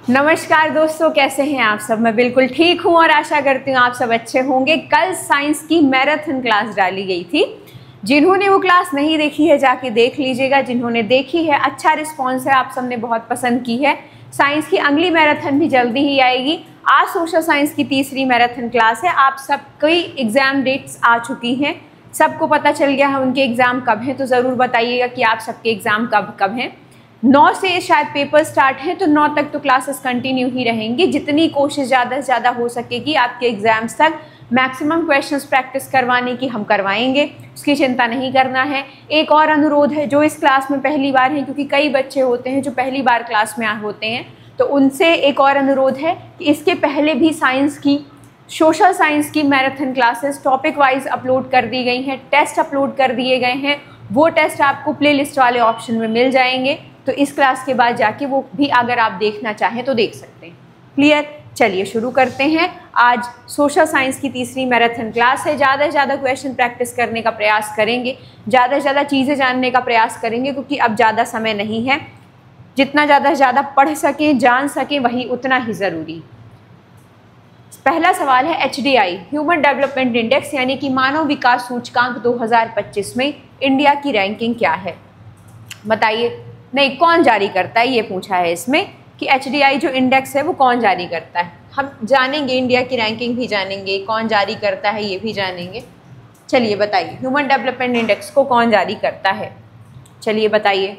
नमस्कार दोस्तों, कैसे हैं आप सब। मैं बिल्कुल ठीक हूं और आशा करती हूं आप सब अच्छे होंगे। कल साइंस की मैराथन क्लास डाली गई थी। जिन्होंने वो क्लास नहीं देखी है जाके देख लीजिएगा, जिन्होंने देखी है अच्छा रिस्पॉन्स है, आप सबने बहुत पसंद की है। साइंस की अगली मैराथन भी जल्दी ही आएगी। आज सोशल साइंस की तीसरी मैराथन क्लास है। आप सबकी एग्ज़ाम डेट्स आ चुकी हैं, सबको पता चल गया है उनके एग्ज़ाम कब हैं। तो ज़रूर बताइएगा कि आप सबके एग्ज़ाम कब कब हैं। 9 से शायद पेपर स्टार्ट है, तो 9 तक तो क्लासेस कंटिन्यू ही रहेंगी। जितनी कोशिश ज़्यादा से ज़्यादा हो सकेगी आपके एग्जाम्स तक मैक्सिमम क्वेश्चंस प्रैक्टिस करवाने की हम करवाएंगे, उसकी चिंता नहीं करना है। एक और अनुरोध है, जो इस क्लास में पहली बार हैं, क्योंकि कई बच्चे होते हैं जो पहली बार क्लास में होते हैं, तो उनसे एक और अनुरोध है कि इसके पहले भी साइंस की, सोशल साइंस की marathon classes topic wise upload कर दी गई हैं, टेस्ट अपलोड कर दिए गए हैं। वो टेस्ट आपको प्लेलिस्ट वाले ऑप्शन में मिल जाएंगे, तो इस क्लास के बाद जाके वो भी अगर आप देखना चाहें तो देख सकते हैं। क्लियर? चलिए शुरू करते हैं। आज सोशल साइंस की तीसरी मैराथन क्लास है। ज़्यादा से ज़्यादा क्वेश्चन प्रैक्टिस करने का प्रयास करेंगे, ज़्यादा से ज़्यादा चीज़ें जानने का प्रयास करेंगे, क्योंकि अब ज़्यादा समय नहीं है। जितना ज़्यादा से ज़्यादा पढ़ सकें, जान सकें, वही उतना ही ज़रूरी। पहला सवाल है HDI ह्यूमन डेवलपमेंट इंडेक्स यानी कि मानव विकास सूचकांक 2025 में इंडिया की रैंकिंग क्या है, बताइए। नहीं, कौन जारी करता है ये पूछा है इसमें कि HDI जो इंडेक्स है वो कौन जारी करता है। हम जानेंगे, इंडिया की रैंकिंग भी जानेंगे, कौन जारी करता है ये भी जानेंगे। चलिए बताइए, ह्यूमन डेवलपमेंट इंडेक्स को कौन जारी करता है, चलिए बताइए।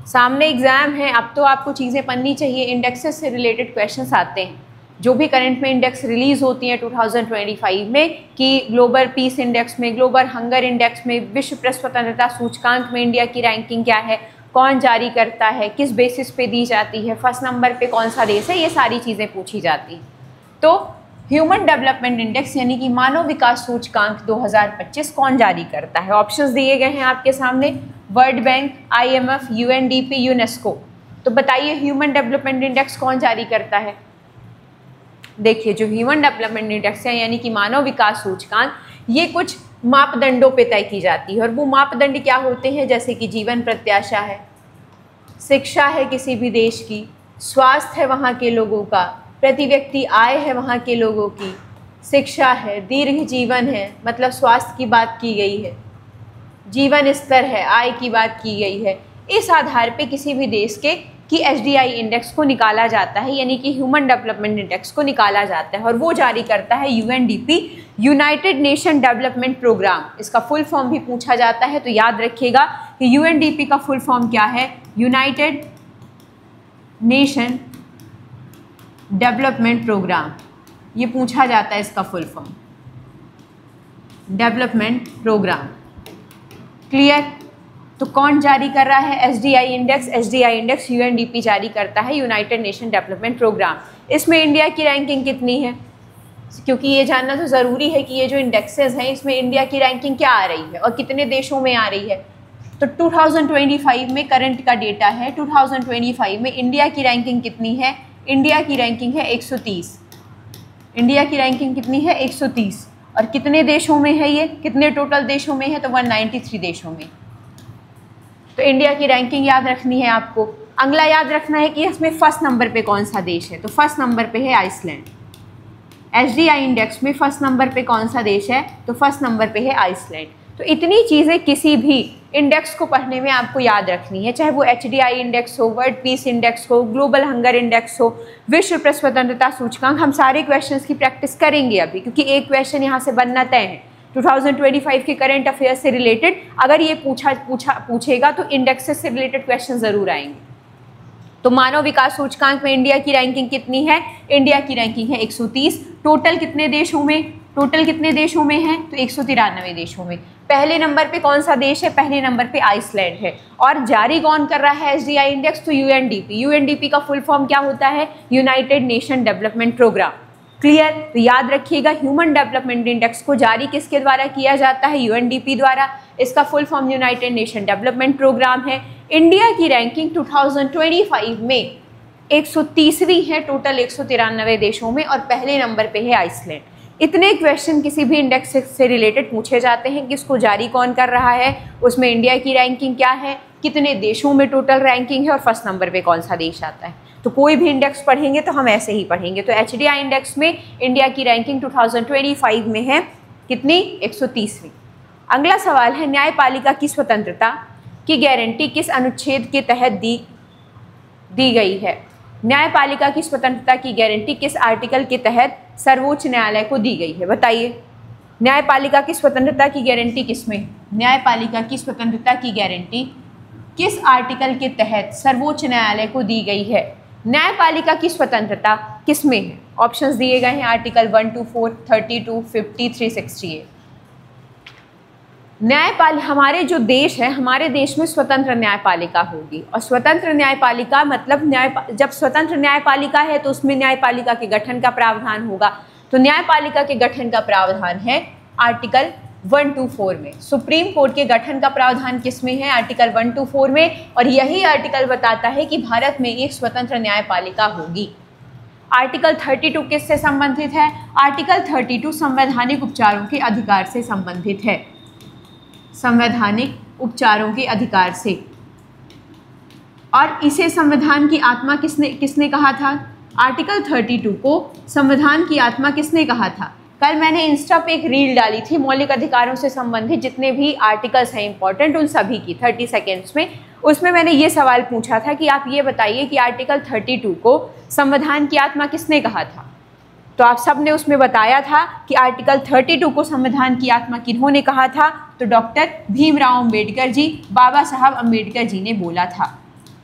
सामने एग्ज़ाम है, अब तो आपको चीज़ें पढ़नी चाहिए। इंडेक्सेस से रिलेटेड क्वेश्चंस आते हैं, जो भी करंट में इंडेक्स रिलीज़ होती हैं 2025 में, कि ग्लोबल पीस इंडेक्स में, ग्लोबल हंगर इंडेक्स में, विश्व प्रेस स्वतंत्रता सूचकांक में इंडिया की रैंकिंग क्या है, कौन जारी करता है, किस बेसिस पे दी जाती है, फर्स्ट नंबर पे कौन सा देश है, ये सारी चीज़ें पूछी जाती हैं। तो ह्यूमन डेवलपमेंट इंडेक्स यानी कि मानव विकास सूचकांक 2025 कौन जारी करता है। ऑप्शंस दिए गए हैं आपके सामने, world bank, IMF, UNDP, UNESCO. तो बताइए ह्यूमन डेवलपमेंट इंडेक्स कौन जारी करता है। देखिए, जो ह्यूमन डेवलपमेंट इंडेक्स है यानी कि मानव विकास सूचकांक, ये कुछ मापदंडों पे तय की जाती है। और वो मापदंड क्या होते हैं, जैसे कि जीवन प्रत्याशा है, शिक्षा है किसी भी देश की, स्वास्थ्य है वहाँ के लोगों का, प्रति व्यक्ति आय है वहाँ के लोगों की, शिक्षा है, दीर्घ जीवन है, मतलब स्वास्थ्य की बात की गई है, जीवन स्तर है, आय की बात की गई है। इस आधार पे किसी भी देश के कि HDI इंडेक्स को निकाला जाता है, यानी कि ह्यूमन डेवलपमेंट इंडेक्स को निकाला जाता है। और वो जारी करता है UNDP, United Nation Development Programme. इसका फुल फॉर्म भी पूछा जाता है, तो याद रखिएगा कि UNDP का फुल फॉर्म क्या है, यूनाइटेड नेशन डेवलपमेंट प्रोग्राम। ये पूछा जाता है इसका full form, development programme. Clear? तो कौन जारी कर रहा है HDI index? HDI index UNDP जारी करता है, यूनाइटेड नेशन डेवलपमेंट प्रोग्राम। इसमें इंडिया की रैंकिंग कितनी है, क्योंकि ये जानना तो ज़रूरी है कि ये जो इंडेक्सेस हैं इसमें इंडिया की रैंकिंग क्या आ रही है और कितने देशों में आ रही है। तो 2025 में करंट का डेटा है, 2025 में इंडिया की रैंकिंग कितनी है, इंडिया की रैंकिंग है 130। इंडिया की रैंकिंग कितनी है, 130। और कितने देशों में है ये, कितने टोटल देशों में है, तो 193 देशों में। तो इंडिया की रैंकिंग याद रखनी है आपको। अगला याद रखना है कि इसमें फर्स्ट नंबर पे कौन सा देश है, तो फर्स्ट नंबर पे है आइसलैंड। HDI इंडेक्स में फर्स्ट नंबर पे कौन सा देश है, तो फर्स्ट नंबर पे है आइसलैंड। तो इतनी चीज़ें किसी भी इंडेक्स को पढ़ने में आपको याद रखनी है, चाहे वो HDI इंडेक्स हो, वर्ल्ड पीस इंडेक्स हो, ग्लोबल हंगर इंडेक्स हो, विश्व प्रेस स्वतंत्रता सूचकांक। हम सारे क्वेश्चंस की प्रैक्टिस करेंगे अभी, क्योंकि एक क्वेश्चन यहाँ से बनना तय है 2025 के करंट अफेयर्स से रिलेटेड। अगर ये पूछेगा तो इंडेक्सेस से रिलेटेड क्वेश्चन ज़रूर आएंगे। तो मानव विकास सूचकांक में इंडिया की रैंकिंग कितनी है, इंडिया की रैंकिंग है 130। टोटल कितने देशों में, टोटल कितने देशों में है, तो 193 देशों में। पहले नंबर पे कौन सा देश है, पहले नंबर पे आइसलैंड है। और जारी कौन कर रहा है HDI इंडेक्स, तो UNDP। UNDP का फुल फॉर्म क्या होता है, United Nation Development programme. Clear? तो याद रखिएगा, ह्यूमन डेवलपमेंट इंडेक्स को जारी किसके द्वारा किया जाता है, UNDP द्वारा। इसका full form United Nation Development Programme है। इंडिया की रैंकिंग 2025 में 130वीं है टोटल 193 देशों में, और पहले नंबर पे है आइसलैंड। इतने क्वेश्चन किसी भी इंडेक्स से रिलेटेड पूछे जाते हैं कि इसको जारी कौन कर रहा है, उसमें इंडिया की रैंकिंग क्या है, कितने देशों में टोटल रैंकिंग है, और फर्स्ट नंबर पे कौन सा देश आता है। तो कोई भी इंडेक्स पढ़ेंगे तो हम ऐसे ही पढ़ेंगे। तो HDI इंडेक्स में इंडिया की रैंकिंग 2025 में है कितनी, 130वीं। अगला सवाल है, न्यायपालिका की स्वतंत्रता की गारंटी किस अनुच्छेद के तहत दी गई है? न्यायपालिका की स्वतंत्रता की गारंटी किस आर्टिकल के तहत सर्वोच्च न्यायालय को दी गई है? बताइए, न्यायपालिका की स्वतंत्रता की गारंटी किसमें? न्यायपालिका की स्वतंत्रता की गारंटी किस आर्टिकल के तहत सर्वोच्च न्यायालय को दी गई है? न्यायपालिका की स्वतंत्रता किसमें है? ऑप्शंस दिए गए हैं, आर्टिकल 124, 32, 50, 368। हमारे जो देश है, हमारे देश में स्वतंत्र न्यायपालिका होगी, और स्वतंत्र न्यायपालिका मतलब जब स्वतंत्र न्यायपालिका है तो उसमें न्यायपालिका के गठन का प्रावधान होगा। तो न्यायपालिका के गठन का प्रावधान है आर्टिकल 124 में। सुप्रीम कोर्ट के गठन का प्रावधान किसमें है? आर्टिकल 124 में, और यही आर्टिकल बताता है कि भारत में एक स्वतंत्र न्यायपालिका होगी। आर्टिकल 32 किससे संबंधित है? आर्टिकल 32 संवैधानिक उपचारों के अधिकार से संबंधित है, संवैधानिक उपचारों के अधिकार से। और इसे संविधान की आत्मा किसने कहा था? आर्टिकल 32 को संविधान की आत्मा किसने कहा था? कल मैंने इंस्टा पे एक रील डाली थी मौलिक अधिकारों से संबंधित जितने भी आर्टिकल्स हैं इंपॉर्टेंट, उन सभी की 30 सेकेंड्स में। उसमें मैंने ये सवाल पूछा था कि आप ये बताइए कि आर्टिकल 32 को संविधान की आत्मा किसने कहा था? तो आप सब ने उसमें बताया था कि आर्टिकल 32 को संविधान की आत्मा किन्होंने कहा था? तो डॉक्टर भीमराव अंबेडकर जी, बाबा साहब अंबेडकर जी ने बोला था।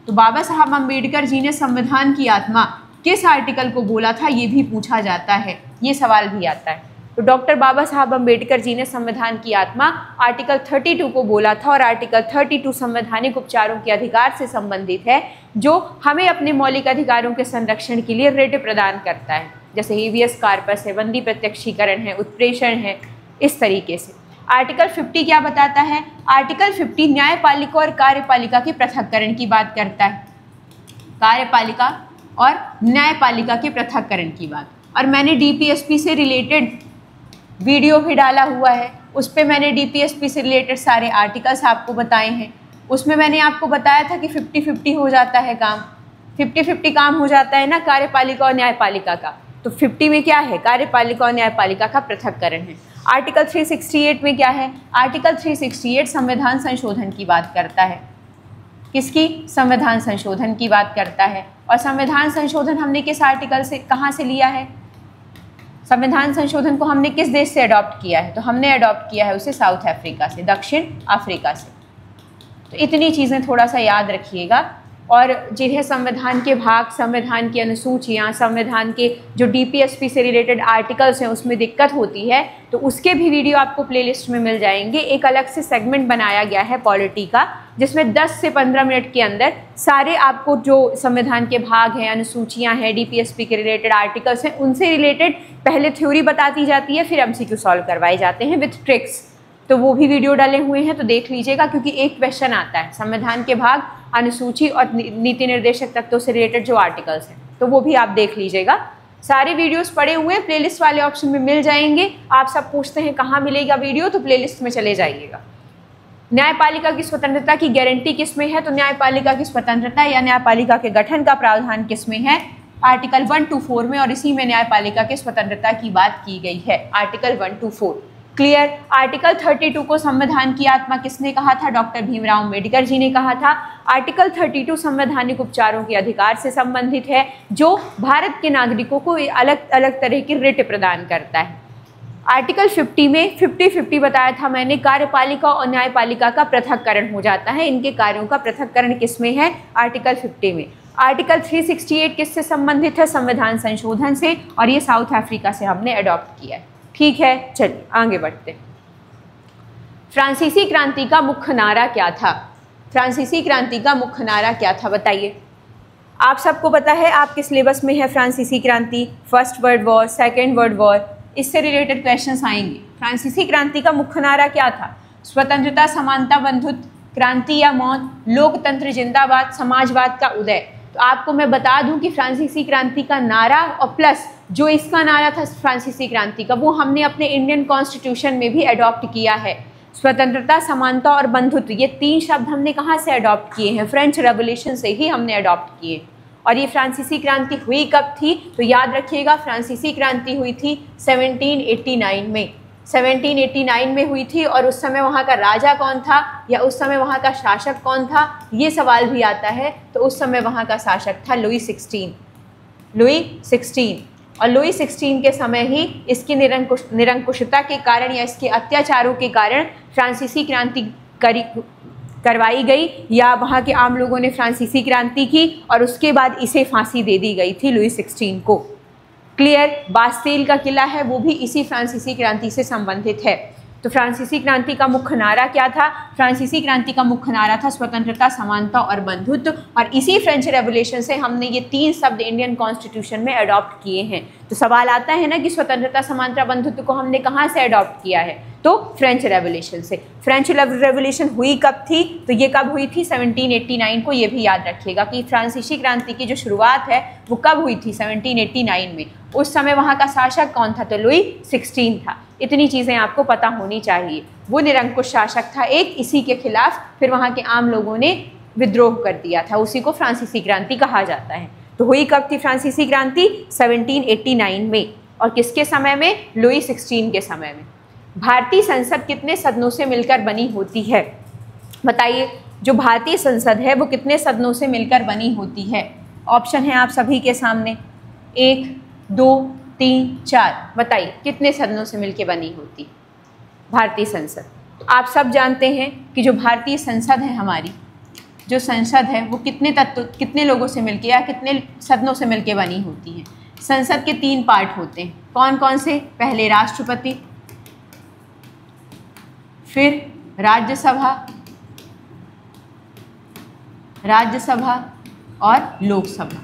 तो बाबा साहब अंबेडकर जी ने संविधान की आत्मा किस आर्टिकल को बोला था, ये भी पूछा जाता है, ये सवाल भी आता है। तो डॉक्टर बाबा साहब अंबेडकर जी ने संविधान की आत्मा आर्टिकल 32 को बोला था, और आर्टिकल 32 संवैधानिक उपचारों के अधिकार से संबंधित है, जो हमें अपने मौलिक अधिकारों के संरक्षण के लिए रिट प्रदान करता है, जैसे हेवियस कार्पस है, बंदी प्रत्यक्षीकरण है, उत्प्रेषण है, इस तरीके से। आर्टिकल 50 क्या बताता है? आर्टिकल 50 न्यायपालिका और कार्यपालिका के पृथक्करण की बात करता है, कार्यपालिका और न्यायपालिका के पृथक्करण की बात। और मैंने DPSP से रिलेटेड वीडियो भी डाला हुआ है, उस पर मैंने DPSP से रिलेटेड सारे आर्टिकल्स आपको बताए हैं। उसमें मैंने आपको बताया था कि 50-50 हो जाता है काम, 50-50 काम हो जाता है ना कार्यपालिका और न्यायपालिका का। तो 50 में क्या है? कार्यपालिका और न्यायपालिका का पृथक्करण है। आर्टिकल 368 में क्या है? आर्टिकल 368 संविधान संशोधन की बात करता है। किसकी? संविधान संशोधन की बात करता है। और संविधान संशोधन हमने किस आर्टिकल से, कहाँ से लिया है? संविधान संशोधन को हमने किस देश से अडॉप्ट किया है? तो हमने अडॉप्ट किया है उसे साउथ अफ्रीका से, दक्षिण अफ्रीका से। तो इतनी चीज़ें थोड़ा सा याद रखिएगा। और जिन्हें संविधान के भाग, संविधान की अनुसूचियाँ, संविधान के जो DPSP से रिलेटेड आर्टिकल्स हैं उसमें दिक्कत होती है, तो उसके भी वीडियो आपको प्लेलिस्ट में मिल जाएंगे। एक अलग से सेगमेंट बनाया गया है पॉलिटी का, जिसमें 10 से 15 मिनट के अंदर सारे आपको जो संविधान के भाग हैं, अनुसूचियाँ हैं, DPSP के रिलेटेड आर्टिकल्स हैं, उनसे रिलेटेड पहले थ्योरी बताती जाती है, फिर MCQ सॉल्व करवाए जाते हैं विथ ट्रिक्स। तो वो भी वीडियो डाले हुए हैं, तो देख लीजिएगा, क्योंकि एक क्वेश्चन आता है संविधान के भाग, अनुसूची और नीति निर्देशक तत्वों से रिलेटेड जो आर्टिकल्स हैं, तो वो भी आप देख लीजिएगा। सारे वीडियोस पड़े हुए हैं, प्लेलिस्ट वाले ऑप्शन में मिल जाएंगे। आप सब पूछते हैं कहाँ मिलेगा वीडियो, तो प्लेलिस्ट में चले जाइएगा। न्यायपालिका की स्वतंत्रता की गारंटी किसमें है? तो न्यायपालिका की स्वतंत्रता या न्यायपालिका के गठन का प्रावधान किसमें है? आर्टिकल 124 में, और इसी में न्यायपालिका की स्वतंत्रता की बात की गई है, आर्टिकल 124। क्लियर। आर्टिकल 32 को संविधान की आत्मा किसने कहा था? डॉक्टर भीमराव अंबेडकर जी ने कहा था। आर्टिकल 32 संवैधानिक उपचारों के अधिकार से संबंधित है, जो भारत के नागरिकों को अलग अलग तरह की रिट प्रदान करता है। आर्टिकल 50 में 50-50 बताया था मैंने, कार्यपालिका और न्यायपालिका का पृथक्करण हो जाता है। इनके कार्यों का पृथक्करण किसमें है? आर्टिकल 50 में। आर्टिकल 368 किससे संबंधित है? संविधान संशोधन से, और ये साउथ अफ्रीका से हमने अडॉप्ट किया है। ठीक है, चलिए आगे बढ़ते हैं। फ्रांसीसी क्रांति का मुख्य नारा क्या था? फ्रांसीसी क्रांति का मुख्य नारा क्या था, बताइए। आप सबको पता है आपके सिलेबस में है फ्रांसीसी क्रांति, first world war, second world war, इससे रिलेटेड क्वेश्चंस आएंगे। फ्रांसीसी क्रांति का मुख्य नारा क्या था? स्वतंत्रता, समानता, बंधुत्व, क्रांति या मौत, लोकतंत्र जिंदाबाद, समाजवाद का उदय। तो आपको मैं बता दूं कि फ्रांसीसी क्रांति का नारा और प्लस जो इसका नारा था फ्रांसीसी क्रांति का, वो हमने अपने इंडियन कॉन्स्टिट्यूशन में भी अडॉप्ट किया है। स्वतंत्रता, समानता और बंधुत्व, ये 3 शब्द हमने कहाँ से अडॉप्ट किए हैं? फ्रेंच रेवोल्यूशन से ही हमने अडॉप्ट किए। और ये फ्रांसीसी क्रांति हुई कब थी? तो याद रखिएगा, फ्रांसीसी क्रांति हुई थी 1789 में, 1789 में हुई थी। और उस समय वहाँ का राजा कौन था या उस समय वहाँ का शासक कौन था, ये सवाल भी आता है। तो उस समय वहाँ का शासक था लुई 16। और लुई 16 के समय ही इसकी निरंकुशता के कारण या इसके अत्याचारों के कारण फ्रांसीसी क्रांति करवाई गई, या वहाँ के आम लोगों ने फ्रांसीसी क्रांति की और उसके बाद इसे फांसी दे दी गई थी लुई 16 को। क्लियर? बास्टेल का किला है वो भी इसी फ्रांसीसी क्रांति से संबंधित है। तो फ्रांसीसी क्रांति का मुख्य नारा क्या था? फ्रांसीसी क्रांति का मुख्य नारा था स्वतंत्रता, समानता और बंधुत्व। और इसी फ्रेंच रेवोल्यूशन से हमने ये 3 शब्द इंडियन कॉन्स्टिट्यूशन में अडॉप्ट किए हैं। तो सवाल आता है ना कि स्वतंत्रता, समानता, बंधुत्व को हमने कहाँ से अडॉप्ट किया है? तो फ्रेंच रेवोल्यूशन से। फ्रेंच रेवोल्यूशन हुई कब थी? तो ये कब हुई थी? 1789 को। ये भी याद रखिएगा कि फ्रांसीसी क्रांति की जो शुरुआत है वो कब हुई थी? 1789 में। उस समय वहाँ का शासक कौन था? तो लुई 16 था। इतनी चीज़ें आपको पता होनी चाहिए। वो निरंकुश शासक था एक, इसी के खिलाफ फिर वहाँ के आम लोगों ने विद्रोह कर दिया था, उसी को फ्रांसीसी क्रांति कहा जाता है। तो हुई कब थी फ्रांसीसी क्रांति? 1789 में। और किसके समय में? लुई 16 के समय में। भारतीय संसद कितने सदनों से मिलकर बनी होती है? बताइए, जो भारतीय संसद है वो कितने सदनों से मिलकर बनी होती है? ऑप्शन है आप सभी के सामने, 1, 2, 3, 4। बताइए कितने सदनों से मिलकर बनी होती भारतीय संसद? तो आप सब जानते हैं कि जो भारतीय संसद है, हमारी जो संसद है वो कितने लोगों से मिलकर या कितने सदनों से मिलकर बनी होती है? संसद के 3 पार्ट होते हैं। कौन कौन से? पहले राष्ट्रपति, फिर राज्यसभा और लोकसभा।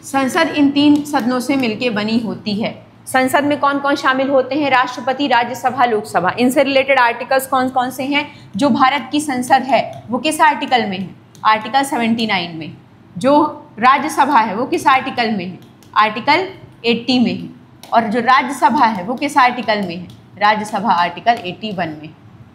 संसद इन 3 सदनों से मिलकर बनी होती है। संसद में कौन कौन शामिल होते हैं? राष्ट्रपति, राज्यसभा, लोकसभा। इनसे रिलेटेड आर्टिकल्स कौन कौन से हैं? जो भारत की संसद है वो किस आर्टिकल में है? आर्टिकल 79 में। जो राज्यसभा है वो किस आर्टिकल में है? आर्टिकल 80 में है। और जो राज्यसभा है वो किस आर्टिकल में है? राज्यसभा आर्टिकल 81 में।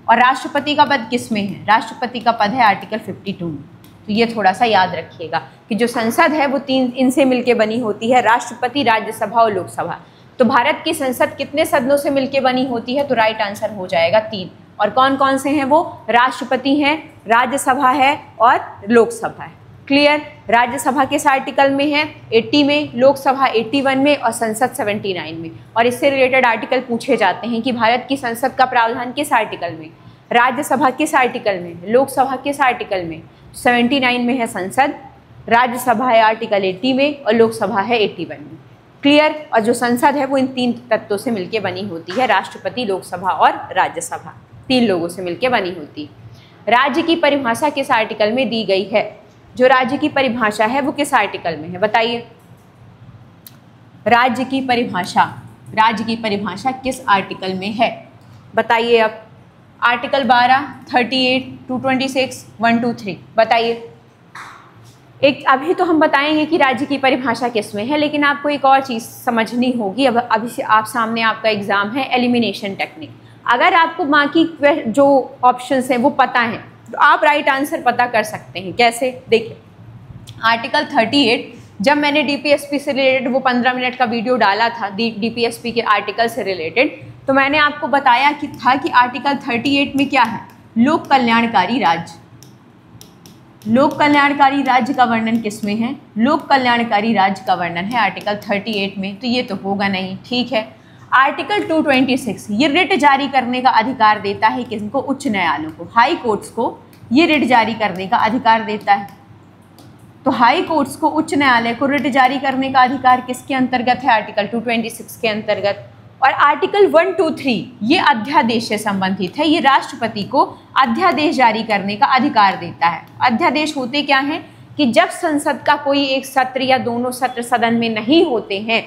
और राष्ट्रपति का पद किस में है? राष्ट्रपति का पद है आर्टिकल 52 में। तो ये थोड़ा सा याद रखिएगा कि जो संसद है वो 3 इनसे मिलके बनी होती है, राष्ट्रपति, राज्यसभा और लोकसभा। तो भारत की संसद कितने सदनों से मिलके बनी होती है? तो राइट आंसर हो जाएगा 3। और कौन कौन से हैं वो? राष्ट्रपति हैं, राज्यसभा है और लोकसभा है। क्लियर? राज्यसभा किस आर्टिकल में है? 80 में, लोकसभा 81 में और संसद 79 में। और इससे रिलेटेड आर्टिकल पूछे जाते हैं कि भारत की संसद का प्रावधान किस आर्टिकल में, राज्यसभा किस आर्टिकल में, लोकसभा किस आर्टिकल में? 79 में है संसद, राज्यसभा है आर्टिकल 80 में और लोकसभा है 81 में। क्लियर? और जो संसद है वो इन 3 तत्वों से मिलकर बनी होती है, राष्ट्रपति, लोकसभा और राज्यसभा, 3 लोगों से मिलकर बनी होती है। राज्य की परिभाषा किस आर्टिकल में दी गई है? जो राज्य की परिभाषा है वो किस आर्टिकल में है? बताइए। राज्य की परिभाषा किस आर्टिकल में है? बताइए अब। आर्टिकल 12, 38, 226, 123। बताइए। एक अभी तो हम बताएंगे कि राज्य की परिभाषा किस में है, लेकिन आपको एक और चीज़ समझनी होगी। अब अभी से आप सामने आपका एग्जाम है, एलिमिनेशन टेक्निक। अगर आपको बाकी जो ऑप्शंस हैं वो पता हैं तो आप राइट आंसर पता कर सकते हैं। कैसे? देखिए, आर्टिकल 38, जब मैंने डीपीएसपी से रिलेटेड वो 15 मिनट का वीडियो डाला था डीपीएसपी के आर्टिकल से रिलेटेड, तो मैंने आपको बताया कि आर्टिकल 38 में क्या है? लोक कल्याणकारी राज्य। लोक कल्याणकारी राज्य का वर्णन किस में है? लोक कल्याणकारी राज्य का वर्णन है आर्टिकल 38 में। तो ये तो होगा नहीं, ठीक है। आर्टिकल 226 ये रिट जारी करने का अधिकार देता है किनको? उच्च न्यायालयों को, हाई कोर्ट्स को ये रिट जारी करने का अधिकार देता है। तो हाई कोर्ट्स को, उच्च न्यायालय को रिट जारी करने का अधिकार किसके अंतर्गत है? आर्टिकल 226 के अंतर्गत। और आर्टिकल 123 ये अध्यादेश से संबंधित है। ये राष्ट्रपति को अध्यादेश जारी करने का अधिकार देता है। अध्यादेश होते क्या हैं कि जब संसद का कोई एक सत्र या दोनों सत्र सदन में नहीं होते हैं,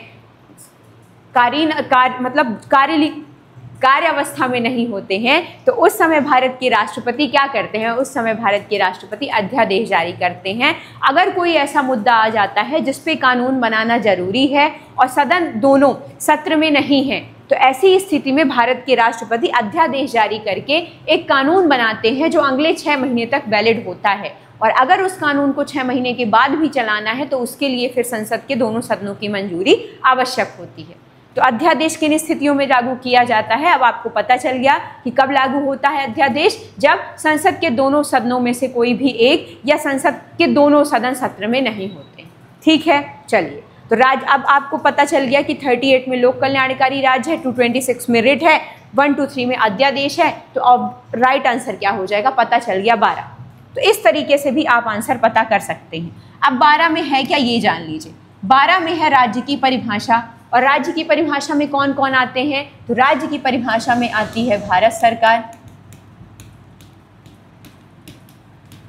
कार्य अवस्था में नहीं होते हैं, तो उस समय भारत के राष्ट्रपति क्या करते हैं? उस समय भारत के राष्ट्रपति अध्यादेश जारी करते हैं। अगर कोई ऐसा मुद्दा आ जाता है जिस पे कानून बनाना जरूरी है और सदन दोनों सत्र में नहीं है, तो ऐसी स्थिति में भारत के राष्ट्रपति अध्यादेश जारी करके एक कानून बनाते हैं जो अगले 6 महीने तक वैलिड होता है, और अगर उस कानून को 6 महीने के बाद भी चलाना है तो उसके लिए फिर संसद के दोनों सदनों की मंजूरी आवश्यक होती है। तो अध्यादेश किन स्थितियों में लागू किया जाता है, अब आपको पता चल गया कि कब लागू होता है अध्यादेश, जब संसद के दोनों सदनों में से कोई भी एक या संसद के दोनों सदन सत्र में नहीं होते। ठीक है, चलिए, तो राज्य अब आपको पता चल गया कि 38 में लोक कल्याणकारी राज्य है, 226 में रिट है, 123 में अध्यादेश है। तो अब राइट आंसर क्या हो जाएगा, पता चल गया 12। तो इस तरीके से भी आप आंसर पता कर सकते हैं। अब 12 में है क्या, ये जान लीजिए। 12 में है राज्य की परिभाषा, और राज्य की परिभाषा में कौन कौन आते हैं, तो राज्य की परिभाषा में आती है भारत सरकार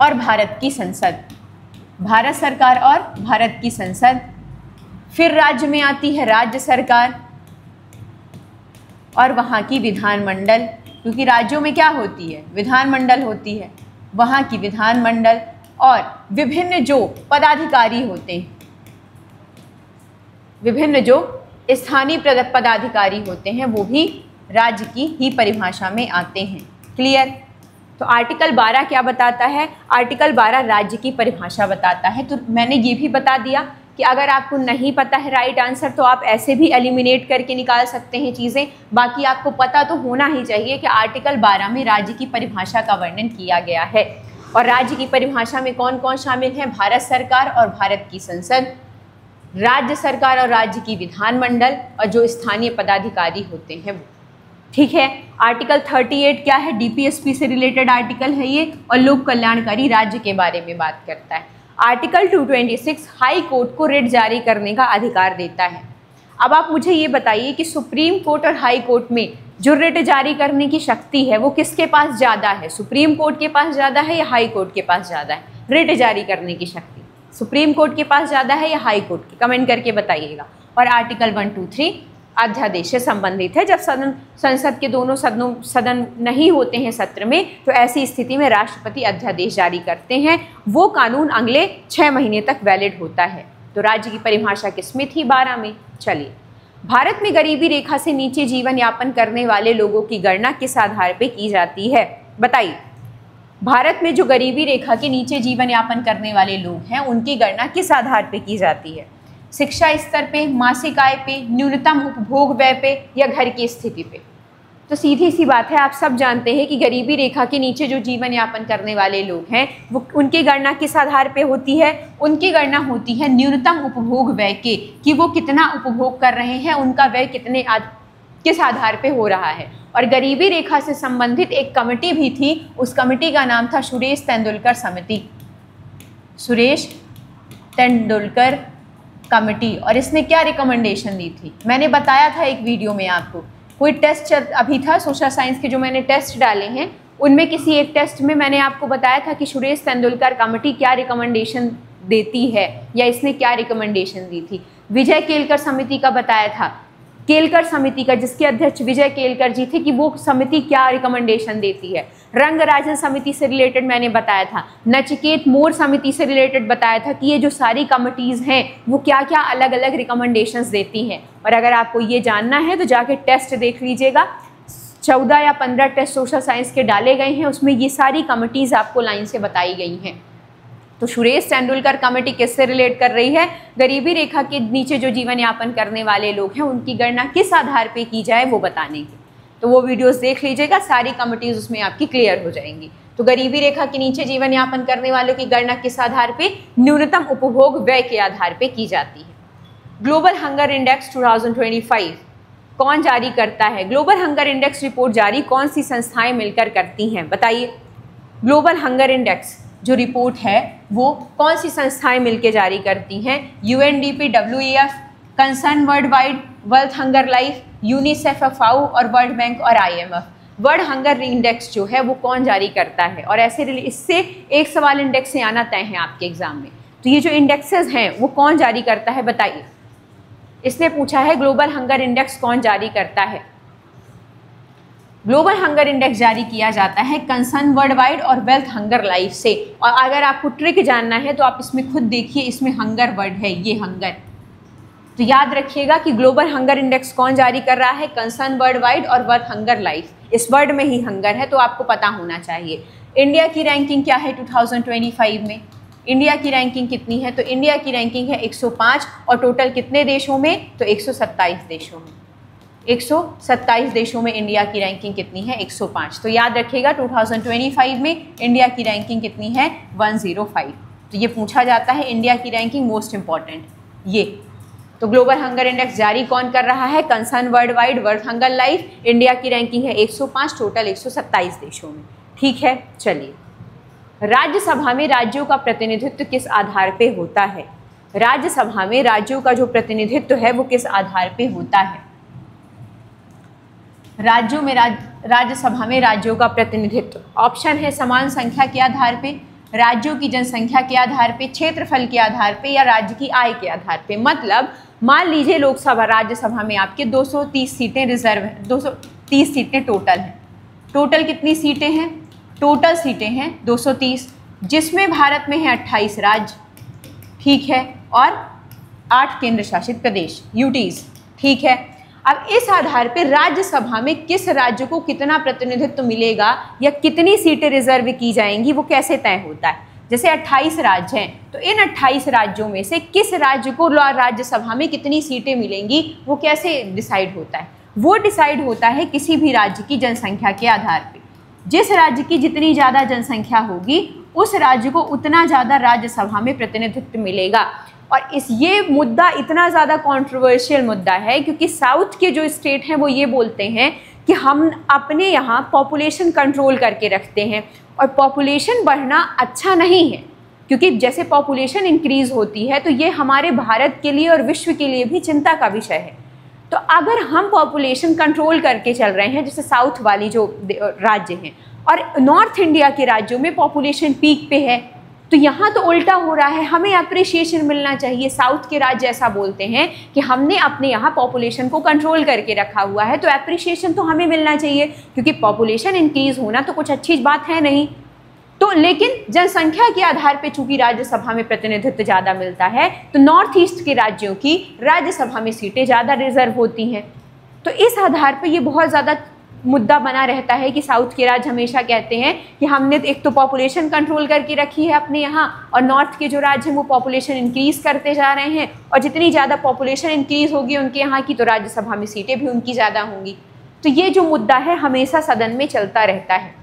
और भारत की संसद, भारत सरकार और भारत की संसद। फिर राज्य में आती है राज्य सरकार और वहाँ की विधानमंडल, क्योंकि राज्यों में क्या होती है, विधानमंडल होती है, वहाँ की विधानमंडल। और विभिन्न जो पदाधिकारी होते हैं, विभिन्न जो स्थानीय पदाधिकारी होते हैं, वो भी राज्य की ही परिभाषा में आते हैं। क्लियर। तो आर्टिकल 12 क्या बताता है, आर्टिकल 12 राज्य की परिभाषा बताता है। तो मैंने ये भी बता दिया कि अगर आपको नहीं पता है राइट आंसर तो आप ऐसे भी एलिमिनेट करके निकाल सकते हैं चीज़ें, बाकी आपको पता तो होना ही चाहिए कि आर्टिकल 12 में राज्य की परिभाषा का वर्णन किया गया है। और राज्य की परिभाषा में कौन कौन शामिल है, भारत सरकार और भारत की संसद, राज्य सरकार और राज्य की विधानमंडल, और जो स्थानीय पदाधिकारी होते हैं वो। ठीक है। आर्टिकल 38 क्या है, डीपीएसपी से रिलेटेड आर्टिकल है ये, और लोक कल्याणकारी राज्य के बारे में बात करता है। आर्टिकल 226 हाई कोर्ट को रिट जारी करने का अधिकार देता है। अब आप मुझे ये बताइए कि सुप्रीम कोर्ट और हाई कोर्ट में जो रिट जारी करने की शक्ति है वो किसके पास ज़्यादा है, सुप्रीम कोर्ट के पास ज़्यादा है या हाई कोर्ट के पास ज़्यादा है, रिट जारी करने की शक्ति सुप्रीम कोर्ट के पास ज़्यादा है या हाई कोर्ट की, कमेंट करके बताइएगा। और आर्टिकल 123 अध्यादेश से संबंधित है। जब संसद के दोनों सदन नहीं होते हैं सत्र में, तो ऐसी स्थिति में राष्ट्रपति अध्यादेश जारी करते हैं, वो कानून अगले 6 महीने तक वैलिड होता है। तो राज्य की परिभाषा किसमें थी, 12 में। चलिए, भारत में गरीबी रेखा से नीचे जीवन यापन करने वाले लोगों की गणना किस आधार पर की जाती है, बताइए। भारत में जो गरीबी रेखा के नीचे जीवन यापन करने वाले लोग हैं उनकी गणना किस आधार पर की जाती है, शिक्षा स्तर पे, मासिक आय पे, न्यूनतम उपभोग व्यय पे, या घर की स्थिति पे। तो सीधी सी बात है, आप सब जानते हैं कि गरीबी रेखा के नीचे जो जीवन यापन करने वाले लोग हैं वो उनकी गणना किस आधार पे होती है, उनकी गणना होती है न्यूनतम उपभोग व्यय के, कि वो कितना उपभोग कर रहे हैं, उनका व्यय किस आधार पे हो रहा है। और गरीबी रेखा से संबंधित एक कमेटी भी थी, उस कमेटी का नाम था सुरेश तेंदुलकर समिति, सुरेश तेंदुलकर कमेटी। और इसने क्या रिकमेंडेशन दी थी, मैंने बताया था एक वीडियो में आपको, कोई टेस्ट अभी था सोशल साइंस के जो मैंने टेस्ट डाले हैं उनमें किसी एक टेस्ट में मैंने आपको बताया था कि सुरेश तेंदुलकर कमेटी क्या रिकमेंडेशन देती है, या इसने क्या रिकमेंडेशन दी थी। विजय केलकर समिति का बताया था, केलकर समिति का जिसके अध्यक्ष विजय केलकर जी थे, कि वो समिति क्या रिकमेंडेशन देती है। रंगराजन समिति से रिलेटेड मैंने बताया था, नचिकेत मोर समिति से रिलेटेड बताया था कि ये जो सारी कमिटीज़ हैं वो क्या क्या अलग अलग रिकमेंडेशंस देती हैं। और अगर आपको ये जानना है तो जाके टेस्ट देख लीजिएगा, 14 या 15 टेस्ट सोशल साइंस के डाले गए हैं, उसमें ये सारी कमिटीज़ आपको लाइन से बताई गई हैं। तो सुरेश तेंदुलकर कमेटी किससे रिलेट कर रही है, गरीबी रेखा के नीचे जो जीवन यापन करने वाले लोग हैं उनकी गणना किस आधार पे की जाए वो बताने की। तो वो वीडियोस देख लीजिएगा, सारी कमिटीज उसमें आपकी क्लियर हो जाएंगी। तो गरीबी रेखा के नीचे जीवन यापन करने वालों की गणना किस आधार पे, न्यूनतम उपभोग व्यय के आधार पे की जाती है। ग्लोबल हंगर इंडेक्स 2025 कौन जारी करता है, ग्लोबल हंगर इंडेक्स रिपोर्ट जारी कौन सी संस्थाएं मिलकर करती हैं, बताइए। ग्लोबल हंगर इंडेक्स जो रिपोर्ट है वो कौन सी संस्थाएं मिलकर जारी करती हैं, UNDP, WEF, concern world wide, world hunger life, UNICEF, FAO और वर्ल्ड बैंक और IMF। वर्ल्ड हंगर इंडेक्स जो है वो कौन जारी करता है, और ऐसे इससे एक सवाल इंडेक्स से आना तय है आपके एग्जाम में। तो ये जो इंडेक्सेस हैं वो कौन जारी करता है, बताइए। इसने पूछा है ग्लोबल हंगर इंडेक्स कौन जारी करता है। ग्लोबल हंगर इंडेक्स जारी किया जाता है कंसर्न वर्ल्ड वाइड और वेल्थ हंगर लाइफ से। और अगर आपको ट्रिक जानना है तो आप इसमें खुद देखिए, इसमें हंगर वर्ड है, ये हंगर, तो याद रखिएगा कि ग्लोबल हंगर इंडेक्स कौन जारी कर रहा है, कंसर्न वर्ल्ड वाइड और वर्ल्ड हंगर लाइफ। इस वर्ड में ही हंगर है तो आपको पता होना चाहिए। इंडिया की रैंकिंग क्या है 2025 में, इंडिया की रैंकिंग कितनी है, तो इंडिया की रैंकिंग है 105 और टोटल कितने देशों में, तो 127 देशों में। 127 देशों में इंडिया की रैंकिंग कितनी है, 105। तो याद रखिएगा 2025 में इंडिया की रैंकिंग कितनी है, 105। तो ये पूछा जाता है इंडिया की रैंकिंग, मोस्ट इंपॉर्टेंट ये। तो ग्लोबल हंगर इंडेक्स जारी कौन कर रहा है, concern world wide world hunger life. India की रैंकिंग है 105, टोटल 127 देशों में। ठीक है, चलिए। राज्यसभा में राज्यों का प्रतिनिधित्व किस आधार पे होता है, राज्यसभा में राज्यों का जो प्रतिनिधित्व है वो किस आधार पे होता है। राज्यों में राज्यसभा में राज्यों का प्रतिनिधित्व, ऑप्शन है समान संख्या के आधार पे, राज्यों की जनसंख्या के आधार पे, क्षेत्रफल के आधार पे या राज्य की आय के आधार पे। मतलब मान लीजिए लोकसभा राज्यसभा में आपके 230 सीटें रिजर्व हैं, 230 सीटें टोटल हैं। टोटल कितनी सीटें हैं, टोटल सीटें हैं 230, जिसमें भारत में है 28 राज्य, ठीक है, और 8 केंद्र शासित प्रदेश यूटीज, ठीक है। अब इस आधार पर राज्यसभा में किस राज्य को कितना प्रतिनिधित्व मिलेगा या कितनी सीटें रिजर्व की जाएंगी वो कैसे तय होता है। जैसे 28 राज्य हैं तो इन 28 राज्यों में से किस राज्य को राज्यसभा में कितनी सीटें मिलेंगी वो कैसे डिसाइड होता है, वो डिसाइड होता है किसी भी राज्य की जनसंख्या के आधार पर। जिस राज्य की जितनी ज़्यादा जनसंख्या होगी उस राज्य को उतना ज़्यादा राज्यसभा में प्रतिनिधित्व मिलेगा। और ये मुद्दा इतना ज़्यादा कंट्रोवर्शियल मुद्दा है क्योंकि साउथ के जो स्टेट हैं वो ये बोलते हैं कि हम अपने यहाँ पॉपुलेशन कंट्रोल करके रखते हैं और पॉपुलेशन बढ़ना अच्छा नहीं है, क्योंकि जैसे पॉपुलेशन इंक्रीज़ होती है तो ये हमारे भारत के लिए और विश्व के लिए भी चिंता का विषय है। तो अगर हम पॉपुलेशन कंट्रोल करके चल रहे हैं, जैसे साउथ वाली जो राज्य हैं और नॉर्थ इंडिया के राज्यों में पॉपुलेशन पीक पे है, तो यहाँ तो उल्टा हो रहा है, हमें अप्रिशिएशन मिलना चाहिए। साउथ के राज्य ऐसा बोलते हैं कि हमने अपने यहाँ पॉपुलेशन को कंट्रोल करके रखा हुआ है तो एप्रिशिएशन तो हमें मिलना चाहिए, क्योंकि पॉपुलेशन इंक्रीज होना तो कुछ अच्छी बात है नहीं। तो लेकिन जनसंख्या के आधार पे चूंकि राज्यसभा में प्रतिनिधित्व ज़्यादा मिलता है तो नॉर्थ ईस्ट के राज्यों की राज्यसभा में सीटें ज़्यादा रिजर्व होती हैं। तो इस आधार पर ये बहुत ज़्यादा मुद्दा बना रहता है कि साउथ के राज्य हमेशा कहते हैं कि हमने एक तो पॉपुलेशन कंट्रोल करके रखी है अपने यहाँ, और नॉर्थ के जो राज्य हैं वो पॉपुलेशन इंक्रीज़ करते जा रहे हैं, और जितनी ज़्यादा पॉपुलेशन इंक्रीज़ होगी उनके यहाँ की तो राज्यसभा में सीटें भी उनकी ज़्यादा होंगी। तो ये जो मुद्दा है हमेशा सदन में चलता रहता है।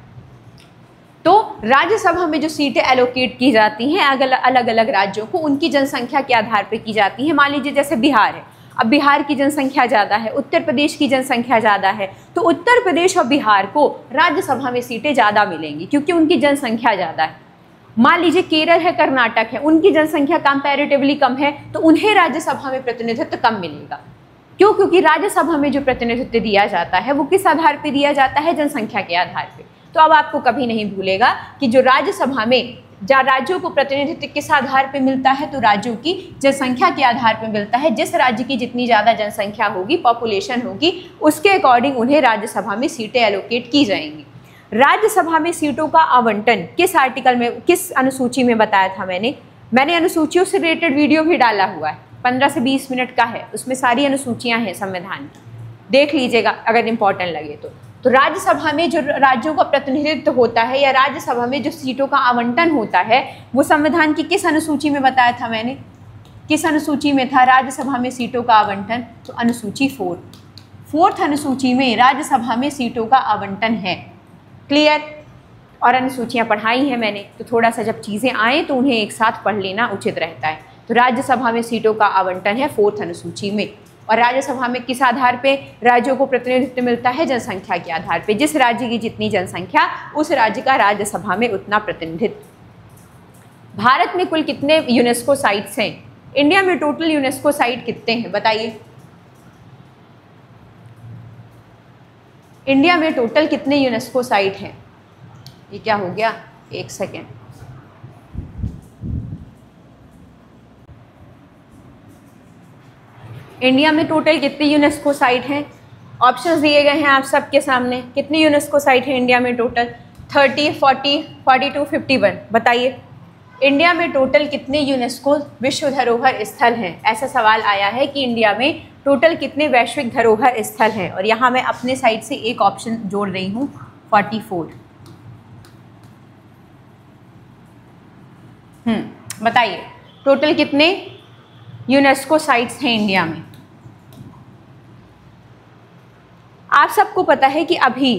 तो राज्यसभा में जो सीटें एलोकेट की जाती हैं अलग अलग राज्यों को उनकी जनसंख्या के आधार पर की जाती है। मान लीजिए जैसे बिहार है, अब बिहार की जनसंख्या ज़्यादा है, उत्तर प्रदेश की जनसंख्या ज़्यादा है, तो उत्तर प्रदेश और बिहार को राज्यसभा में सीटें ज़्यादा मिलेंगी क्योंकि उनकी जनसंख्या ज़्यादा है। मान लीजिए केरल है, कर्नाटक है, उनकी जनसंख्या कंपैरेटिवली कम है तो उन्हें राज्यसभा में प्रतिनिधित्व कम मिलेगा। क्यों? क्योंकि राज्यसभा में जो प्रतिनिधित्व दिया जाता है वो किस आधार पर दिया जाता है, जनसंख्या के आधार पर। तो अब आपको कभी नहीं भूलेगा कि जो राज्यसभा में राज्यों को प्रतिनिधित्व किस आधार पर मिलता है, तो राज्यों की जनसंख्या के आधार पर मिलता है। जिस राज्य की जितनी ज़्यादा जनसंख्या होगी, पॉपुलेशन होगी, उसके अकॉर्डिंग उन्हें राज्यसभा में सीटें एलोकेट की जाएंगी। राज्यसभा में सीटों का आवंटन किस आर्टिकल में, किस अनुसूची में बताया था मैंने अनुसूचियों से रिलेटेड वीडियो भी डाला हुआ है, 15 से 20 मिनट का है, उसमें सारी अनुसूचियाँ हैं संविधान की, देख लीजिएगा अगर इम्पोर्टेंट लगे तो राज्यसभा में जो राज्यों का प्रतिनिधित्व होता है या राज्यसभा में जो सीटों का आवंटन होता है वो संविधान की किस अनुसूची में बताया था मैंने, किस अनुसूची में था राज्यसभा में सीटों का आवंटन, तो अनुसूची 4th अनुसूची में राज्यसभा में सीटों का आवंटन है। क्लियर? और अनुसूचियाँ पढ़ाई हैं मैंने, तो थोड़ा सा जब चीज़ें आएँ तो उन्हें एक साथ पढ़ लेना उचित रहता है। तो राज्यसभा में सीटों का आवंटन है 4th अनुसूची में। और राज्यसभा में किस आधार पे राज्यों को प्रतिनिधित्व मिलता है, जनसंख्या के आधार पे। जिस राज्य की जितनी जनसंख्या उस राज्य का राज्यसभा में उतना प्रतिनिधित्व। भारत में कुल कितने यूनेस्को साइट्स हैं? इंडिया में टोटल यूनेस्को साइट कितने हैं बताइए? इंडिया में टोटल कितने यूनेस्को साइट हैं? ये क्या हो गया, एक सेकेंड, इंडिया में टोटल कितनी यूनेस्को साइट हैं? ऑप्शंस दिए गए हैं आप सबके सामने। कितनी यूनेस्को साइट है इंडिया में टोटल? 30, 40, 42, 51, बताइए। इंडिया में टोटल कितने यूनेस्को विश्व धरोहर स्थल हैं? ऐसा सवाल आया है कि इंडिया में टोटल कितने वैश्विक धरोहर स्थल हैं, और यहाँ मैं अपने साइड से एक ऑप्शन जोड़ रही हूँ 44। बताइए टोटल कितने यूनेस्को साइट्स हैं इंडिया में? आप सबको पता है कि अभी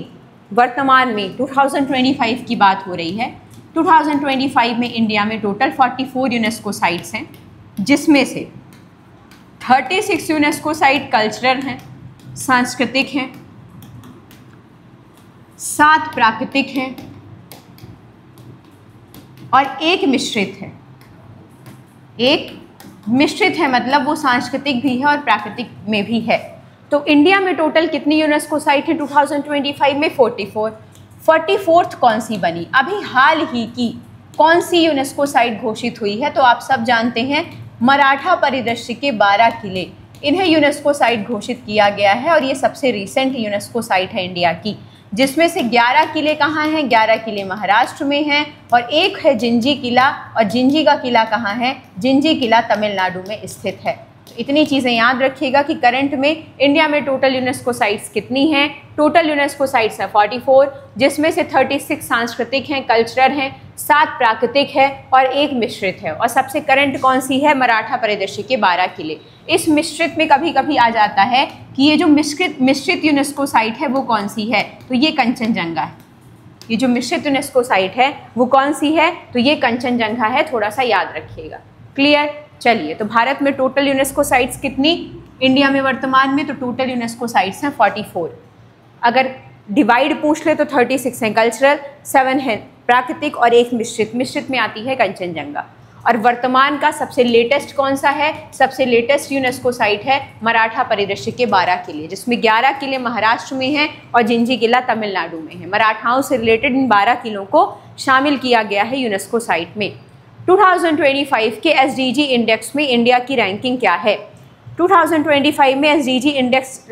वर्तमान में 2025 की बात हो रही है। 2025 में इंडिया में टोटल 44 यूनेस्को साइट्स हैं, जिसमें से 36 यूनेस्को साइट कल्चरल हैं, सांस्कृतिक हैं, 7 प्राकृतिक हैं और एक मिश्रित है। एक मिश्रित है मतलब वो सांस्कृतिक भी है और प्राकृतिक में भी है। तो इंडिया में टोटल कितनी यूनेस्को साइट है 2025 में? 44। 44th कौन सी बनी? अभी हाल ही की कौन सी यूनेस्को साइट घोषित हुई है? तो आप सब जानते हैं मराठा परिदृश्य के 12 किले, इन्हें यूनेस्को साइट घोषित किया गया है और ये सबसे रिसेंट यूनेस्को साइट है इंडिया की, जिसमें से 11 किले कहाँ हैं? 11 किले महाराष्ट्र में हैं और एक है जिंजी किला, और जिंजी का किला कहाँ है? जिंजी किला तमिलनाडु में स्थित है। तो इतनी चीज़ें याद रखिएगा कि करंट में इंडिया में टोटल यूनेस्को साइट्स कितनी हैं? टोटल यूनेस्को साइट्स हैं 44, जिसमें से 36 सांस्कृतिक हैं, कल्चरल हैं, 7 प्राकृतिक है और एक मिश्रित है। और सबसे करंट कौन सी है? मराठा परिदृश्य के 12 किले। इस मिश्रित में कभी कभी आ जाता है कि ये जो मिश्रित यूनेस्को साइट है वो कौन सी है? तो ये कंचनजंगा है। ये जो मिश्रित यूनेस्को साइट है वो कौन सी है? तो ये कंचनजंगा है, थोड़ा सा याद रखिएगा। क्लियर? चलिए, तो भारत में टोटल यूनेस्को साइट्स कितनी इंडिया में वर्तमान में? तो टोटल यूनेस्को साइट्स हैं 44। अगर डिवाइड पूछ ले तो 36 हैं कल्चरल, 7 हैं प्राकृतिक और एक मिश्रित। मिश्रित में आती है कंचनजंगा। और वर्तमान का सबसे लेटेस्ट कौन सा है? सबसे लेटेस्ट यूनेस्को साइट है मराठा परिदृश्य के 12 किले, जिसमें 11 किले महाराष्ट्र में हैं और जिंजी किला तमिलनाडु में है। मराठाओं से रिलेटेड इन 12 किलों को शामिल किया गया है यूनेस्को साइट में। 2025 के SDG इंडेक्स में इंडिया की रैंकिंग क्या है? 2025 में SDG इंडेक्स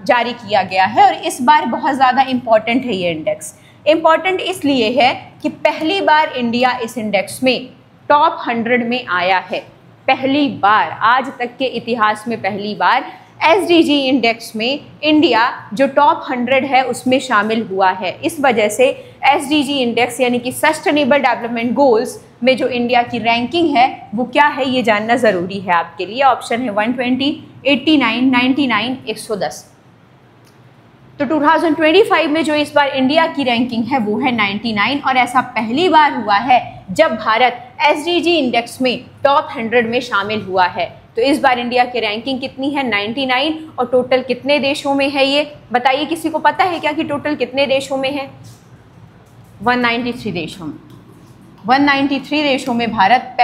जारी किया गया है और इस बार बहुत ज़्यादा इम्पॉर्टेंट है ये इंडेक्स। इम्पॉर्टेंट इसलिए है कि पहली बार इंडिया इस इंडेक्स में टॉप 100 में आया है। पहली बार, आज तक के इतिहास में पहली बार SDG इंडेक्स में इंडिया जो टॉप 100 है उसमें शामिल हुआ है। इस वजह से SDG इंडेक्स यानी कि सस्टेनेबल डेवलपमेंट गोल्स में जो इंडिया की रैंकिंग है वो क्या है, ये जानना ज़रूरी है आपके लिए। ऑप्शन है 120, 89, 99, 110। तो 2025 में जो इस बार इंडिया की रैंकिंग है वो है 99, और ऐसा पहली बार हुआ है जब भारत SDG इंडेक्स में टॉप 100 में शामिल हुआ है। तो इस बार इंडिया की रैंकिंग कितनी है? 99। और टोटल कितने देशों में है ये बताइए? किसी को पता है क्या कि टोटल कितने देशों में है? 193 देशों में। 193 देशों में भारत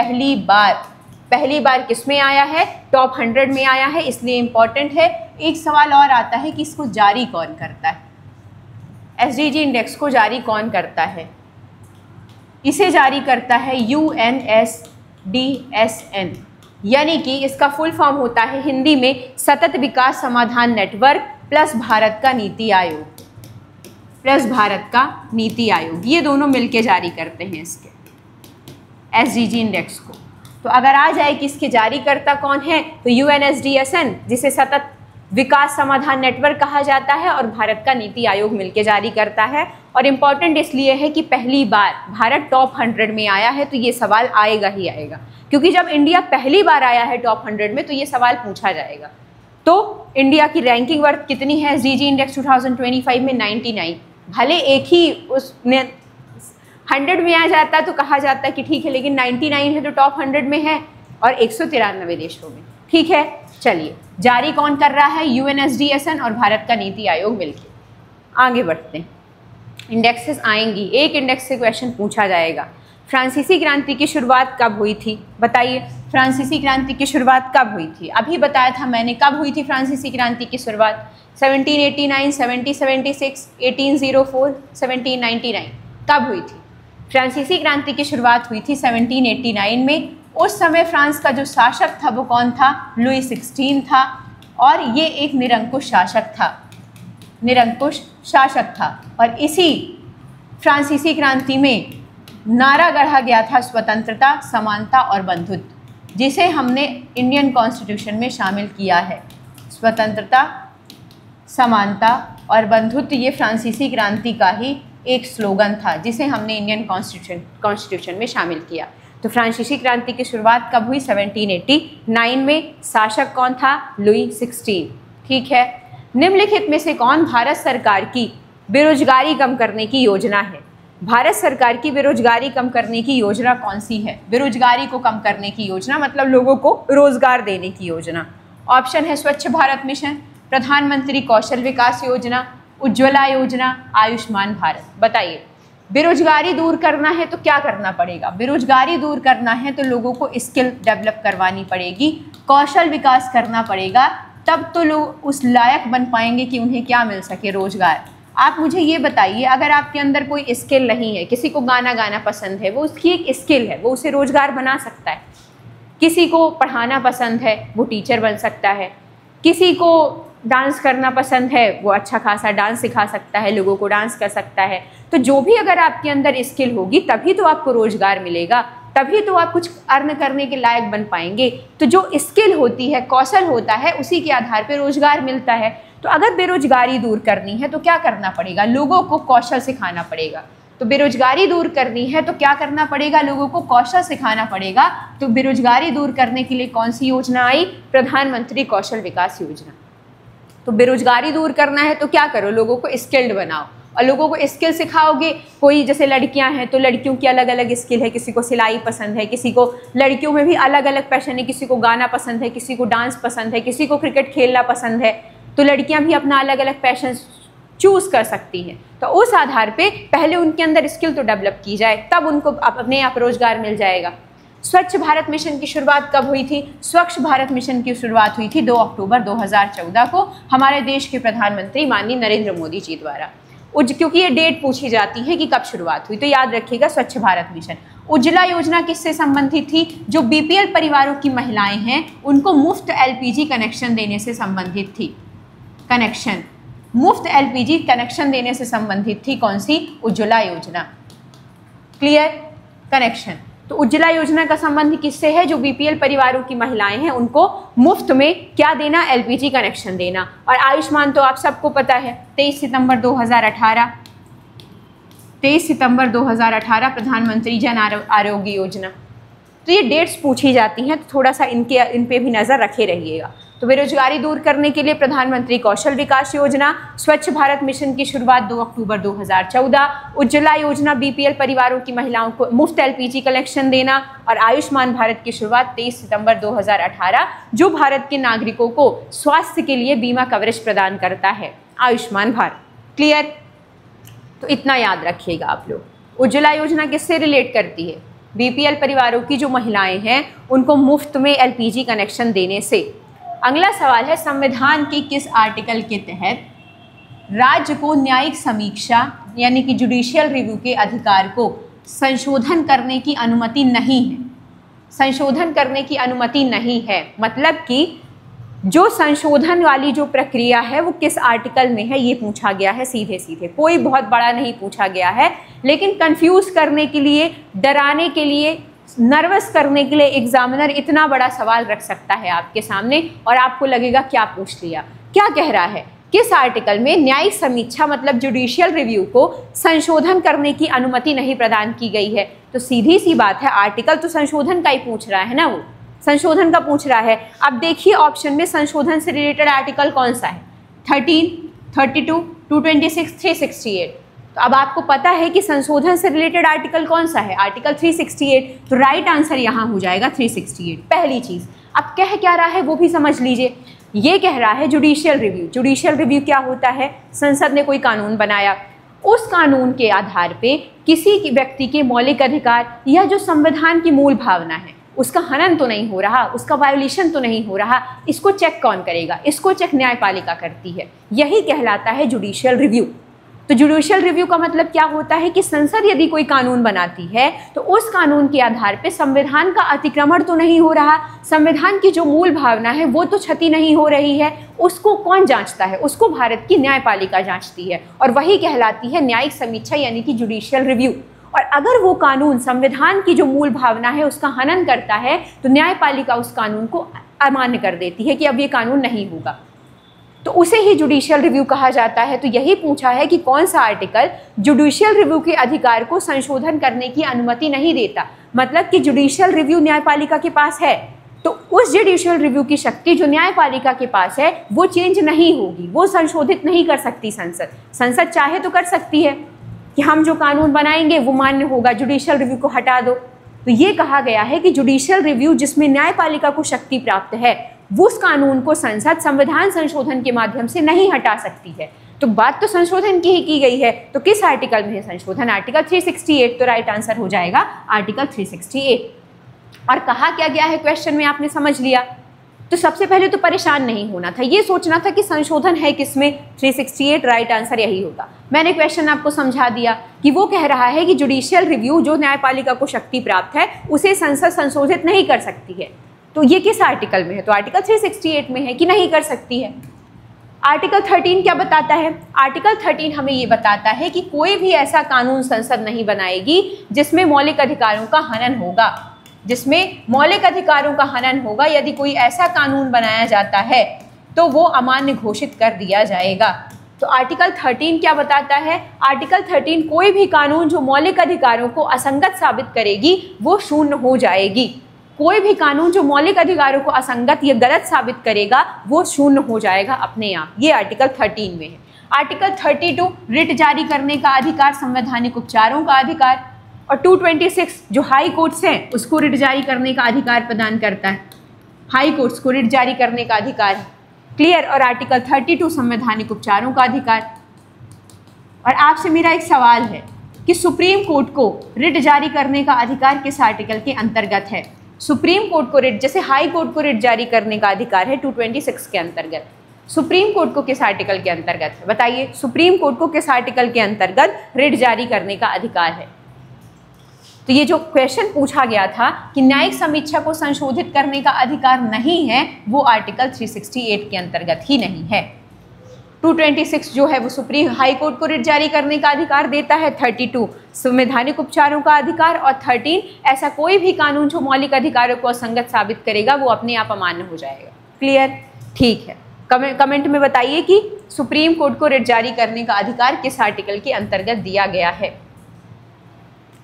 पहली बार किस में आया है? टॉप 100 में आया है, इसलिए इम्पॉर्टेंट है। एक सवाल और आता है कि इसको जारी कौन करता है? SDG इंडेक्स को जारी कौन करता है? इसे जारी करता है UNSDSN, यानी कि इसका फुल फॉर्म होता है हिंदी में सतत विकास समाधान नेटवर्क प्लस भारत का नीति आयोग, ये दोनों मिलके जारी करते हैं इसके SDG इंडेक्स को। तो अगर आ जाए कि इसके जारीकर्ता कौन है, तो UNSDSN, जिसे सतत विकास समाधान नेटवर्क कहा जाता है, और भारत का नीति आयोग मिलके जारी करता है। और इम्पॉर्टेंट इसलिए है कि पहली बार भारत टॉप 100 में आया है, तो ये सवाल आएगा ही आएगा, क्योंकि जब इंडिया पहली बार आया है टॉप 100 में तो ये सवाल पूछा जाएगा। तो इंडिया की रैंकिंग वर्थ कितनी है SDG इंडेक्स 2025 में? 99। भले एक ही उसने 100 में आ जाता तो कहा जाता कि ठीक है, लेकिन 99 है तो टॉप 100 में है और 193 देशों में। ठीक है, चलिए, जारी कौन कर रहा है? UNSDSN और भारत का नीति आयोग मिलकर। आगे बढ़ते हैं, इंडेक्सेस आएंगी, एक इंडेक्स से क्वेश्चन पूछा जाएगा। फ्रांसीसी क्रांति की शुरुआत कब हुई थी? बताइए, फ्रांसीसी क्रांति की शुरुआत कब हुई थी? अभी बताया था मैंने कब हुई थी फ्रांसीसी क्रांति की शुरुआत। 1789, 1776, 1804, 1799। कब हुई थी? फ्रांसीसी क्रांति की शुरुआत हुई थी 1789 में। उस समय फ्रांस का जो शासक था वो कौन था? लुई 16 था, और ये एक निरंकुश शासक था। और इसी फ्रांसीसी क्रांति में नारा गढ़ा गया था स्वतंत्रता, समानता और बंधुत्व, जिसे हमने इंडियन कॉन्स्टिट्यूशन में शामिल किया है। स्वतंत्रता, समानता और बंधुत्व ये फ्रांसीसी क्रांति का ही एक स्लोगन था जिसे हमने इंडियन कॉन्स्टिट्यूशन में शामिल किया। तो फ्रांसीसी क्रांति की शुरुआत कब हुई? 1789 में। शासक कौन था? लुई 16। ठीक है। निम्नलिखित में से कौन भारत सरकार की बेरोजगारी कम करने की योजना है? भारत सरकार की बेरोजगारी कम करने की योजना कौन सी है? बेरोजगारी को कम करने की योजना मतलब लोगों को रोजगार देने की योजना। ऑप्शन है स्वच्छ भारत मिशन, प्रधानमंत्री कौशल विकास योजना, उज्ज्वला योजना, आयुष्मान भारत। बताइए, बेरोजगारी दूर करना है तो क्या करना पड़ेगा? बेरोजगारी दूर करना है तो लोगों को स्किल डेवलप करवानी पड़ेगी, कौशल विकास करना पड़ेगा, तब तो लोग उस लायक बन पाएंगे कि उन्हें क्या मिल सके? रोजगार। आप मुझे ये बताइए, अगर आपके अंदर कोई स्किल नहीं है, किसी को गाना गाना पसंद है, वो उसकी एक स्किल है, वो उसे रोजगार बना सकता है। किसी को पढ़ाना पसंद है, वो टीचर बन सकता है। किसी को डांस करना पसंद है, वो अच्छा खासा डांस सिखा सकता है, लोगों को डांस कर सकता है। तो जो भी अगर आपके अंदर स्किल होगी तभी तो आपको रोजगार मिलेगा, तभी तो आप कुछ अर्न करने के लायक बन पाएंगे। तो जो स्किल होती है, कौशल होता है, उसी के आधार पर रोजगार मिलता है। तो अगर बेरोजगारी दूर करनी है तो क्या करना पड़ेगा? लोगों को कौशल सिखाना पड़ेगा। तो बेरोजगारी दूर करनी है तो क्या करना पड़ेगा? लोगों को कौशल सिखाना पड़ेगा। तो बेरोजगारी दूर करने के लिए कौन सी योजना आई? प्रधानमंत्री कौशल विकास योजना। तो बेरोजगारी दूर करना है तो क्या करो? लोगों को स्किल्ड बनाओ, और लोगों को स्किल सिखाओगे। कोई जैसे लड़कियां हैं तो लड़कियों की अलग अलग स्किल है, किसी को सिलाई पसंद है, किसी को, लड़कियों में भी अलग अलग पैशन है, किसी को गाना पसंद है, किसी को डांस पसंद है, किसी को क्रिकेट खेलना पसंद है। तो लड़कियां भी अपना अलग अलग पैशन चूज़ कर सकती हैं। तो उस आधार पे पहले उनके अंदर स्किल तो डेवलप की जाए, तब उनको अपने आप रोजगार मिल जाएगा। स्वच्छ भारत मिशन की शुरुआत कब हुई थी? स्वच्छ भारत मिशन की शुरुआत हुई थी 2 अक्टूबर 2014 को हमारे देश के प्रधानमंत्री माननीय नरेंद्र मोदी जी द्वारा। क्योंकि ये डेट पूछी जाती है कि कब शुरुआत हुई, तो याद रखिएगा स्वच्छ भारत मिशन। उज्ज्वला योजना किससे संबंधित थी? जो बीपीएल परिवारों की महिलाएं हैं उनको मुफ्त एलपीजी कनेक्शन देने से संबंधित थी। कनेक्शन, मुफ्त एलपीजी कनेक्शन देने से संबंधित थी। कौन सी? उज्ज्वला योजना। क्लियर? कनेक्शन। तो उज्ज्वला योजना का संबंध किससे है? जो बीपीएल परिवारों की महिलाएं हैं उनको मुफ्त में क्या देना? एलपीजी कनेक्शन देना। और आयुष्मान तो आप सबको पता है, 23 सितंबर 2018 प्रधानमंत्री जन आरोग्य योजना। तो ये डेट्स पूछी जाती हैं, तो थोड़ा सा इन पे भी नज़र रखे रहिएगा। तो बेरोजगारी दूर करने के लिए प्रधानमंत्री कौशल विकास योजना, स्वच्छ भारत मिशन की शुरुआत 2 अक्टूबर 2014, उज्ज्वला योजना बीपीएल परिवारों की महिलाओं को मुफ्त एलपीजी कनेक्शन देना, और आयुष्मान भारत की शुरुआत 23 सितंबर 2018, जो भारत के नागरिकों को स्वास्थ्य के लिए बीमा कवरेज प्रदान करता है, आयुष्मान भारत। क्लियर? तो इतना याद रखिएगा आप लोग। उज्ज्वला योजना किससे रिलेट करती है? बीपीएल परिवारों की जो महिलाएं हैं उनको मुफ्त में एलपीजी कनेक्शन देने से। अगला सवाल है, संविधान के किस आर्टिकल के तहत राज्य को न्यायिक समीक्षा यानी कि जुडिशियल रिव्यू के अधिकार को संशोधन करने की अनुमति नहीं है? संशोधन करने की अनुमति नहीं है मतलब कि जो संशोधन वाली जो प्रक्रिया है वो किस आर्टिकल में है, ये पूछा गया है सीधे सीधे। कोई बहुत बड़ा नहीं पूछा गया है, लेकिन कंफ्यूज करने के लिए, डराने के लिए, नर्वस करने के लिए एग्जामिनर इतना बड़ा सवाल रख सकता है आपके सामने और आपको लगेगा क्या पूछ लिया। क्या कह रहा है? किस आर्टिकल में न्यायिक समीक्षा मतलब जुडिशियल रिव्यू को संशोधन करने की अनुमति नहीं प्रदान की गई है? तो सीधी सी बात है, आर्टिकल तो संशोधन का ही पूछ रहा है ना, वो संशोधन का पूछ रहा है। अब देखिए ऑप्शन में संशोधन से रिलेटेड आर्टिकल कौन सा है? 13, 32, 226, 368। तो अब आपको पता है कि संशोधन से रिलेटेड आर्टिकल कौन सा है? आर्टिकल 368। तो राइट आंसर यहाँ हो जाएगा 368। पहली चीज। अब कह क्या रहा है वो भी समझ लीजिए। ये कह रहा है जुडिशियल रिव्यू। जुडिशियल रिव्यू क्या होता है? संसद ने कोई कानून बनाया, उस कानून के आधार पे किसी व्यक्ति के मौलिक अधिकार या जो संविधान की मूल भावना है उसका हनन तो नहीं हो रहा, उसका वायोलेशन तो नहीं हो रहा, इसको चेक कौन करेगा? इसको चेक न्यायपालिका करती है। यही कहलाता है जुडिशियल रिव्यू। तो जुडिशियल रिव्यू का मतलब क्या होता है कि संसद यदि कोई कानून बनाती है तो उस कानून के आधार पे संविधान का अतिक्रमण तो नहीं हो रहा, संविधान की जो मूल भावना है वो तो क्षति नहीं हो रही है, उसको कौन जांचता है? उसको भारत की न्यायपालिका जांचती है और वही कहलाती है न्यायिक समीक्षा यानी कि जुडिशियल रिव्यू। और अगर वो कानून संविधान की जो मूल भावना है उसका हनन करता है तो न्यायपालिका उस कानून को अमान्य कर देती है कि अब ये कानून नहीं होगा, तो उसे ही जुडिशियल रिव्यू कहा जाता है। तो यही पूछा है कि कौन सा आर्टिकल जुडिशियल रिव्यू के अधिकार को संशोधन करने की अनुमति नहीं देता। मतलब कि जुडिशियल रिव्यू न्यायपालिका के पास है, तो उस जुडिशियल रिव्यू की शक्ति जो न्यायपालिका के पास है वो चेंज नहीं होगी, वो संशोधित नहीं कर सकती संसद। संसद चाहे तो कर सकती है कि हम जो कानून बनाएंगे वो मान्य होगा, जुडिशियल रिव्यू को हटा दो। तो ये कहा गया है कि जुडिशियल रिव्यू जिसमें न्यायपालिका को शक्ति प्राप्त है वो उस कानून को संसद संविधान संशोधन के माध्यम से नहीं हटा सकती है। तो बात तो संशोधन की ही की गई है, तो किस आर्टिकल में है संशोधन? आर्टिकल 368। तो राइट आंसर हो जाएगा आर्टिकल 368। और कहा क्या गया है क्वेश्चन में आपने समझ लिया। तो सबसे पहले तो परेशान नहीं होना था, ये सोचना था कि संशोधन है किसमें, 368। राइट आंसर यही होगा। मैंने क्वेश्चन आपको समझा दिया कि वो कह रहा है कि जुडिशियल रिव्यू जो न्यायपालिका को शक्ति प्राप्त है उसे संसद संशोधित नहीं कर सकती है। तो ये किस आर्टिकल में है? तो आर्टिकल 368 में है कि नहीं कर सकती है। आर्टिकल 13 क्या बताता है? आर्टिकल 13 हमें ये बताता है कि कोई भी ऐसा कानून संसद नहीं बनाएगी जिसमें मौलिक अधिकारों का हनन होगा, जिसमें मौलिक अधिकारों का हनन होगा। यदि कोई ऐसा कानून बनाया जाता है तो वो अमान्य घोषित कर दिया जाएगा। तो आर्टिकल 13 क्या बताता है? आर्टिकल 13 कोई भी कानून जो मौलिक अधिकारों को असंगत साबित करेगी वो शून्य हो जाएगी। कोई भी कानून जो मौलिक अधिकारों को असंगत या गलत साबित करेगा वो शून्य हो जाएगा अपने आप। ये आर्टिकल 13 में है। आर्टिकल 32 रिट जारी करने का अधिकार, संवैधानिक उपचारों का अधिकार। और 226 जो हाई कोर्ट्स हैं उसको रिट जारी करने का अधिकार प्रदान करता है, हाई कोर्ट्स को रिट जारी करने का अधिकार है। क्लियर। और आर्टिकल 32 संवैधानिक उपचारों का अधिकार। और आपसे मेरा एक सवाल है कि सुप्रीम कोर्ट को रिट जारी करने का अधिकार किस आर्टिकल के अंतर्गत है? सुप्रीम कोर्ट को रिट, जैसे हाई कोर्ट को रिट जारी करने का अधिकार है 226 के अंतर्गत, सुप्रीम कोर्ट को किस आर्टिकल के अंतर्गत है? बताइए, सुप्रीम कोर्ट को किस आर्टिकल के अंतर्गत रिट जारी करने का अधिकार है? तो ये जो क्वेश्चन पूछा गया था कि न्यायिक समीक्षा को संशोधित करने का अधिकार नहीं है, वो आर्टिकल 368 के अंतर्गत ही नहीं है। 226 जो है वो सुप्रीम हाई कोर्ट को रिट जारी करने का अधिकार देता है, 32 संवैधानिक उपचारों का अधिकार, और 13 ऐसा कोई भी कानून जो मौलिक अधिकारों को असंगत साबित करेगा वो अपने आप अमान्य हो जाएगा। क्लियर? ठीक है। कमेंट में बताइए कि सुप्रीम कोर्ट को रिट जारी करने का अधिकार किस आर्टिकल के अंतर्गत दिया गया है।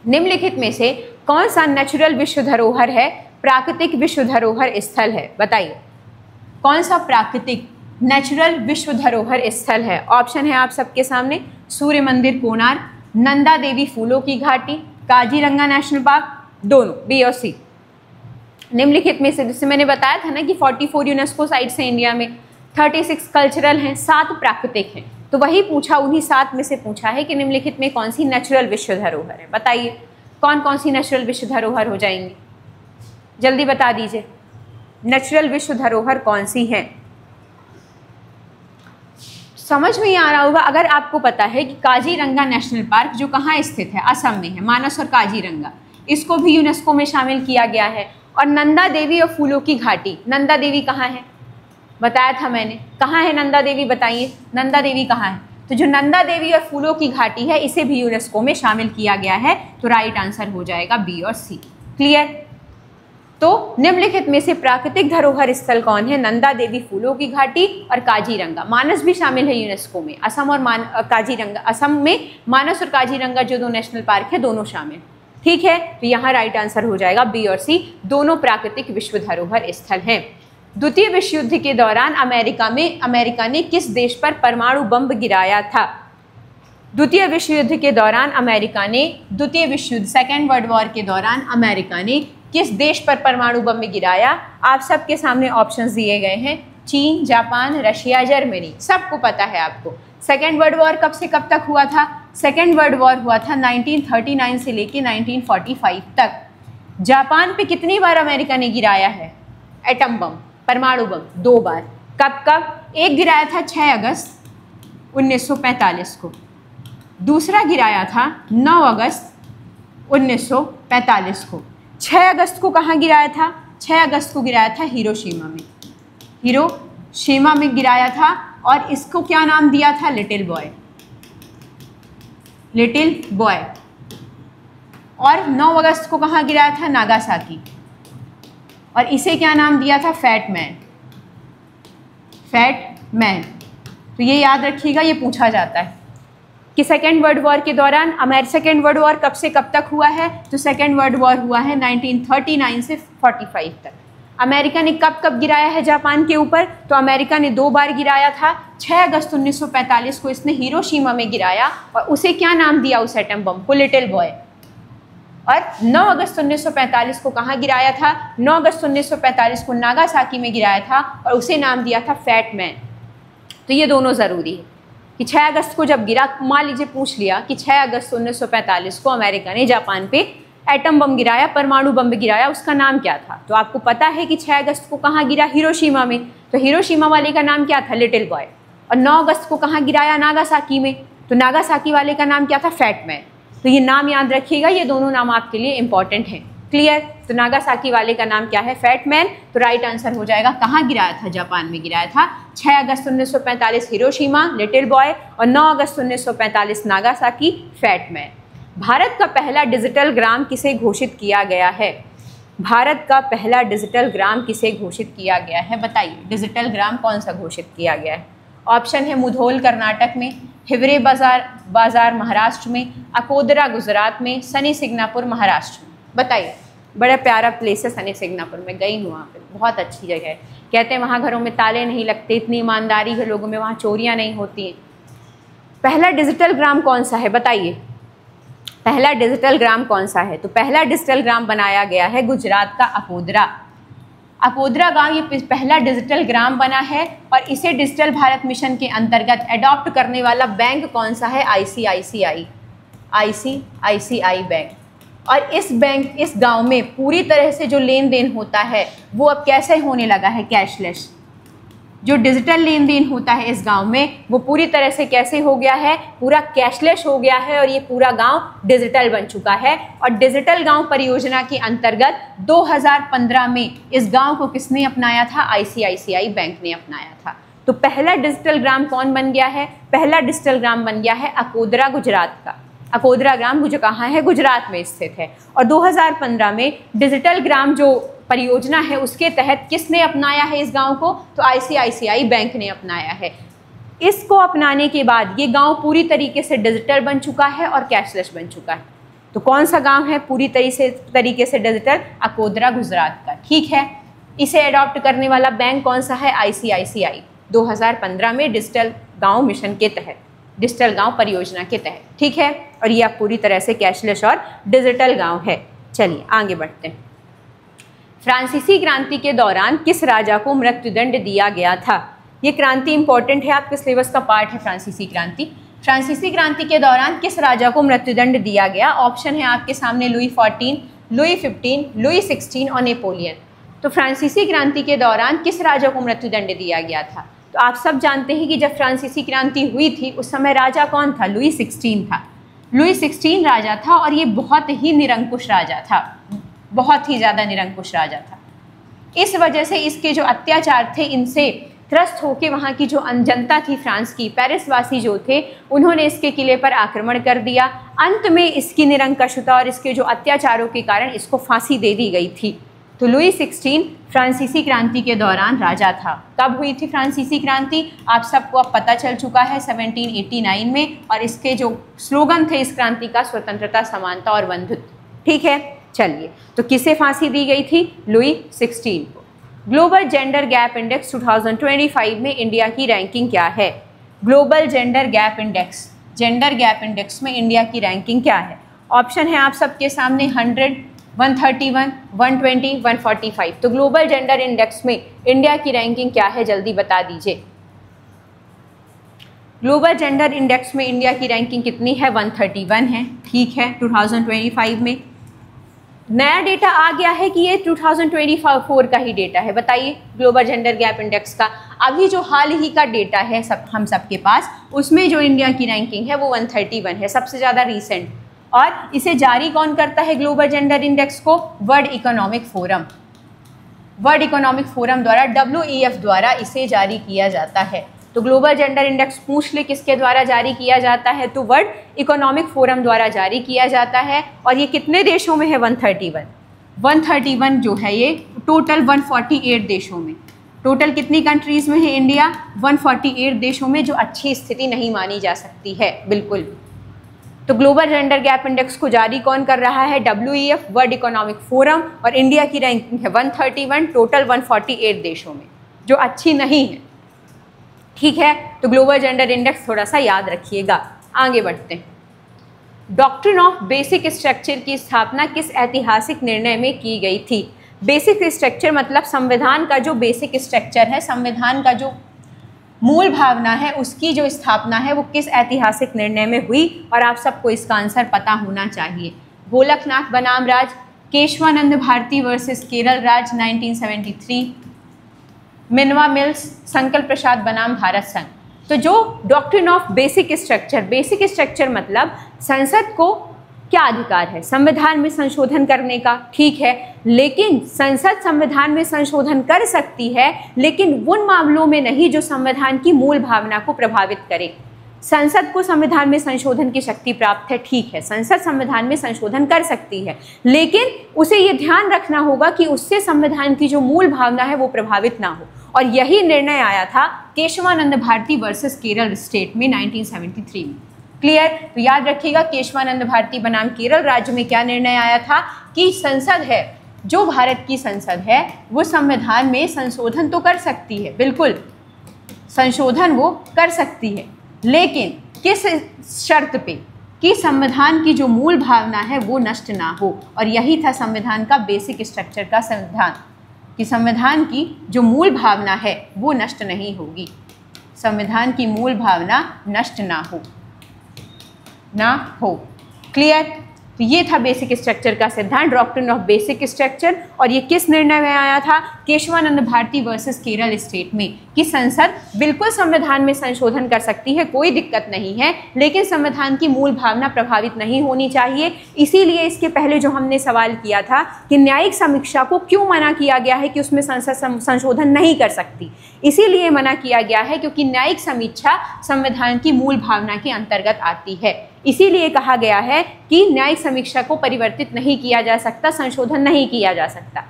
निम्नलिखित में से कौन सा नेचुरल विश्व धरोहर है, प्राकृतिक विश्व धरोहर स्थल है? बताइए, कौन सा प्राकृतिक नेचुरल विश्व धरोहर स्थल है? ऑप्शन है आप सबके सामने, सूर्य मंदिर कोणार्क, नंदा देवी फूलों की घाटी, काजीरंगा नेशनल पार्क, दोनों, बी और सी। निम्नलिखित में से, जिससे मैंने बताया था ना कि 44 यूनेस्को साइट्स हैं इंडिया में, 36 कल्चरल हैं, 7 प्राकृतिक हैं। तो वही पूछा, उन्हीं 7 में से पूछा है कि निम्नलिखित में कौन सी नेचुरल विश्व धरोहर है। बताइए कौन कौन सी नेचुरल विश्व धरोहर हो जाएंगी, जल्दी बता दीजिए। नेचुरल विश्व धरोहर कौन सी है? समझ में आ रहा होगा अगर आपको पता है कि काजीरंगा नेशनल पार्क जो कहाँ स्थित है, असम में है, मानस और काजीरंगा, इसको भी यूनेस्को में शामिल किया गया है। और नंदा देवी और फूलों की घाटी, नंदा देवी कहाँ है? बताया था मैंने, कहाँ है नंदा देवी? बताइए नंदा देवी कहाँ है? तो जो नंदा देवी और फूलों की घाटी है इसे भी यूनेस्को में शामिल किया गया है। तो राइट आंसर हो जाएगा बी और सी। क्लियर? तो निम्नलिखित में से प्राकृतिक धरोहर स्थल कौन है? नंदा देवी फूलों की घाटी और काजीरंगा। मानस भी शामिल है यूनेस्को में, असम और काजीरंगा, असम में मानस और काजीरंगा जो 2 नेशनल पार्क है दोनों शामिल। ठीक है, तो यहाँ राइट आंसर हो जाएगा बी और सी, दोनों प्राकृतिक विश्व धरोहर स्थल हैं। द्वितीय विश्व युद्ध के दौरान अमेरिका ने किस देश पर परमाणु बम गिराया था? द्वितीय विश्व युद्ध के दौरान सेकेंड वर्ल्ड वॉर के दौरान अमेरिका ने किस देश पर परमाणु बम गिराया? आप सबके सामने ऑप्शंस दिए गए हैं, चीन, जापान, रशिया, जर्मनी। सबको पता है आपको। सेकेंड वर्ल्ड वॉर कब से कब तक हुआ था? सेकेंड वर्ल्ड वॉर हुआ था 1939 से लेके 1945 तक। जापान पे कितनी बार अमेरिका ने गिराया है एटम बम, परमाणु बम? 2 बार। कब कब? एक गिराया था 6 अगस्त 1945 को, दूसरा गिराया था 9 अगस्त 1945 को। 6 अगस्त को कहाँ गिराया था? 6 अगस्त को गिराया था हिरोशिमा में, हिरोशिमा में गिराया था। और इसको क्या नाम दिया था? Little boy, little boy. और 9 अगस्त को कहाँ गिराया था? नागासाकी। और इसे क्या नाम दिया था? Fat man. Fat man. तो ये याद रखिएगा, ये पूछा जाता है कि सेकेंड वर्ल्ड वॉर के दौरान सेकेंड वर्ल्ड वॉर कब से कब तक हुआ है? तो सेकेंड वर्ल्ड वॉर हुआ है 1939 से 45 तक। अमेरिका ने कब कब गिराया है जापान के ऊपर? तो अमेरिका ने 2 बार गिराया था। 6 अगस्त 1945 को इसने हिरोशिमा में गिराया और उसे क्या नाम दिया उस एटम बम को? Little boy. और 9 अगस्त 1945 को कहाँ गिराया था? 9 अगस्त 1945 को नागासाकी में गिराया था और उसे नाम दिया था फैट मैन। तो ये दोनों ज़रूरी है कि 6 अगस्त को जब गिरा, मान लीजिए पूछ लिया कि 6 अगस्त 1945 को अमेरिका ने जापान पे एटम बम गिराया, परमाणु बम गिराया, उसका नाम क्या था? तो आपको पता है कि 6 अगस्त को कहाँ गिरा? हिरोशिमा में। तो हिरोशिमा वाले का नाम क्या था? Little boy. और 9 अगस्त को कहाँ गिराया? नागासाकी में। तो नागासाकी वाले का नाम क्या था? Fat man. तो ये नाम याद रखिएगा, ये दोनों नाम आपके लिए इंपॉर्टेंट हैं। क्लियर? तो नागासाकी वाले का नाम क्या है? Fat man. तो राइट आंसर हो जाएगा, कहाँ गिराया था? जापान में गिराया था। 6 अगस्त 1945 हिरोशिमा, लिटिल बॉय, और 9 अगस्त 1945 नागासाकी, फैट मैन। भारत का पहला डिजिटल ग्राम किसे घोषित किया गया है? भारत का पहला डिजिटल ग्राम किसे घोषित किया गया है? बताइए, डिजिटल ग्राम कौन सा घोषित किया गया है? ऑप्शन है मुधोल कर्नाटक में, हिवरे बाजार महाराष्ट्र में, अकोदरा गुजरात में, सनी सिग्नापुर महाराष्ट्र में। बताइए। बड़ा प्यारा प्लेस है सनी सिग्नापुर में, गई हूँ वहाँ पे, बहुत अच्छी जगह है। कहते हैं वहाँ घरों में ताले नहीं लगते, इतनी ईमानदारी है लोगों में, वहाँ चोरियाँ नहीं होती हैं। पहला डिजिटल ग्राम कौन सा है? बताइए, पहला डिजिटल ग्राम कौन सा है? तो पहला डिजिटल ग्राम बनाया गया है गुजरात का अकोदरा। अकोदरा गांव ये पहला डिजिटल ग्राम बना है और इसे डिजिटल भारत मिशन के अंतर्गत अडॉप्ट करने वाला बैंक कौन सा है? ICICI bank. और इस गांव में पूरी तरह से जो लेन देन होता है वो अब कैसे होने लगा है? कैशलेस। जो डिजिटल लेन देन होता है इस गांव में वो पूरी तरह से कैसे हो गया है? पूरा कैशलेस हो गया है और ये पूरा गांव डिजिटल बन चुका है। और डिजिटल गांव परियोजना के अंतर्गत 2015 में इस गांव को किसने अपनाया था? आईसीआईसीआई बैंक ने अपनाया था। तो पहला डिजिटल ग्राम कौन बन गया है? पहला डिजिटल ग्राम बन गया है अकोदरा, गुजरात का। अकोदरा ग्राम जो कहाँ है? गुजरात में स्थित है। और 2015 में डिजिटल ग्राम जो परियोजना है उसके तहत किसने अपनाया है इस गांव को? तो आईसीआईसीआई बैंक ने अपनाया है। इसको अपनाने के बाद ये गांव पूरी तरीके से डिजिटल बन चुका है और कैशलेस बन चुका है। तो कौन सा गांव है पूरी तरीके से डिजिटल? अकोदरा, गुजरात का। ठीक है। इसे अडॉप्ट करने वाला बैंक कौन सा है? आईसीआईसीआई। 2015 में डिजिटल गांव मिशन के तहत, डिजिटल गांव परियोजना के तहत। ठीक है। और ये अब पूरी तरह से कैशलेस और डिजिटल गांव है। चलिए आगे बढ़ते हैं। फ्रांसीसी क्रांति के दौरान किस राजा को मृत्युदंड दिया गया था? ये क्रांति इंपॉर्टेंट है, आपके सिलेबस का पार्ट है फ्रांसीसी क्रांति। फ्रांसीसी क्रांति के दौरान किस राजा को मृत्युदंड दिया गया? ऑप्शन है आपके सामने लुई 14, लुई 15, लुई 16 और नेपोलियन। तो फ्रांसीसी क्रांति के दौरान किस राजा को मृत्युदंड दिया गया था? तो आप सब जानते हैं कि जब फ्रांसीसी क्रांति हुई थी उस समय राजा कौन था? लुई 16 था। लुई 16 राजा था और ये बहुत ही निरंकुश राजा था, बहुत ही ज़्यादा निरंकुश राजा था। इस वजह से इसके जो अत्याचार थे इनसे त्रस्त होकर वहाँ की जो जनता थी फ्रांस की, पेरिस वासी जो थे, उन्होंने इसके किले पर आक्रमण कर दिया। अंत में इसकी निरंकुशता और इसके जो अत्याचारों के कारण इसको फांसी दे दी गई थी। तो लुई 16 फ्रांसीसी क्रांति के दौरान राजा था। कब हुई थी फ्रांसीसी क्रांति? आप सबको अब पता चल चुका है, 1789 में। और इसके जो स्लोगन थे इस क्रांति का, स्वतंत्रता, समानता और बंधुत्व। ठीक है। चलिए, तो किसे फांसी दी गई थी? लुई 16 को। ग्लोबल जेंडर गैप इंडेक्स 2025 में इंडिया की रैंकिंग क्या है? Global gender gap index, gender gap index में इंडिया की रैंकिंग क्या है? ऑप्शन है आप सबके सामने 100, 131, 120, 145। तो ग्लोबल जेंडर इंडेक्स में इंडिया की रैंकिंग क्या है? जल्दी बता दीजिए। ग्लोबल जेंडर इंडेक्स में इंडिया की रैंकिंग कितनी है? 131 है। ठीक है। 2025 में नया डेटा आ गया है कि ये 2024 का ही डेटा है। बताइए, ग्लोबल जेंडर गैप इंडेक्स का अभी जो हाल ही का डेटा है हम सबके पास, उसमें जो इंडिया की रैंकिंग है वो 131 है, सबसे ज़्यादा रीसेंट। और इसे जारी कौन करता है ग्लोबल जेंडर इंडेक्स को? World economic forum. World economic forum द्वारा, WEF द्वारा इसे जारी किया जाता है। तो ग्लोबल जेंडर इंडेक्स पूछ ले किसके द्वारा जारी किया जाता है, तो वर्ल्ड इकोनॉमिक फोरम द्वारा जारी किया जाता है। और ये कितने देशों में है? 131 जो है ये टोटल 148 देशों में। टोटल कितनी कंट्रीज़ में है इंडिया? 148 देशों में, जो अच्छी स्थिति नहीं मानी जा सकती है बिल्कुल। तो ग्लोबल जेंडर गैप इंडेक्स को जारी कौन कर रहा है? WEF, world economic forum. और इंडिया की रैंकिंग है 131 टोटल 148 देशों में, जो अच्छी नहीं है। ठीक है, तो ग्लोबल जेंडर इंडेक्स थोड़ा सा याद रखिएगा। आगे बढ़ते हैं। डॉक्ट्रिन ऑफ बेसिक स्ट्रक्चर की स्थापना किस ऐतिहासिक निर्णय में की गई थी? बेसिक स्ट्रक्चर मतलब संविधान का जो बेसिक स्ट्रक्चर है, संविधान का जो मूल भावना है, उसकी जो स्थापना है वो किस ऐतिहासिक निर्णय में हुई? और आप सबको इसका आंसर पता होना चाहिए। गोलकनाथ बनाम राज, केशवानंद भारती वर्सेस केरल राज 1973, मिनवा मिल्स, संकल्प प्रसाद बनाम भारत संघ। तो जो डॉक्ट्रिन ऑफ बेसिक स्ट्रक्चर मतलब संसद को क्या अधिकार है? संविधान में संशोधन करने का, ठीक है, लेकिन संसद संविधान में संशोधन कर सकती है, लेकिन उन मामलों में नहीं जो संविधान की मूल भावना को प्रभावित करे। संसद को संविधान में संशोधन की शक्ति प्राप्त है, ठीक है, संसद संविधान में संशोधन कर सकती है, लेकिन उसे ये ध्यान रखना होगा कि उससे संविधान की जो मूल भावना है वो प्रभावित ना हो। और यही निर्णय आया था केशवानंद भारती वर्सेस केरल स्टेट में 1973 में। क्लियर? तो याद रखिएगा, केशवानंद भारती बनाम केरल राज्य में क्या निर्णय आया था कि संसद है, जो भारत की संसद है, वो संविधान में संशोधन तो कर सकती है, बिल्कुल संशोधन वो कर सकती है, लेकिन किस शर्त पे? कि संविधान की जो मूल भावना है वो नष्ट ना हो। और यही था संविधान का बेसिक स्ट्रक्चर का संविधान, कि संविधान की जो मूल भावना है वो नष्ट नहीं होगी, संविधान की मूल भावना नष्ट ना हो। क्लियर? तो ये था बेसिक स्ट्रक्चर का सिद्धांत, डॉक्ट्रिन ऑफ बेसिक स्ट्रक्चर। और ये किस निर्णय में आया था? केशवानंद भारती वर्सेस केरल स्टेट में, कि संसद बिल्कुल संविधान में संशोधन कर सकती है, कोई दिक्कत नहीं है, लेकिन संविधान की मूल भावना प्रभावित नहीं होनी चाहिए। इसीलिए इसके पहले जो हमने सवाल किया था कि न्यायिक समीक्षा को क्यों मना किया गया है कि उसमें संसद संशोधन नहीं कर सकती, इसीलिए मना किया गया है क्योंकि न्यायिक समीक्षा संविधान की मूल भावना के अंतर्गत आती है। इसीलिए कहा गया है कि न्यायिक समीक्षा को परिवर्तित नहीं किया जा सकता, संशोधन नहीं किया जा सकता।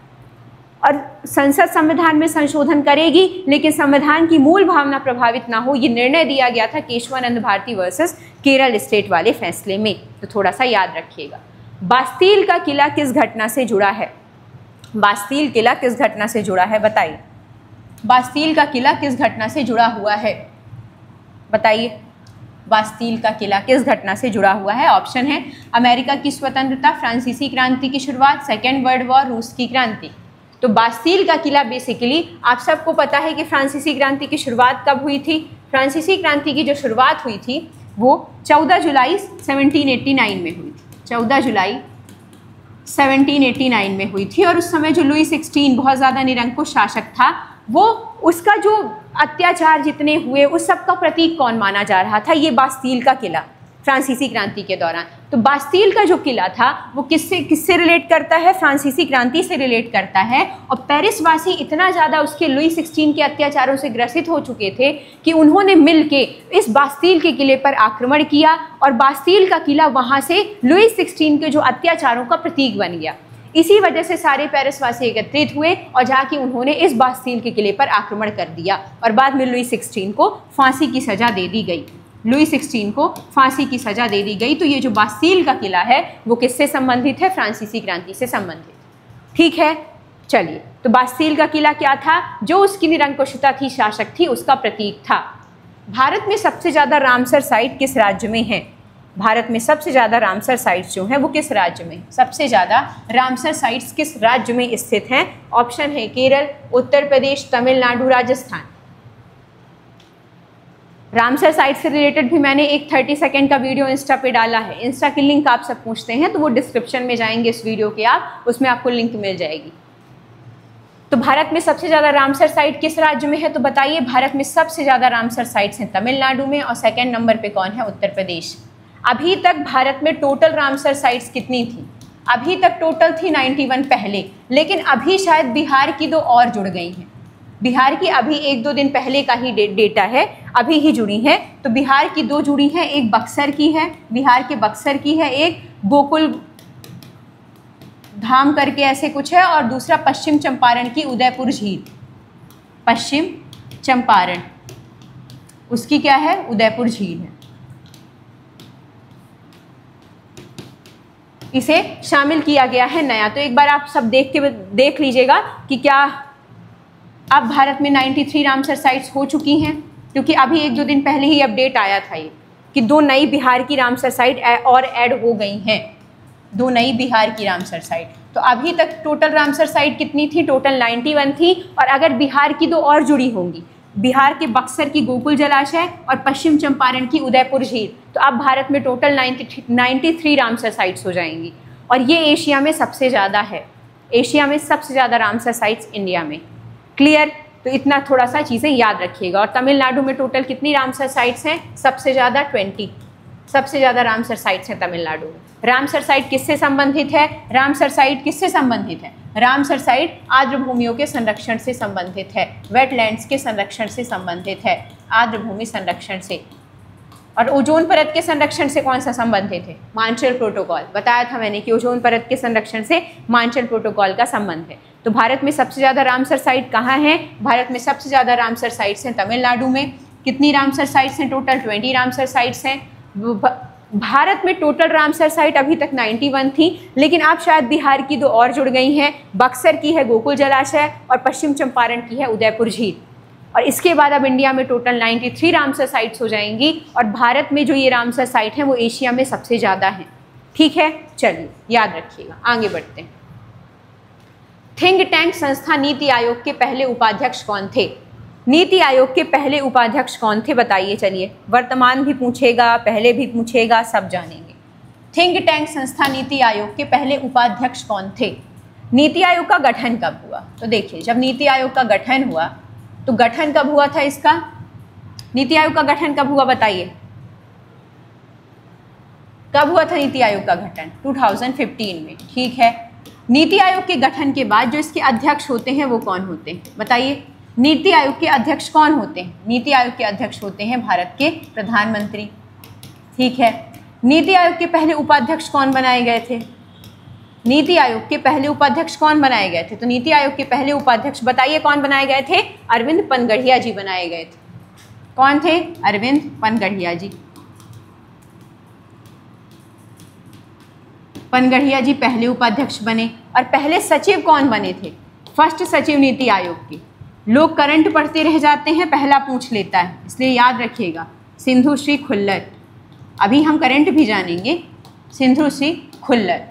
और संसद संविधान में संशोधन करेगी, लेकिन संविधान की मूल भावना प्रभावित ना हो, ये निर्णय दिया गया था केशवानंद भारती वर्सेस केरल स्टेट वाले फैसले में। तो थोड़ा सा याद रखिएगा। बास्तील का किला किस घटना से जुड़ा है? बास्तील किला किस घटना से जुड़ा है? बताइए, बास्तील का किला किस घटना से जुड़ा हुआ है? बताइए, बास्तील का किला किस घटना से जुड़ा हुआ है? ऑप्शन है अमेरिका की स्वतंत्रता, फ्रांसीसी क्रांति की शुरुआत, सेकेंड वर्ल्ड वॉर, रूस की क्रांति। तो बास्तील का किला बेसिकली आप सबको पता है कि फ्रांसीसी क्रांति की शुरुआत कब हुई थी? फ्रांसीसी क्रांति की जो शुरुआत हुई थी वो 14 जुलाई 1789 में हुई थी। 14 जुलाई 1789 में हुई थी। और उस समय जो लुई 16 बहुत ज़्यादा निरंकुश शासक था, वो उसका जो अत्याचार जितने हुए उस सब का प्रतीक कौन माना जा रहा था? ये बास्तील का किला, फ्रांसीसी क्रांति के दौरान। तो बास्तील का जो किला था वो किससे रिलेट करता है? फ्रांसीसी क्रांति से रिलेट करता है। और पेरिस वासी इतना ज़्यादा उसके लुई 16 के अत्याचारों से ग्रसित हो चुके थे कि उन्होंने मिल के इस बास्तील के किले पर आक्रमण किया, और बास्तील का किला वहाँ से लुई 16 के जो अत्याचारों का प्रतीक बन गया। इसी वजह से सारे पेरिस वासी एकत्रित हुए और जाके उन्होंने इस बास्तील के किले पर आक्रमण कर दिया, और बाद में लुई 16 को फांसी की सज़ा दे दी गई। लुई 16 को फांसी की सज़ा दे दी गई। तो ये जो बास्तील का किला है वो किससे संबंधित है? फ्रांसीसी क्रांति से संबंधित। ठीक है, चलिए, तो बास्तील का किला क्या था? जो उसकी निरंकुशता थी, शासक थी, उसका प्रतीक था। भारत में सबसे ज़्यादा रामसर साइट किस राज्य में है? भारत में सबसे ज़्यादा रामसर साइट्स जो हैं वो किस राज्य में? सबसे ज़्यादा रामसर साइट्स किस राज्य में स्थित हैं? ऑप्शन है केरल, उत्तर प्रदेश, तमिलनाडु, राजस्थान। रामसर साइट से रिलेटेड भी मैंने एक 30 सेकेंड का वीडियो इंस्टा पे डाला है। इंस्टा की लिंक आप सब पूछते हैं तो वो डिस्क्रिप्शन में जाएंगे इस वीडियो के, आप उसमें आपको लिंक मिल जाएगी। तो भारत में सबसे ज़्यादा रामसर साइट किस राज्य में है? तो बताइए, भारत में सबसे ज़्यादा रामसर साइट्स हैं तमिलनाडु में, और सेकेंड नंबर पे कौन है? उत्तर प्रदेश। अभी तक भारत में टोटल रामसर साइट्स कितनी थी? अभी तक टोटल थी 91 पहले, लेकिन अभी शायद बिहार की 2 और जुड़ गई हैं। बिहार की अभी 1-2 दिन पहले का ही डेटा है, अभी ही जुड़ी है। तो बिहार की 2 जुड़ी हैं, एक बक्सर की है, बिहार के बक्सर की है, एक गोकुल धाम करके ऐसे कुछ है, और दूसरा पश्चिम चंपारण की उदयपुर झील, पश्चिम चंपारण उसकी क्या है, उदयपुर झील है। इसे शामिल किया गया है नया। तो एक बार आप सब देख लीजिएगा कि क्या अब भारत में 93 रामसर साइट्स हो चुकी हैं, क्योंकि अभी 1-2 दिन पहले ही अपडेट आया था ये कि 2 नई बिहार की रामसर साइट और ऐड हो गई हैं, 2 नई बिहार की रामसर साइट। तो अभी तक टोटल रामसर साइट कितनी थी, टोटल 91 थी, और अगर बिहार की 2 और जुड़ी होंगी, बिहार के बक्सर की गोकुल जलाशय और पश्चिम चंपारण की उदयपुर झील, तो अब भारत में टोटल 93 रामसर साइट्स हो जाएंगी। और ये एशिया में सबसे ज़्यादा है, एशिया में सबसे ज़्यादा रामसर साइट्स इंडिया में। क्लियर? तो इतना थोड़ा सा चीज़ें याद रखिएगा। और तमिलनाडु में टोटल कितनी रामसर साइट्स हैं, सबसे ज़्यादा 20, सबसे ज़्यादा रामसर साइट्स हैं तमिलनाडु में। रामसर साइट किससे संबंधित है, रामसर साइट किससे संबंधित है, रामसर साइट आर्द्र भूमियों के संरक्षण से संबंधित है, वेटलैंड्स के संरक्षण से संबंधित है, आर्द्र भूमि संरक्षण से। और ओजोन परत के संरक्षण से कौन सा संबंधित है, मानचल प्रोटोकॉल, बताया था मैंने कि ओजोन परत के संरक्षण से मानचल प्रोटोकॉल का संबंध है। तो भारत में सबसे ज़्यादा रामसर साइट कहाँ है, भारत में सबसे ज़्यादा रामसर साइट्स हैं तमिलनाडु में। कितनी रामसर साइट्स हैं, टोटल 20 रामसर साइट्स हैं। भारत में टोटल रामसर साइट अभी तक 91 थी, लेकिन अब शायद बिहार की 2 और जुड़ गई हैं, बक्सर की है गोकुल जलाशय और पश्चिम चंपारण की है उदयपुर झील। और इसके बाद अब इंडिया में टोटल 93 रामसर साइट्स हो जाएंगी, और भारत में जो ये रामसर साइट हैं वो एशिया में सबसे ज़्यादा हैं। ठीक है, चलिए याद रखिएगा, आगे बढ़ते हैं। थिंक टैंक संस्था नीति आयोग के पहले उपाध्यक्ष कौन थे, नीति आयोग के पहले उपाध्यक्ष कौन थे बताइए। चलिए, वर्तमान भी पूछेगा, पहले भी पूछेगा, सब जानेंगे। थिंक टैंक संस्था नीति आयोग के पहले उपाध्यक्ष कौन थे। नीति आयोग का गठन कब हुआ, तो देखिए जब नीति आयोग का गठन हुआ तो गठन कब हुआ था इसका, नीति आयोग का गठन कब हुआ बताइए, कब हुआ था नीति आयोग का गठन, 2015 में। ठीक है, नीति आयोग के गठन के बाद जो इसके अध्यक्ष होते हैं वो कौन होते हैं बताइए। नीति आयोग के अध्यक्ष कौन होते हैं, नीति आयोग के अध्यक्ष होते हैं भारत के प्रधानमंत्री। ठीक है, नीति आयोग के पहले उपाध्यक्ष कौन बनाए गए थे, नीति आयोग के पहले उपाध्यक्ष कौन बनाए गए थे, तो नीति आयोग के पहले उपाध्यक्ष बताइए कौन बनाए गए थे, अरविंद पनगढ़िया जी बनाए गए थे। कौन थे, अरविंद पनगढ़िया जी। पनगढ़िया जी पहले उपाध्यक्ष बने। और पहले सचिव कौन बने थे, फर्स्ट सचिव नीति आयोग के। लोग करंट पढ़ते रह जाते हैं, पहला पूछ लेता है, इसलिए याद रखिएगा, सिंधु श्री खुल्लर। अभी हम करंट भी जानेंगे, सिंधु श्री खुल्लर।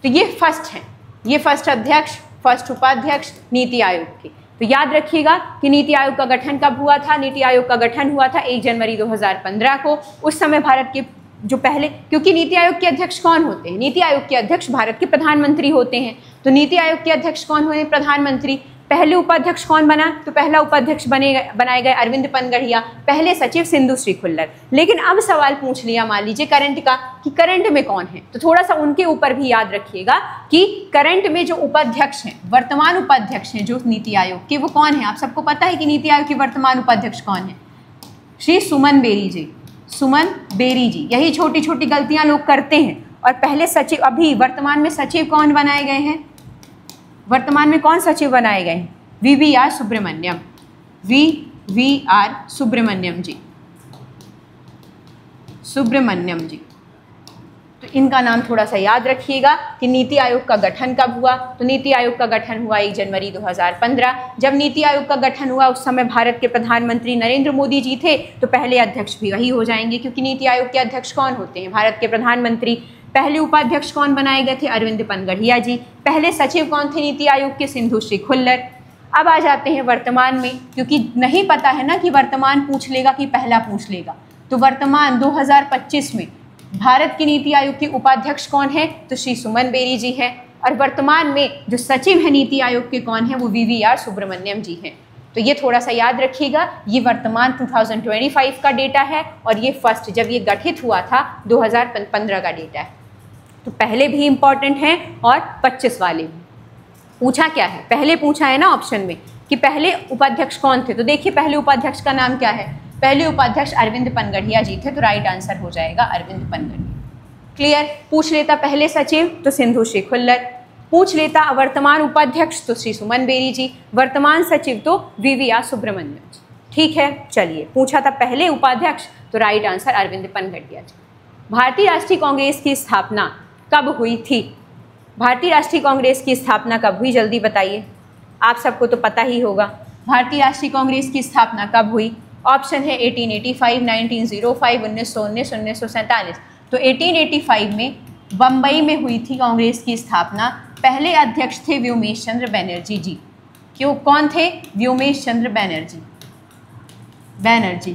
तो ये फर्स्ट हैं, ये फर्स्ट अध्यक्ष, फर्स्ट उपाध्यक्ष नीति आयोग के। तो याद रखिएगा कि नीति आयोग का गठन कब हुआ था, नीति आयोग का गठन हुआ था 1 जनवरी 2015 को। उस समय भारत के जो पहले, क्योंकि नीति आयोग के अध्यक्ष कौन होते हैं, नीति आयोग के अध्यक्ष भारत के प्रधानमंत्री होते हैं। तो नीति आयोग के अध्यक्ष कौन हुए, प्रधानमंत्री। पहले उपाध्यक्ष कौन बना, तो पहला उपाध्यक्ष बनाए गए अरविंद पनगढ़िया, पहले सचिव सिंधु श्री खुल्लर। लेकिन अब सवाल पूछ लिया मान लीजिए करंट का कि करंट में कौन है, तो थोड़ा सा उनके ऊपर भी याद रखिएगा कि करंट में जो उपाध्यक्ष हैं, वर्तमान उपाध्यक्ष हैं जो नीति आयोग के, वो कौन है। आप सबको पता है कि नीति आयोग के वर्तमान उपाध्यक्ष कौन है, श्री सुमन बेरी जी, सुमन बेरी जी। यही छोटी छोटी गलतियां लोग करते हैं। और पहले सचिव, अभी वर्तमान में सचिव कौन बनाए गए हैं, वर्तमान में कौन सचिव बनाए गए हैं, VVR सुब्रमण्यम, VVR सुब्रमण्यम जी, सुब्रमण्यम जी। तो इनका नाम थोड़ा सा याद रखिएगा कि नीति आयोग का गठन कब हुआ, तो नीति आयोग का गठन हुआ 1 जनवरी 2015। जब नीति आयोग का गठन हुआ उस समय भारत के प्रधानमंत्री नरेंद्र मोदी जी थे, तो पहले अध्यक्ष भी वही हो जाएंगे, क्योंकि नीति आयोग के अध्यक्ष कौन होते हैं, भारत के प्रधानमंत्री। पहले उपाध्यक्ष कौन बनाए गए थे, अरविंद पनगढ़िया जी। पहले सचिव कौन थे नीति आयोग के, सिंधु श्री खुल्लर। अब आ जाते हैं वर्तमान में, क्योंकि नहीं पता है ना कि वर्तमान पूछ लेगा कि पहला पूछ लेगा। तो वर्तमान 2025 में भारत की नीति आयोग के उपाध्यक्ष कौन है, तो श्री सुमन बेरी जी हैं। और वर्तमान में जो सचिव है नीति आयोग के कौन है, वो VVR सुब्रमण्यम जी हैं। तो ये थोड़ा सा याद रखिएगा, ये वर्तमान 2025 का डेटा है और ये फर्स्ट जब ये गठित हुआ था 2015 का डेटा है। तो पहले भी इम्पॉर्टेंट हैं और 25 वाले भी। पूछा क्या है, पहले पूछा है ना ऑप्शन में कि पहले उपाध्यक्ष कौन थे। तो देखिए पहले उपाध्यक्ष का नाम क्या है, पहले उपाध्यक्ष अरविंद पनगढ़िया जी थे, तो राइट आंसर हो जाएगा अरविंद पनगढ़िया। क्लियर। पूछ लेता पहले सचिव तो सिंधु श्री खुल्लर, पूछ लेता वर्तमान उपाध्यक्ष तो श्री सुमन बेरी जी, वर्तमान सचिव तो वीवीआर सुब्रमण्यम जी। ठीक है, चलिए पूछा था पहले उपाध्यक्ष तो राइट आंसर अरविंद पनगढ़िया जी। भारतीय राष्ट्रीय कांग्रेस की स्थापना कब हुई थी? भारतीय राष्ट्रीय कांग्रेस की स्थापना कब हुई, जल्दी बताइए, आप सबको तो पता ही होगा। भारतीय राष्ट्रीय कांग्रेस की स्थापना कब हुई? ऑप्शन है 1885, 1905, 1919, 1947। तो 1885 में बम्बई में हुई थी कांग्रेस की स्थापना। पहले अध्यक्ष थे व्योमेश चंद्र बनर्जी जी। क्यों, कौन थे? व्योमेश चंद्र बैनर्जी।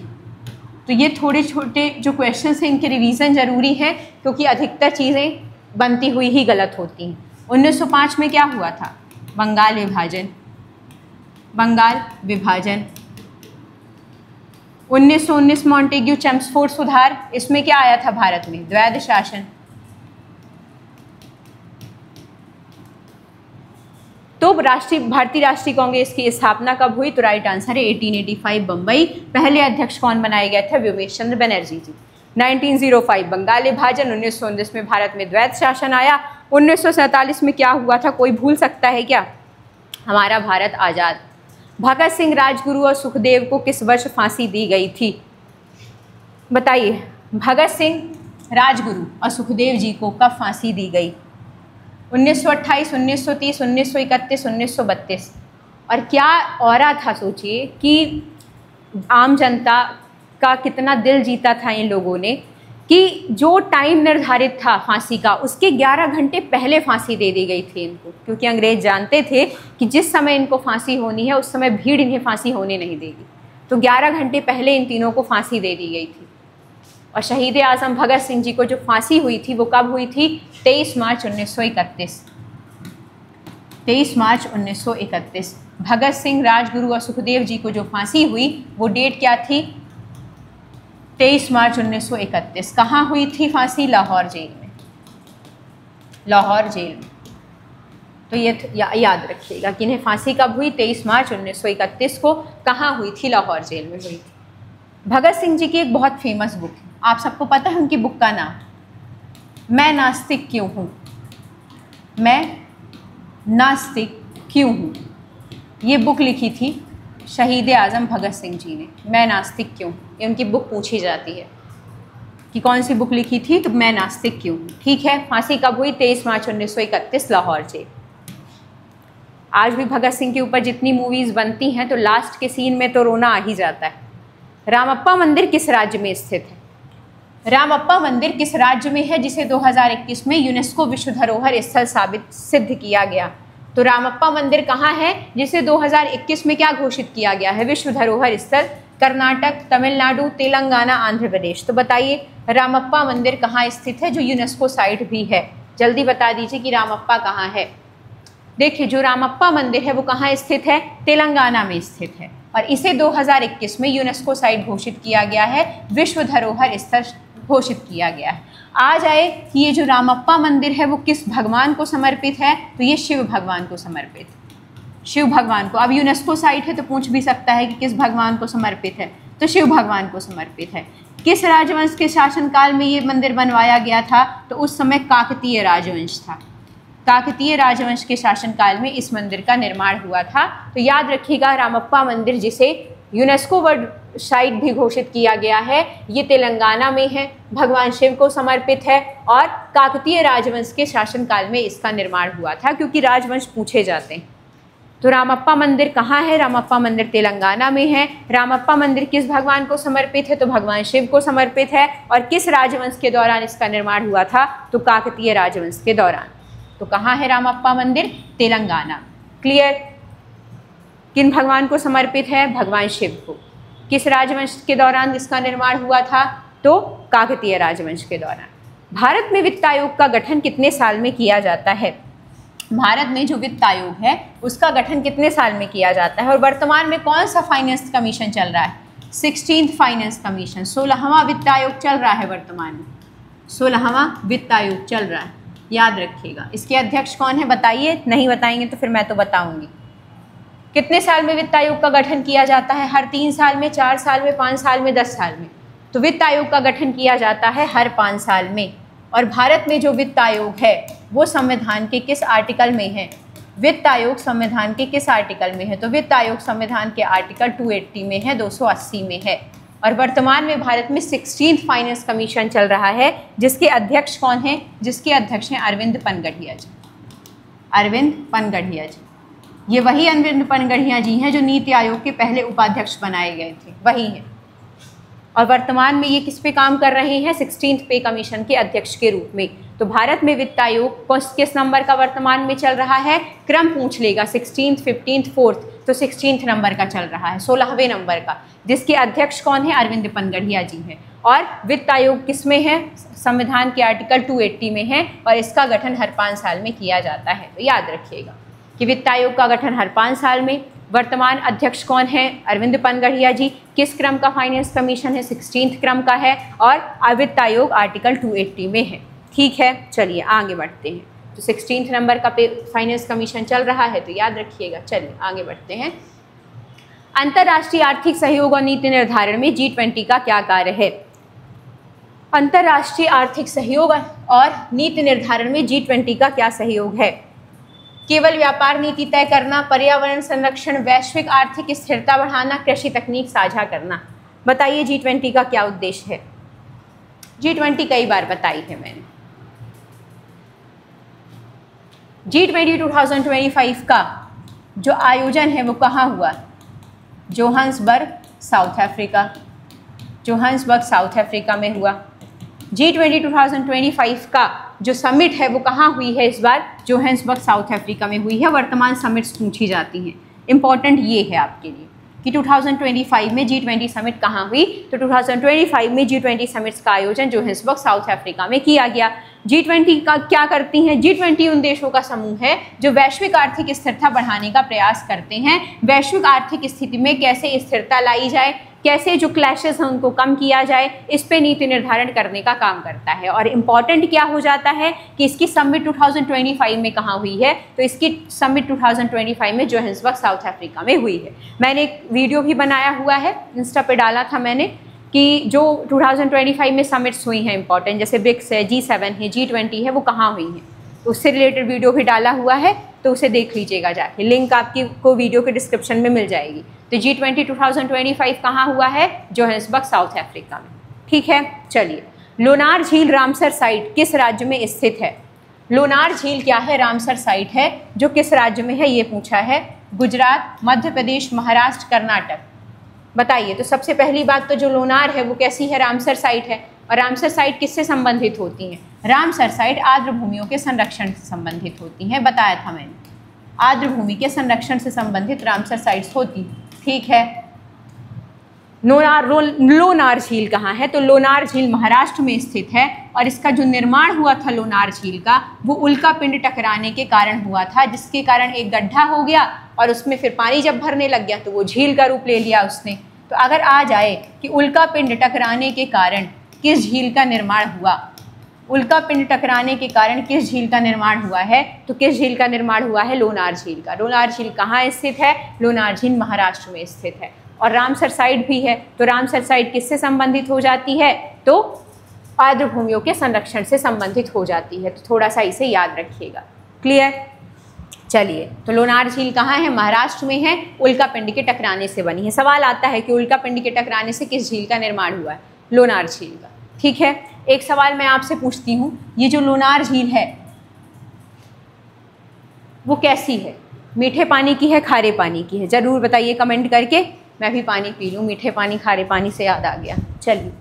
तो ये थोड़े छोटे जो क्वेश्चंस हैं इनके रिवीजन जरूरी है, क्योंकि अधिकतर चीज़ें बनती हुई ही गलत होती हैं। 1905 में क्या हुआ था? बंगाल विभाजन। 1919 मॉन्टेग्यू चेम्सफोर्ड सुधार, इसमें क्या आया था भारत में? द्वैध शासन। तो भारतीय राष्ट्रीय कांग्रेस की स्थापना कब हुई? तो राइट आंसर है 1885 बम्बई। पहले अध्यक्ष कौन बनाए गए थे? व्योमेश चंद्र बनर्जी जी। 1905 बंगाल विभाजन, 1919 में भारत में द्वैध शासन आया, 1947 में क्या हुआ था, कोई भूल सकता है क्या? हमारा भारत आज़ाद। भगत सिंह, राजगुरु और सुखदेव को किस वर्ष फांसी दी गई थी? बताइए, भगत सिंह, राजगुरु और सुखदेव जी को कब फांसी दी गई? 1928, 1930, 1931, 1932। और क्या औरा था, सोचिए कि आम जनता का कितना दिल जीता था इन लोगों ने कि जो टाइम निर्धारित था फांसी का उसके 11 घंटे पहले फांसी दे दी गई थी इनको, क्योंकि अंग्रेज जानते थे कि जिस समय इनको फांसी होनी है उस समय भीड़ इन्हें फांसी होने नहीं देगी। तो 11 घंटे पहले इन तीनों को फांसी दे दी गई थी। और शहीद आज़म भगत सिंह जी को जो फांसी हुई थी वो कब हुई थी? 23 मार्च 1931। 23 मार्च 1931 भगत सिंह, राजगुरु और सुखदेव जी को जो फांसी हुई वो डेट क्या थी? 23 मार्च 1931। कहाँ हुई थी फांसी? लाहौर जेल में। लाहौर जेल में। तो ये याद रखिएगा कि इन्हें फांसी कब हुई? 23 मार्च 1931 को। कहाँ हुई थी? लाहौर जेल में हुई थी। भगत सिंह जी की एक बहुत फेमस बुक है, आप सबको पता है उनकी बुक का नाम? मैं नास्तिक क्यों हूँ। मैं नास्तिक क्यों हूँ, ये बुक लिखी थी शहीद आज़म भगत सिंह जी ने। मैं नास्तिक क्यों, ये उनकी बुक पूछी जाती है कि कौन सी बुक लिखी थी, तो मैं नास्तिक क्यों हूँ। ठीक है, फांसी कब हुई? 23 मार्च 1931 लाहौर जेल। आज भी भगत सिंह के ऊपर जितनी मूवीज़ बनती हैं तो लास्ट के सीन में तो रोना आ ही जाता है। रामप्पा मंदिर किस राज्य में स्थित है? रामप्पा मंदिर किस राज्य में है जिसे 2021 में यूनेस्को विश्व धरोहर स्थल सिद्ध किया गया? तो रामप्पा मंदिर कहाँ है जिसे 2021 में क्या घोषित किया गया है? विश्व धरोहर स्थल। कर्नाटक, तमिलनाडु, तेलंगाना, आंध्र प्रदेश। तो बताइए रामप्पा मंदिर कहाँ स्थित है जो यूनेस्को साइट भी है? जल्दी बता दीजिए कि रामप्पा कहाँ है। देखिए जो रामप्पा मंदिर है वो कहाँ स्थित है? तेलंगाना में स्थित है, और इसे 2021 में यूनेस्को साइट घोषित किया गया है, विश्व धरोहर स्थल घोषित किया गया है। आ जाए कि ये जो रामप्पा मंदिर है वो किस भगवान को समर्पित है? तो ये शिव भगवान को समर्पित है। शिव भगवान को। अब यूनेस्को साइट है तो पूछ भी सकता है कि किस भगवान को समर्पित है, तो शिव भगवान को समर्पित है। किस राजवंश के शासनकाल में ये मंदिर बनवाया गया था? तो उस समय काकतीय राजवंश था। काकतीय राजवंश के शासनकाल में इस मंदिर का निर्माण हुआ था। तो याद रखिएगा रामप्पा मंदिर जिसे यूनेस्को वर्ल्ड साइट भी घोषित किया गया है, ये तेलंगाना में है, भगवान शिव को समर्पित है और काकतीय राजवंश के शासनकाल में इसका निर्माण हुआ था, क्योंकि राजवंश पूछे जाते हैं। तो रामप्पा मंदिर कहाँ है? रामप्पा मंदिर तेलंगाना में है। रामप्पा मंदिर किस भगवान को समर्पित है? तो भगवान शिव को समर्पित है। और किस राजवंश के दौरान इसका निर्माण हुआ था? तो काकतीय राजवंश के दौरान। तो कहाँ है रामप्पा मंदिर? तेलंगाना। क्लियर? किन भगवान को समर्पित है? भगवान शिव को। किस राजवंश के दौरान इसका निर्माण हुआ था? तो काकतीय राजवंश के दौरान। भारत में वित्त आयोग का गठन कितने साल में किया जाता है? भारत में जो वित्त आयोग है उसका गठन कितने साल में किया जाता है? और वर्तमान में कौन सा फाइनेंस कमीशन चल रहा है? 16th finance commission. 16वां वित्त आयोग चल रहा है वर्तमान में। 16वां वित्त आयोग चल रहा है, याद रखिएगा। इसके अध्यक्ष कौन है बताइए? नहीं बताएंगे तो फिर मैं तो बताऊंगी। कितने साल में वित्त आयोग का गठन किया जाता है? हर 3 साल में, 4 साल में, 5 साल में, 10 साल में। तो वित्त आयोग का गठन किया जाता है हर 5 साल में। और भारत में जो वित्त आयोग है वो संविधान के किस आर्टिकल में है? वित्त आयोग संविधान के किस आर्टिकल में है? तो वित्त आयोग संविधान के आर्टिकल 280 में है, 280 में है। और वर्तमान में भारत में 16th फाइनेंस कमीशन चल रहा है, जिसके अध्यक्ष कौन है? जिसके अध्यक्ष हैं अरविंद पनगढ़िया जी। अरविंद पनगढ़िया जी, ये वही अरविंद पनगढ़िया जी हैं जो नीति आयोग के पहले उपाध्यक्ष बनाए गए थे, वही हैं। और वर्तमान में ये किस पे काम कर रहे हैं? 16th पे कमीशन के अध्यक्ष के रूप में। तो भारत में वित्त आयोग किस नंबर का वर्तमान में चल रहा है? क्रम पूछ लेगा, 16th, 15th, 4th, तो 16th नंबर का चल रहा है, 16वें नंबर का, जिसके अध्यक्ष कौन है? अरविंद पनगढ़िया जी हैं। और वित्त आयोग किस में है? संविधान के आर्टिकल 280 में है, और इसका गठन हर 5 साल में किया जाता है। तो याद रखिएगा कि वित्त आयोग का गठन हर 5 साल में। वर्तमान अध्यक्ष कौन है? अरविंद पनगढ़िया जी। किस क्रम का फाइनेंस कमीशन है? 16th क्रम का है, और वित्त आयोग आर्टिकल 280 में है। ठीक है, चलिए आगे बढ़ते हैं। तो 16th नंबर का फाइनेंस कमीशन चल रहा है, तो याद रखिएगा। चलिए आगे बढ़ते हैं। अंतर्राष्ट्रीय आर्थिक सहयोग और नीति निर्धारण में G20 का क्या कार्य है? अंतर्राष्ट्रीय आर्थिक सहयोग और नीति निर्धारण में G20 का क्या सहयोग है? केवल व्यापार नीति तय करना, पर्यावरण संरक्षण, वैश्विक आर्थिक स्थिरता बढ़ाना, कृषि तकनीक साझा करना। बताइए G20 का क्या उद्देश्य है? G20 कई बार बताई है मैंने। G20 2025 का जो आयोजन है वो कहाँ हुआ? Johannesburg, south Africa. Johannesburg south Africa में हुआ। G20 2025 का जो समिट है वो कहाँ हुई है इस बार? जोहान्सबर्ग साउथ अफ्रीका में हुई है। वर्तमान समिट्स पूछी जाती हैं, इंपॉर्टेंट ये है आपके लिए कि 2025 में G20 समिट कहाँ हुई। तो 2025 में G20 समिट्स का आयोजन जोहान्सबर्ग साउथ अफ्रीका में किया गया। G20 का क्या करती हैं? G20 उन देशों का समूह है जो वैश्विक आर्थिक स्थिरता बढ़ाने का प्रयास करते हैं। वैश्विक आर्थिक स्थिति में कैसे स्थिरता लाई जाए, कैसे जो क्लैशेस हैं उनको कम किया जाए, इस पे नीति निर्धारण करने का काम करता है। और इम्पॉर्टेंट क्या हो जाता है कि इसकी समिट 2025 में कहाँ हुई है? तो इसकी समिट 2025 में जोहान्सबर्ग साउथ अफ्रीका में हुई है। मैंने एक वीडियो भी बनाया हुआ है, इंस्टा पे डाला था मैंने, कि जो 2025 में समिट्स हुई हैं इंपॉर्टेंट, जैसे ब्रिक्स है, G7 है, G20 है, वो कहाँ हुई हैं, उससे रिलेटेड वीडियो भी डाला हुआ है, तो उसे देख लीजिएगा जाके। लिंक आपकी को वीडियो के डिस्क्रिप्शन में मिल जाएगी। तो G20 2025 कहाँ हुआ है? जोहान्सबर्ग साउथ अफ्रीका में। ठीक है, चलिए। लोनार झील रामसर साइट किस राज्य में स्थित है? लोनार झील क्या है? रामसर साइट है, जो किस राज्य में है ये पूछा है। गुजरात, मध्य प्रदेश, महाराष्ट्र, कर्नाटक। बताइए। तो सबसे पहली बात तो जो लोनार है वो कैसी है? रामसर साइट है। और रामसर साइट किससे संबंधित होती हैं? रामसर साइट आर्द्र भूमियों के संरक्षण से संबंधित होती हैं, बताया था मैंने। आर्द्र भूमि के संरक्षण से संबंधित रामसर साइट्स होती हैं। ठीक है। लोनार झील कहाँ है? तो लोनार झील महाराष्ट्र में स्थित है, और इसका जो निर्माण हुआ था लोनार झील का, वो उल्का पिंड टकराने के कारण हुआ था, जिसके कारण एक गड्ढा हो गया, और उसमें फिर पानी जब भरने लग गया तो वो झील का रूप ले लिया उसने। तो अगर आ जाए कि उल्का पिंड टकराने के कारण किस झील का निर्माण हुआ, उल्का पिंड टकराने के कारण किस झील का निर्माण हुआ है, तो किस झील का निर्माण हुआ है? लोनार झील का। लोनार झील कहाँ स्थित है? लोनार झील महाराष्ट्र में स्थित है। और रामसर साइट भी है, तो रामसर साइट किससे संबंधित हो जाती है? तो आर्द्र भूमियों के संरक्षण से संबंधित हो जाती है। तो थोड़ा सा इसे याद रखिएगा। क्लियर? चलिए। तो लोनार झील कहाँ है? महाराष्ट्र में है, उल्का पिंड के टकराने से बनी है। सवाल आता है कि उल्का पिंड के टकराने से किस झील का निर्माण हुआ है? लोनार झील का। ठीक है। एक सवाल मैं आपसे पूछती हूँ, ये जो लोनार झील है वो कैसी है? मीठे पानी की है, खारे पानी की है? जरूर बताइए कमेंट करके। मैं भी पानी पी लूँ, मीठे पानी खारे पानी से याद आ गया। चलिए।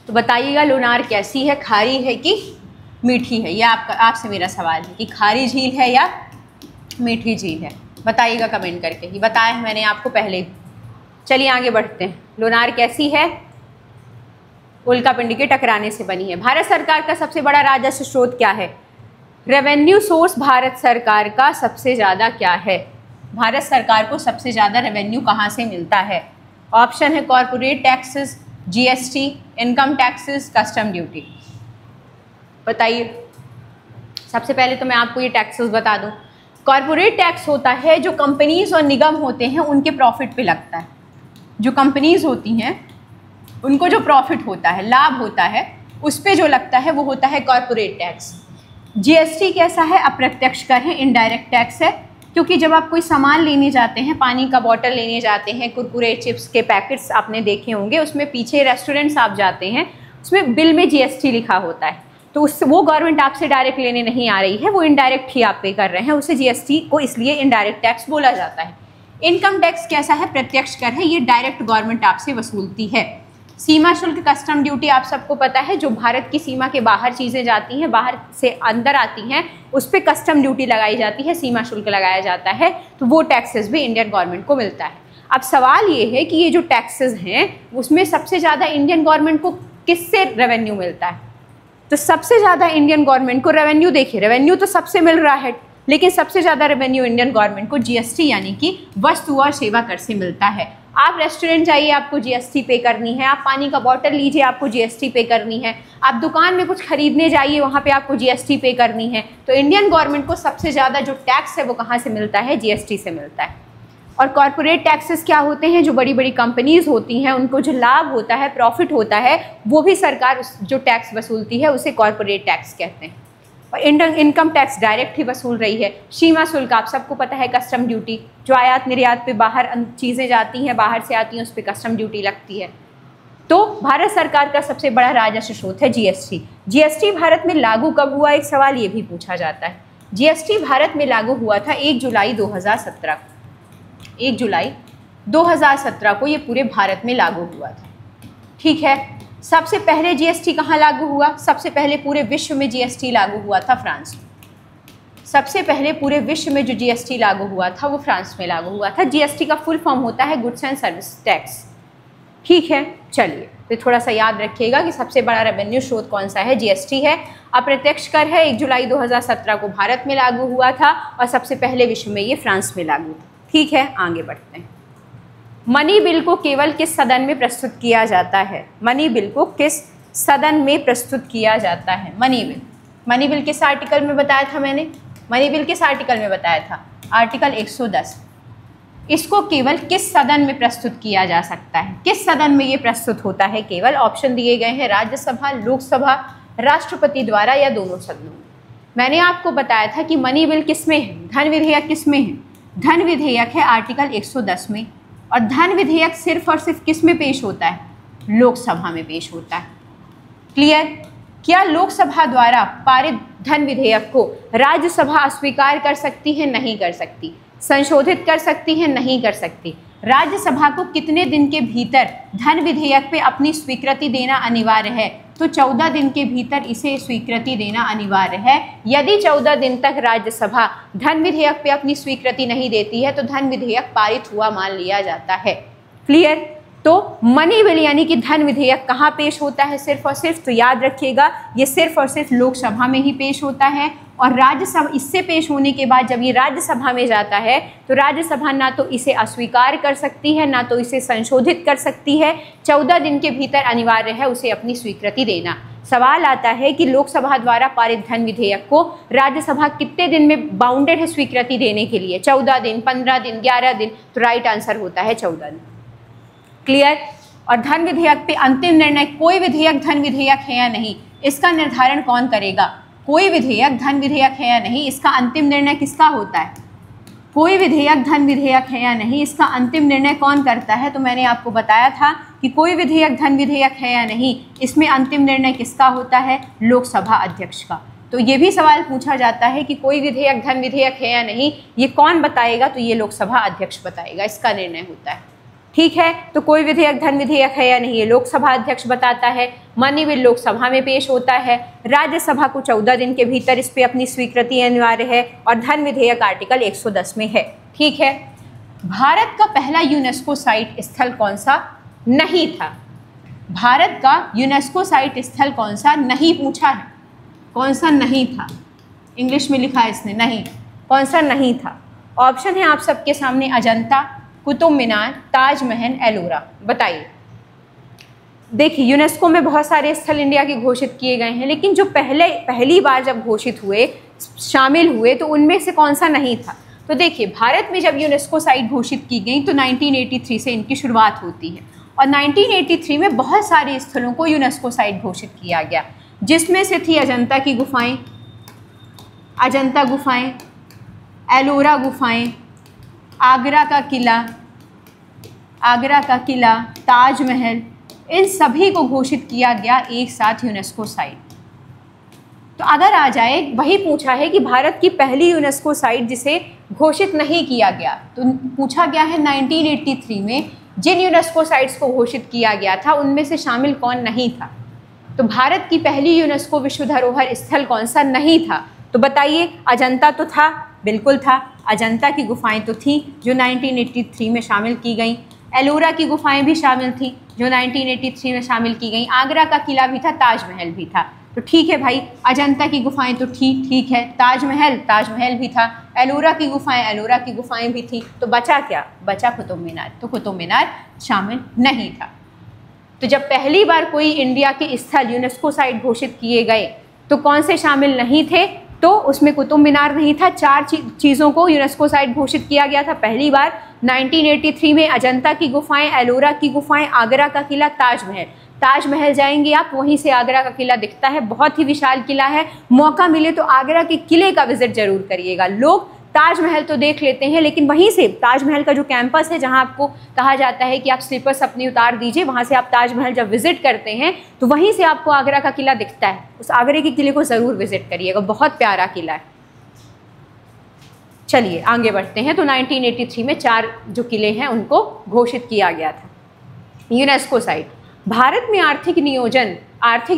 तो बताइएगा लोनार कैसी है, खारी है कि मीठी है? ये आपसे मेरा सवाल है कि खारी झील है या मीठी झील है। बताइएगा कमेंट करके। ये बताया है मैंने आपको पहले। चलिए आगे बढ़ते हैं। लोनार कैसी है? उल्का पिंड के टकराने से बनी है। भारत सरकार का सबसे बड़ा राजस्व स्रोत क्या है? रेवेन्यू सोर्स भारत सरकार का सबसे ज़्यादा क्या है? भारत सरकार को सबसे ज़्यादा रेवेन्यू कहाँ से मिलता है? ऑप्शन है corporate taxes, GST, income taxes, custom duty. बताइए। सबसे पहले तो मैं आपको ये टैक्सेस बता दूं। कॉर्पोरेट टैक्स होता है जो कंपनीज और निगम होते हैं उनके प्रॉफिट पे लगता है। जो कंपनीज होती हैं उनको जो प्रॉफिट होता है, लाभ होता है, उस पे जो लगता है वो होता है कॉर्पोरेट टैक्स। जीएसटी कैसा है? अप्रत्यक्ष कर है, इनडायरेक्ट टैक्स है। क्योंकि जब आप कोई सामान लेने जाते हैं, पानी का बॉटल लेने जाते हैं, कुरकुरे चिप्स के पैकेट्स आपने देखे होंगे, उसमें पीछे रेस्टोरेंट्स आप जाते हैं, उसमें बिल में जीएसटी लिखा होता है। तो उससे वो गवर्नमेंट आपसे डायरेक्ट लेने नहीं आ रही है, वो इनडायरेक्ट ही आप पे कर रहे हैं, उसे जीएसटी को इसलिए इनडायरेक्ट टैक्स बोला जाता है। इनकम टैक्स कैसा है? प्रत्यक्ष कर है, ये डायरेक्ट गवर्नमेंट आपसे वसूलती है। सीमा शुल्क, कस्टम ड्यूटी आप सबको पता है, जो भारत की सीमा के बाहर चीज़ें जाती हैं, बाहर से अंदर आती हैं, उस पर कस्टम ड्यूटी लगाई जाती है, सीमा शुल्क लगाया जाता है, तो वो टैक्सेस भी इंडियन गवर्नमेंट को मिलता है। अब सवाल ये है कि ये जो टैक्सेस हैं उसमें सबसे ज़्यादा इंडियन गवर्नमेंट को किससे रेवेन्यू मिलता है? तो सबसे ज़्यादा इंडियन गवर्नमेंट को रेवेन्यू, देखिए रेवेन्यू तो सबसे मिल रहा है, लेकिन सबसे ज़्यादा रेवेन्यू इंडियन गवर्नमेंट को जीएसटी यानी कि वस्तु और सेवा कर से मिलता है। आप रेस्टोरेंट जाइए, आपको जीएसटी पे करनी है। आप पानी का बॉटल लीजिए, आपको जीएसटी पे करनी है। आप दुकान में कुछ खरीदने जाइए, वहाँ पे आपको जीएसटी पे करनी है। तो इंडियन गवर्नमेंट को सबसे ज़्यादा जो टैक्स है वो कहाँ से मिलता है? जीएसटी से मिलता है। और कॉर्पोरेट टैक्सेस क्या होते हैं? जो बड़ी बड़ी कंपनीज होती हैं उनको जो लाभ होता है, प्रॉफिट होता है, वो भी सरकार जो टैक्स वसूलती है उसे कॉर्पोरेट टैक्स कहते हैं। और इनकम टैक्स डायरेक्ट ही वसूल रही है। सीमा शुल्क आप सबको पता है, कस्टम ड्यूटी, जो आयात निर्यात पे बाहर चीज़ें जाती हैं, बाहर से आती हैं, उस पर कस्टम ड्यूटी लगती है। तो भारत सरकार का सबसे बड़ा राजस्व स्रोत है जीएसटी। जीएसटी भारत में लागू कब हुआ? एक सवाल ये भी पूछा जाता है। जीएसटी भारत में लागू हुआ था 1 जुलाई 2017 को। 1 जुलाई 2017 को ये पूरे भारत में लागू हुआ था। ठीक है, सबसे पहले जीएसटी कहाँ लागू हुआ? सबसे पहले पूरे विश्व में जीएसटी लागू हुआ था फ्रांस में। सबसे पहले पूरे विश्व में जो जीएसटी लागू हुआ था वो फ्रांस में लागू हुआ था। जीएसटी का फुल फॉर्म होता है गुड्स एंड सर्विस टैक्स। ठीक है, चलिए तो थोड़ा सा याद रखिएगा कि सबसे बड़ा रेवेन्यू स्रोत कौन सा है? जीएसटी है। अप्रत्यक्ष कर है, 1 जुलाई 2017 को भारत में लागू हुआ था और सबसे पहले विश्व में ये फ्रांस में लागू था। ठीक है, आगे बढ़ते हैं। मनी बिल को केवल किस सदन में प्रस्तुत किया जाता है? मनी बिल को किस सदन में प्रस्तुत किया जाता है? मनी बिल किस आर्टिकल में बताया था मैंने? मनी बिल किस आर्टिकल में बताया था? आर्टिकल 110। इसको केवल किस सदन में प्रस्तुत किया जा सकता है? किस सदन में ये प्रस्तुत होता है? केवल ऑप्शन दिए गए हैं, राज्यसभा, लोकसभा, राष्ट्रपति द्वारा या दोनों सदनों में। मैंने आपको बताया था कि मनी बिल किस में है, धन विधेयक किस में है? धन विधेयक है आर्टिकल 110 में। और धन विधेयक सिर्फ और सिर्फ किस में पेश होता है? लोकसभा में पेश होता है। क्लियर? क्या लोकसभा द्वारा पारित धन विधेयक को राज्यसभा अस्वीकार कर सकती है? नहीं कर सकती। संशोधित कर सकती है? नहीं कर सकती। राज्यसभा को कितने दिन के भीतर धन विधेयक पे अपनी स्वीकृति देना अनिवार्य है? तो 14 दिन के भीतर इसे स्वीकृति देना अनिवार्य है। यदि 14 दिन तक राज्यसभा धन विधेयक पे अपनी स्वीकृति नहीं देती है तो धन विधेयक पारित हुआ मान लिया जाता है। क्लियर? तो मनी बिल यानी कि धन विधेयक कहाँ पेश होता है? सिर्फ और सिर्फ, तो याद रखिएगा, ये सिर्फ और सिर्फ लोकसभा में ही पेश होता है। और राज्यसभा, इससे पेश होने के बाद जब ये राज्यसभा में जाता है तो राज्यसभा ना तो इसे अस्वीकार कर सकती है ना तो इसे संशोधित कर सकती है। 14 दिन के भीतर अनिवार्य है उसे अपनी स्वीकृति देना। सवाल आता है कि लोकसभा द्वारा पारित धन विधेयक को राज्यसभा कितने दिन में बाउंडेड है स्वीकृति देने के लिए? 14 दिन, 15 दिन, 11 दिन। तो राइट आंसर होता है 14 दिन। क्लियर? और धन विधेयक पे अंतिम निर्णय, कोई विधेयक धन विधेयक है या नहीं, इसका निर्धारण कौन करेगा? कोई विधेयक धन विधेयक है या नहीं, इसका अंतिम निर्णय किसका होता है? कोई विधेयक धन विधेयक है या नहीं, इसका अंतिम निर्णय कौन करता है? तो मैंने आपको बताया था कि कोई विधेयक धन विधेयक है या नहीं, इसमें अंतिम निर्णय किसका होता है? लोकसभा अध्यक्ष का। तो ये भी सवाल पूछा जाता है कि कोई विधेयक धन विधेयक है या नहीं, ये कौन बताएगा? तो ये लोकसभा अध्यक्ष बताएगा, इसका निर्णय होता है। ठीक है, तो कोई विधेयक धन विधेयक है या नहीं, ये लोकसभा अध्यक्ष बताता है। मनी बिल लोकसभा में पेश होता है। राज्यसभा को 14 दिन के भीतर इस पे अपनी स्वीकृति अनिवार्य है। और धन विधेयक आर्टिकल 110 में है। ठीक है, भारत का पहला यूनेस्को साइट स्थल कौन सा नहीं था? भारत का यूनेस्को साइट स्थल कौन सा नहीं पूछा है, कौन सा नहीं था? इंग्लिश में लिखा है इसने, नहीं, कौन सा नहीं था? ऑप्शन है आप सबके सामने, अजंता, कुतुब मीनार, ताजमहल, एलोरा। बताइए। देखिए, यूनेस्को में बहुत सारे स्थल इंडिया के घोषित किए गए हैं, लेकिन जो पहली बार जब घोषित हुए शामिल हुए तो उनमें से कौन सा नहीं था? तो देखिए, भारत में जब यूनेस्को साइट घोषित की गई तो 1983 से इनकी शुरुआत होती है और 1983 में बहुत सारे स्थलों को यूनेस्को साइट घोषित किया गया, जिसमें से थी अजंता की गुफाएं, अजंता गुफाएं, एलोरा गुफाएं, आगरा का किला, ताजमहल, इन सभी को घोषित किया गया एक साथ यूनेस्को साइट। तो अगर आ जाए, वही पूछा है कि भारत की पहली यूनेस्को साइट जिसे घोषित नहीं किया गया, तो पूछा गया है 1983 में जिन यूनेस्को साइट्स को घोषित किया गया था उनमें से शामिल कौन नहीं था? तो भारत की पहली यूनेस्को विश्व धरोहर स्थल कौन सा नहीं था? तो बताइए। अजंता तो था, बिल्कुल था, अजंता की गुफाएं तो थी जो 1983 में शामिल की गई, एलोरा की गुफाएं भी शामिल थी जो 1983 में शामिल की गई, आगरा का किला भी था, ताजमहल भी था। तो ठीक है भाई, अजंता की गुफाएं तो ठीक है, ताजमहल भी था, एलोरा की गुफाएं भी थी, तो बचा क्या? बचा कुतुब मीनार। तो कुतुब मीनार शामिल नहीं था। तो जब पहली बार कोई इंडिया के स्थल यूनेस्को साइट घोषित किए गए तो कौन से शामिल नहीं थे? तो उसमें कुतुब मीनार नहीं था। 4 चीज़ों को यूनेस्को साइट घोषित किया गया था पहली बार 1983 में, अजंता की गुफाएं, एलोरा की गुफाएं, आगरा का किला, ताजमहल। ताजमहल जाएंगे आप, वहीं से आगरा का किला दिखता है, बहुत ही विशाल किला है। मौका मिले तो आगरा के किले का विजिट जरूर करिएगा। लोग ताजमहल तो देख लेते हैं, लेकिन वहीं से ताजमहल का जो कैंपस है जहां आपको कहा जाता है कि आप स्लीपर्स अपनी उतार दीजिए, वहां से आप ताजमहल जब विजिट करते हैं तो वहीं से आपको आगरा का किला दिखता है। उस आगरे के किले को ज़रूर विजिट करिएगा, बहुत प्यारा किला है। चलिए आगे बढ़ते हैं। तो 1983 में 4 जो किले हैं उनको घोषित किया गया था यूनेस्को साइट। भारत में आर्थिक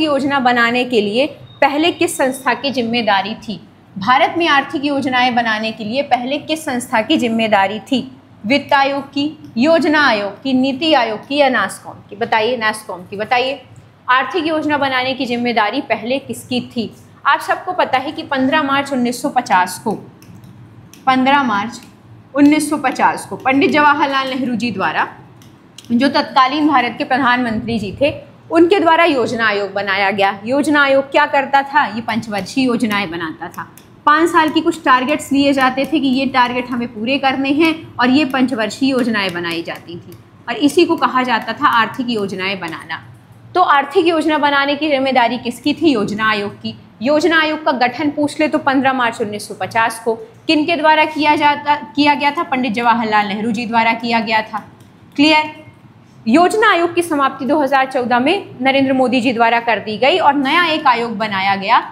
योजना बनाने के लिए पहले किस संस्था की जिम्मेदारी थी? भारत में आर्थिक योजनाएं बनाने के लिए पहले किस संस्था की जिम्मेदारी थी? वित्त आयोग की, योजना आयोग की, नीति आयोग की या नास्कॉम की? बताइए। नास्कॉम की। बताइए, आर्थिक योजना बनाने की जिम्मेदारी पहले किसकी थी? आप सबको पता है कि 15 मार्च 1950 को पंडित जवाहरलाल नेहरू जी द्वारा, जो तत्कालीन भारत के प्रधानमंत्री जी थे, उनके द्वारा योजना आयोग बनाया गया। योजना आयोग क्या करता था? ये पंचवर्षीय योजनाएं बनाता था। 5 साल की कुछ टारगेट्स लिए जाते थे कि ये टारगेट हमें पूरे करने हैं, और ये पंचवर्षीय योजनाएं बनाई जाती थी, और इसी को कहा जाता था आर्थिक योजनाएं बनाना। तो आर्थिक योजना बनाने की जिम्मेदारी किसकी थी? योजना आयोग की। योजना आयोग का गठन पूछ ले तो 15 मार्च 1950 को किनके द्वारा किया गया था? पंडित जवाहरलाल नेहरू जी द्वारा किया गया था। क्लियर? योजना आयोग की समाप्ति 2014 में नरेंद्र मोदी जी द्वारा कर दी गई और नया एक आयोग बनाया गया,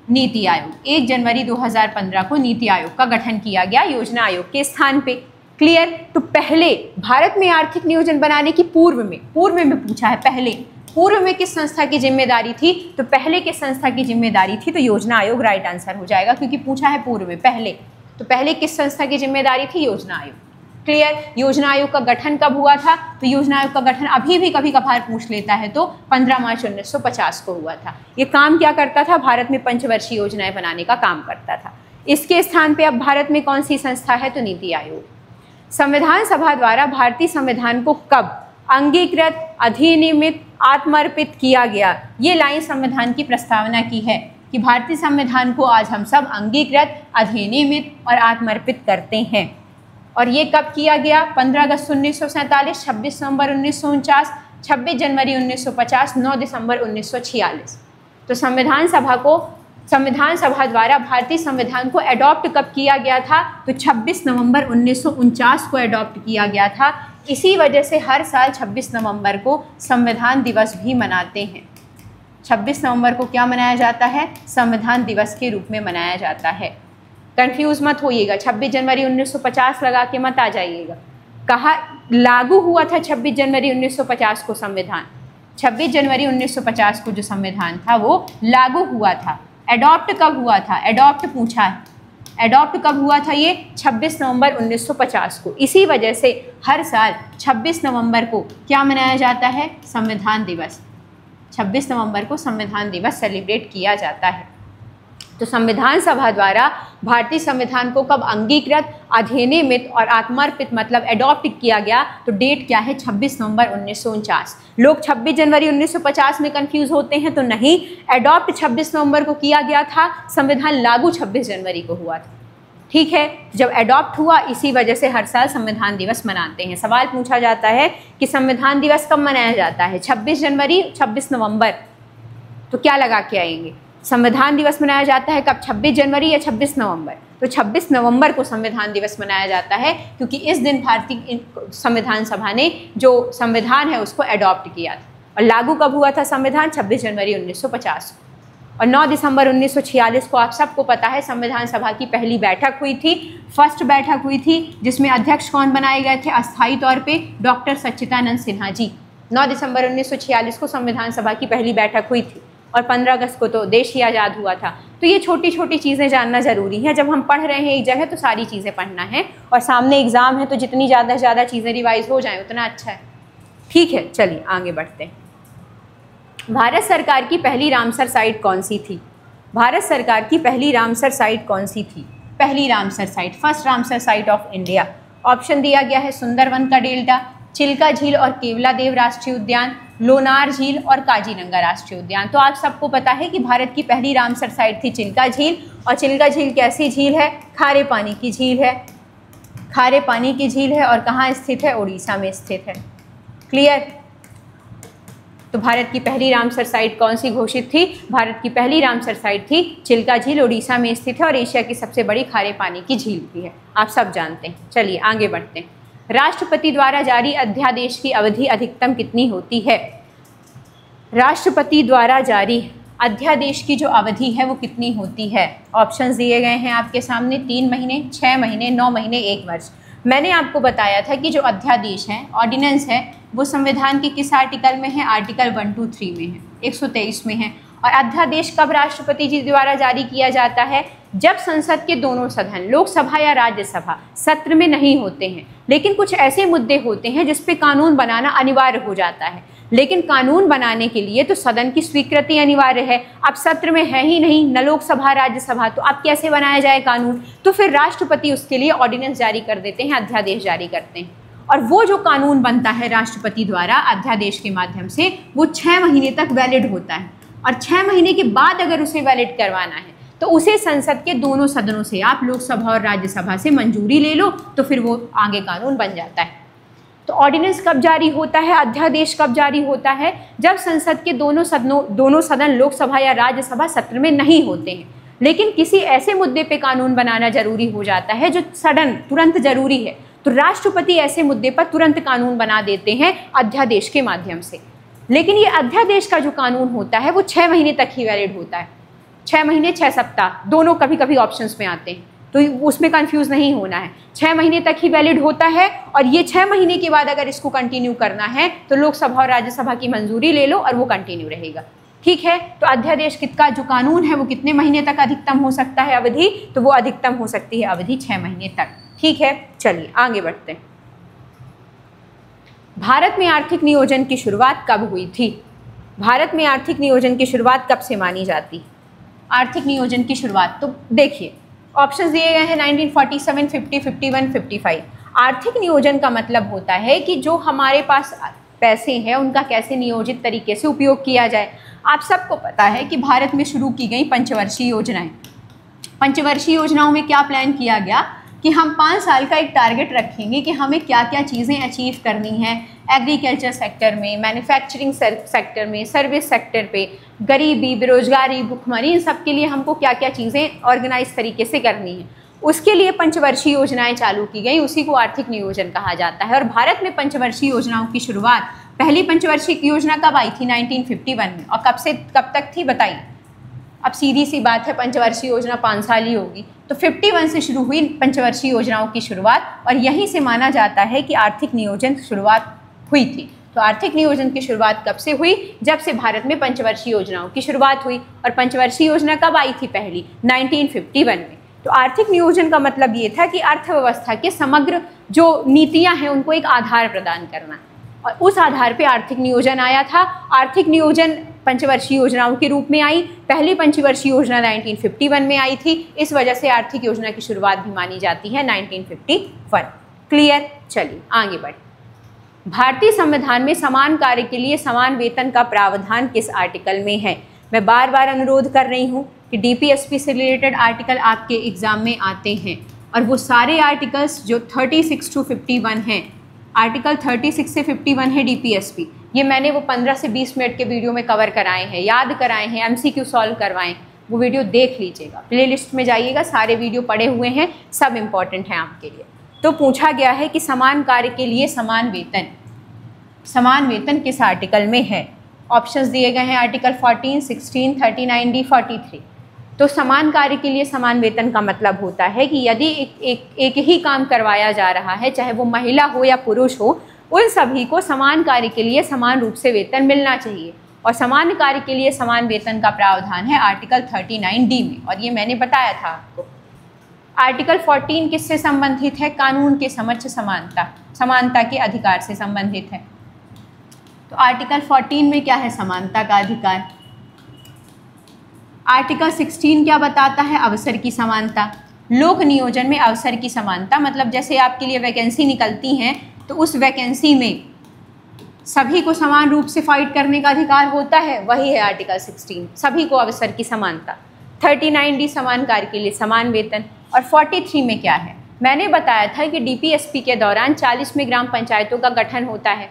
नीति आयोग। 1 जनवरी 2015 को नीति आयोग का गठन किया गया योजना आयोग के स्थान पे। क्लियर? तो पहले भारत में आर्थिक नियोजन बनाने की पूर्व में पूछा है, पूर्व में किस संस्था की जिम्मेदारी थी? तो पहले किस संस्था की जिम्मेदारी थी? तो योजना आयोग राइट आंसर हो जाएगा, क्योंकि पूछा है पूर्व में, पहले। तो पहले किस संस्था की जिम्मेदारी थी? योजना आयोग। क्लियर? योजना आयोग का गठन कब हुआ था? तो योजना आयोग का गठन अभी भी कभी कभार पूछ लेता है, तो 15 मार्च 1950 को हुआ था। ये काम क्या करता था? भारत में पंचवर्षीय योजनाएं बनाने का काम करता था। इसके स्थान पे अब भारत में कौन सी संस्था है? तो नीति आयोग। संविधान सभा द्वारा भारतीय संविधान को कब अंगीकृत, अधिनियमित, आत्मर्पित किया गया? ये लाइन संविधान की प्रस्तावना की है कि भारतीय संविधान को आज हम सब अंगीकृत, अधिनियमित और आत्मर्पित करते हैं। और ये कब किया गया? 15 अगस्त 1947, 26 नवंबर 1949, 26 जनवरी 1950, 9 दिसंबर 1946। तो संविधान सभा द्वारा भारतीय संविधान को अडॉप्ट कब किया गया था? तो 26 नवंबर 1949 को अडॉप्ट किया गया था। इसी वजह से हर साल 26 नवंबर को संविधान दिवस भी मनाते हैं। 26 नवंबर को क्या मनाया जाता है? संविधान दिवस के रूप में मनाया जाता है। कंफ्यूज मत होइएगा, 26 जनवरी 1950 लगा के मत आ जाइएगा। कहा लागू हुआ था 26 जनवरी 1950 को संविधान? 26 जनवरी 1950 को जो संविधान था वो लागू हुआ था। एडॉप्ट कब हुआ था? एडॉप्ट पूछा है, एडॉप्ट कब हुआ था? ये 26 नवंबर 1950 को। इसी वजह से हर साल 26 नवंबर को क्या मनाया जाता है? संविधान दिवस। 26 नवंबर को संविधान दिवस सेलिब्रेट किया जाता है। तो संविधान सभा द्वारा भारतीय संविधान को कब अंगीकृत, अधिनियमित और आत्मार्पित मतलब एडॉप्ट किया गया, तो डेट क्या है 26 नवंबर 1949। लोग 26 जनवरी 1950 में कंफ्यूज होते हैं, तो नहीं, एडॉप्ट 26 नवंबर को किया गया था, संविधान लागू 26 जनवरी को हुआ था। ठीक है, जब एडॉप्ट हुआ इसी वजह से हर साल संविधान दिवस मनाते हैं। सवाल पूछा जाता है कि संविधान दिवस कब मनाया जाता है, 26 जनवरी, 26 नवंबर, तो क्या लगा के आएंगे? संविधान दिवस मनाया जाता है कब, 26 जनवरी या 26 नवंबर? तो 26 नवंबर को संविधान दिवस मनाया जाता है, क्योंकि इस दिन भारतीय संविधान सभा ने जो संविधान है उसको एडॉप्ट किया था। और लागू कब हुआ था संविधान? 26 जनवरी 1950। और 9 दिसंबर 1946 को आप सबको पता है संविधान सभा की पहली बैठक हुई थी, फर्स्ट बैठक हुई थी, जिसमें अध्यक्ष कौन बनाए गए थे अस्थायी तौर पे? डॉक्टर सच्चिदानंद सिन्हा जी। 9 दिसंबर 1946 को संविधान सभा की पहली बैठक हुई थी और 15 अगस्त को तो देश ही आज़ाद हुआ था। तो ये छोटी छोटी चीज़ें जानना ज़रूरी है। जब हम पढ़ रहे हैं एक जगह तो सारी चीज़ें पढ़ना है, और सामने एग्ज़ाम है तो जितनी ज़्यादा से ज़्यादा चीज़ें रिवाइज हो जाएं उतना अच्छा है। ठीक है, चलिए आगे बढ़ते हैं। भारत सरकार की पहली रामसर साइट कौन सी थी? भारत सरकार की पहली रामसर साइट कौन सी थी? पहली Ramsar site, first Ramsar site of India. Option दिया गया है सुंदरवन का डेल्टा, चिल्का झील और केवलादेव राष्ट्रीय उद्यान, लोनार झील और काजीरंगा राष्ट्रीय उद्यान। तो आप सबको पता है कि भारत की पहली रामसर साइट थी चिल्का झील। और चिल्का झील कैसी झील है? खारे पानी की झील है, खारे पानी की झील है। और कहाँ स्थित है? उड़ीसा में स्थित है। क्लियर? तो भारत की पहली रामसर साइट कौन सी घोषित थी? भारत की पहली रामसर साइट थी चिल्का झील, उड़ीसा में स्थित है और एशिया की सबसे बड़ी खारे पानी की झील भी है, आप सब जानते हैं। चलिए आगे बढ़ते हैं। राष्ट्रपति द्वारा जारी अध्यादेश की अवधि अधिकतम कितनी होती है? राष्ट्रपति द्वारा जारी अध्यादेश की जो अवधि है वो कितनी होती है? ऑप्शंस दिए गए हैं आपके सामने, 3 महीने, 6 महीने, 9 महीने, 1 वर्ष। मैंने आपको बताया था कि जो अध्यादेश है, ऑर्डिनेंस है, वो संविधान के किस आर्टिकल में है? आर्टिकल 123 में है, 123 में है। और अध्यादेश कब राष्ट्रपति जी द्वारा जारी किया जाता है? जब संसद के दोनों सदन, लोकसभा या राज्यसभा, सत्र में नहीं होते हैं, लेकिन कुछ ऐसे मुद्दे होते हैं जिस पे कानून बनाना अनिवार्य हो जाता है। लेकिन कानून बनाने के लिए तो सदन की स्वीकृति अनिवार्य है। अब सत्र में है ही नहीं, न लोकसभा राज्यसभा, तो अब कैसे बनाया जाए कानून? तो फिर राष्ट्रपति उसके लिए ऑर्डिनेंस जारी कर देते हैं, अध्यादेश जारी करते हैं। और वो जो कानून बनता है राष्ट्रपति द्वारा अध्यादेश के माध्यम से, वो 6 महीने तक वैलिड होता है। और 6 महीने के बाद अगर उसे वैलिड करवाना है तो उसे संसद के दोनों सदनों से, आप लोकसभा और राज्यसभा से मंजूरी ले लो, तो फिर वो आगे कानून बन जाता है। तो ऑर्डिनेंस कब जारी होता है, अध्यादेश कब जारी होता है? जब संसद के दोनों सदन, लोकसभा या राज्यसभा, सत्र में नहीं होते हैं, लेकिन किसी ऐसे मुद्दे पे कानून बनाना जरूरी हो जाता है जो सडन, तुरंत जरूरी है, तो राष्ट्रपति ऐसे मुद्दे पर तुरंत कानून बना देते हैं अध्यादेश के माध्यम से। लेकिन ये अध्यादेश का जो कानून होता है वो 6 महीने तक ही वैलिड होता है। 6 महीने, 6 सप्ताह, दोनों कभी कभी ऑप्शंस में आते हैं, तो उसमें कंफ्यूज नहीं होना है। 6 महीने तक ही वैलिड होता है, और ये 6 महीने के बाद अगर इसको कंटिन्यू करना है तो लोकसभा और राज्यसभा की मंजूरी ले लो और वो कंटिन्यू रहेगा। ठीक है, तो अध्यादेश का जो कानून है वो कितने महीने तक अधिकतम हो सकता है अवधि? तो वो अधिकतम हो सकती है अवधि 6 महीने तक। ठीक है, चलिए आगे बढ़ते हैं। भारत में आर्थिक नियोजन की शुरुआत कब हुई थी? भारत में आर्थिक नियोजन की शुरुआत कब से मानी जाती? आर्थिक नियोजन की शुरुआत, तो देखिए ऑप्शंस दिए गए हैं 1947, 50, 51, 55। आर्थिक नियोजन का मतलब होता है कि जो हमारे पास पैसे हैं उनका कैसे नियोजित तरीके से उपयोग किया जाए। आप सबको पता है कि भारत में शुरू की गई पंचवर्षीय योजनाएं। पंचवर्षीय योजनाओं में क्या प्लान किया गया कि हम 5 साल का एक टारगेट रखेंगे कि हमें क्या क्या चीज़ें अचीव करनी है एग्रीकल्चर सेक्टर में, मैन्युफैक्चरिंग सेक्टर में, सर्विस सेक्टर पे, गरीबी, बेरोजगारी, भुखमरी, इन सब के लिए हमको क्या क्या चीज़ें ऑर्गेनाइज तरीके से करनी है। उसके लिए पंचवर्षीय योजनाएं चालू की गई, उसी को आर्थिक नियोजन कहा जाता है। और भारत में पंचवर्षीय योजनाओं की शुरुआत, पहली पंचवर्षीय योजना कब आई थी? 1951 में। और कब से कब तक थी बताइए? अब सीधी सी बात है, पंचवर्षीय योजना 5 साल ही होगी, तो 51 से शुरू हुई पंचवर्षीय योजनाओं की शुरुआत, और यहीं से माना जाता है कि आर्थिक नियोजन शुरुआत हुई थी। तो आर्थिक नियोजन की शुरुआत कब से हुई? जब से भारत में पंचवर्षीय योजनाओं की शुरुआत हुई। और पंचवर्षीय योजना कब आई थी पहली? 1951 में। तो आर्थिक नियोजन का मतलब ये था कि अर्थव्यवस्था के समग्र जो नीतियां हैं उनको एक आधार प्रदान करना, और उस आधार पे आर्थिक नियोजन आया था। आर्थिक नियोजन पंचवर्षीय योजनाओं के रूप में आई। पहली पंचवर्षीय योजना 1951 में आई थी, इस वजह से आर्थिक योजना की शुरुआत भी मानी जाती है 1951। क्लियर? चलिए आगे बढ़े। भारतीय संविधान में समान कार्य के लिए समान वेतन का प्रावधान किस आर्टिकल में है? मैं बार बार अनुरोध कर रही हूँ कि डीपीएसपी से रिलेटेड आर्टिकल आपके एग्जाम में आते हैं, और वो सारे आर्टिकल्स जो 36 to 51 हैं, आर्टिकल 36 से 51 है डीपीएसपी, ये मैंने वो 15 से 20 मिनट के वीडियो में कवर कराए हैं, याद कराए हैं, एमसीक्यू सॉल्व करवाएं, वो वीडियो देख लीजिएगा, प्लेलिस्ट में जाइएगा, सारे वीडियो पड़े हुए हैं, सब इम्पॉर्टेंट हैं आपके लिए। तो पूछा गया है कि समान कार्य के लिए समान वेतन किस आर्टिकल में है? ऑप्शंस दिए गए हैं आर्टिकल 14, 16, 39D, 43। तो समान कार्य के लिए समान वेतन का मतलब होता है कि यदि एक ही काम करवाया जा रहा है, चाहे वो महिला हो या पुरुष हो, उन सभी को समान कार्य के लिए समान रूप से वेतन मिलना चाहिए। और समान कार्य के लिए समान वेतन का प्रावधान है आर्टिकल 39D में, और ये मैंने बताया था आपको। आर्टिकल 14 किससे संबंधित है? कानून के समक्ष समानता के अधिकार से संबंधित है। तो आर्टिकल 14 में क्या है? समानता का अधिकार। आर्टिकल 16 क्या बताता है? अवसर की समानता। लोक नियोजन में अवसर की समानता मतलब जैसे आपके लिए वैकेंसी निकलती हैं तो उस वैकेंसी में सभी को समान रूप से फाइट करने का अधिकार होता है, वही है आर्टिकल 16, सभी को अवसर की समानता। 39D समान कार्य के लिए समान वेतन। और 43 में क्या है? मैंने बताया था कि डीपीएसपी के दौरान 40 में ग्राम पंचायतों का गठन होता है,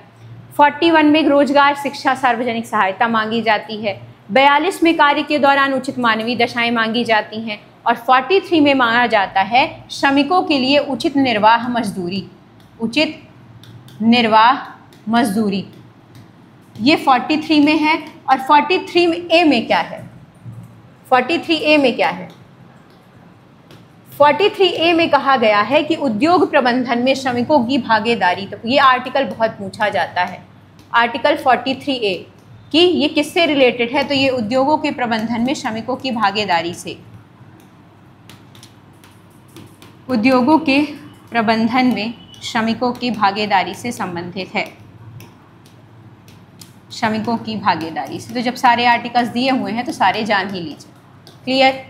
41 में रोजगार, शिक्षा, सार्वजनिक सहायता मांगी जाती है, 42 में कार्य के दौरान उचित मानवीय दशाएं मांगी जाती हैं, और 43 में मांगा जाता है श्रमिकों के लिए उचित निर्वाह मजदूरी। ये 43 में है। और 43A में क्या है? 43A में क्या है? 43A में कहा गया है कि उद्योग प्रबंधन में श्रमिकों की भागीदारी, तो ये आर्टिकल बहुत पूछा जाता है, आर्टिकल 43A कि ये किससे रिलेटेड है? तो ये उद्योगों के प्रबंधन में श्रमिकों की भागीदारी से, उद्योगों के प्रबंधन में श्रमिकों की भागीदारी से संबंधित है, श्रमिकों की भागीदारी से। तो जब सारे आर्टिकल्स दिए हुए हैं तो सारे जान ही लीजिए। क्लियर?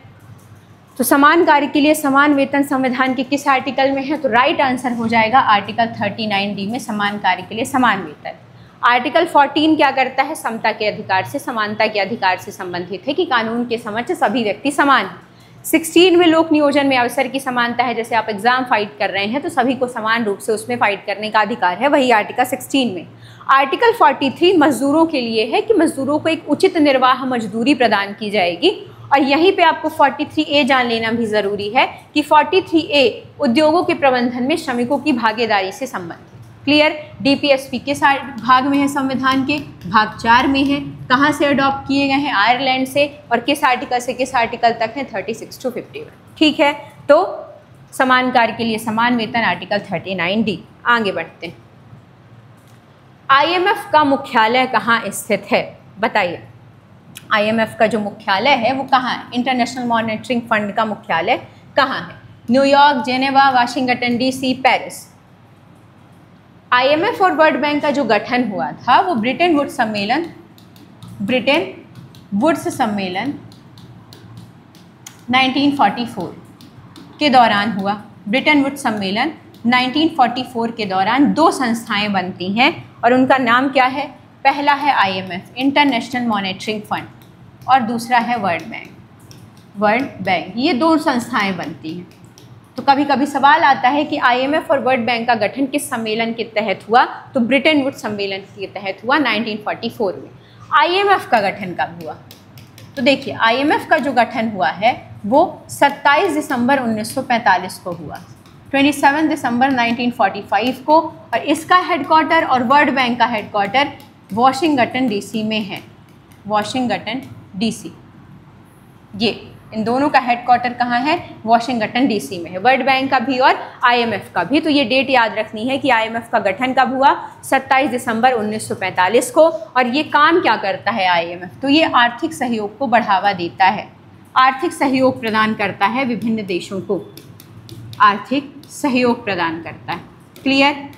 तो समान कार्य के लिए समान वेतन संविधान के किस आर्टिकल में है? तो राइट आंसर हो जाएगा आर्टिकल 39D में समान कार्य के लिए समान वेतन। आर्टिकल 14 क्या करता है? समता के अधिकार से, समानता के अधिकार से संबंधित है कि कानून के समक्ष सभी व्यक्ति समान हैं। 16 में लोक नियोजन में अवसर की समानता है, जैसे आप एग्जाम फाइट कर रहे हैं तो सभी को समान रूप से उसमें फाइट करने का अधिकार है, वही आर्टिकल 16 में। आर्टिकल 43 मजदूरों के लिए है कि मजदूरों को एक उचित निर्वाह मजदूरी प्रदान की जाएगी। और यहीं पे आपको 43A जान लेना भी ज़रूरी है कि 43A उद्योगों के प्रबंधन में श्रमिकों की भागीदारी से संबंधित। क्लियर? डीपीएसपी किस भाग में है? संविधान के भाग 4 में है। कहाँ से अडॉप्ट किए गए हैं? आयरलैंड से। और किस आर्टिकल से किस आर्टिकल तक है? 36 to 51। ठीक है, तो समान कार्य के लिए समान वेतन आर्टिकल 39D। आगे बढ़ते हैं। IMF का मुख्यालय कहाँ स्थित है? बताइए। IMF का जो मुख्यालय है वो कहाँ है? इंटरनेशनल मॉनेटरी फंड का मुख्यालय कहाँ है? New York, Geneva, Washington DC, Paris. IMF और वर्ल्ड बैंक का जो गठन हुआ था वो ब्रिटेन वुड्स सम्मेलन 1944 के दौरान हुआ। ब्रिटेन वुड्स सम्मेलन 1944 के दौरान दो संस्थाएं बनती हैं और उनका नाम क्या है? पहला है IMF इंटरनेशनल मॉनेटरी फंड और दूसरा है वर्ल्ड बैंक। ये दो संस्थाएं बनती हैं। तो कभी कभी सवाल आता है कि IMF और वर्ल्ड बैंक का गठन किस सम्मेलन के तहत हुआ? तो ब्रिटेन वुड्स सम्मेलन के तहत हुआ 1944 में। IMF का गठन कब हुआ? तो देखिए, IMF का जो गठन हुआ है वो 27 दिसंबर 1945 को हुआ, 27 दिसंबर 1945 को। और इसका हेडक्वार्टर और वर्ल्ड बैंक का हेडक्वार्टर वाशिंगटन DC में है। वाशिंगटन DC, ये इन दोनों का हेडक्वार्टर कहाँ है? वाशिंगटन DC में है। वर्ल्ड बैंक का भी और IMF का भी। तो ये डेट याद रखनी है कि IMF का गठन कब हुआ? 27 दिसंबर 1945 को। और ये काम क्या करता है IMF? तो ये आर्थिक सहयोग को बढ़ावा देता है, आर्थिक सहयोग प्रदान करता है विभिन्न देशों को, आर्थिक सहयोग प्रदान करता है। क्लियर?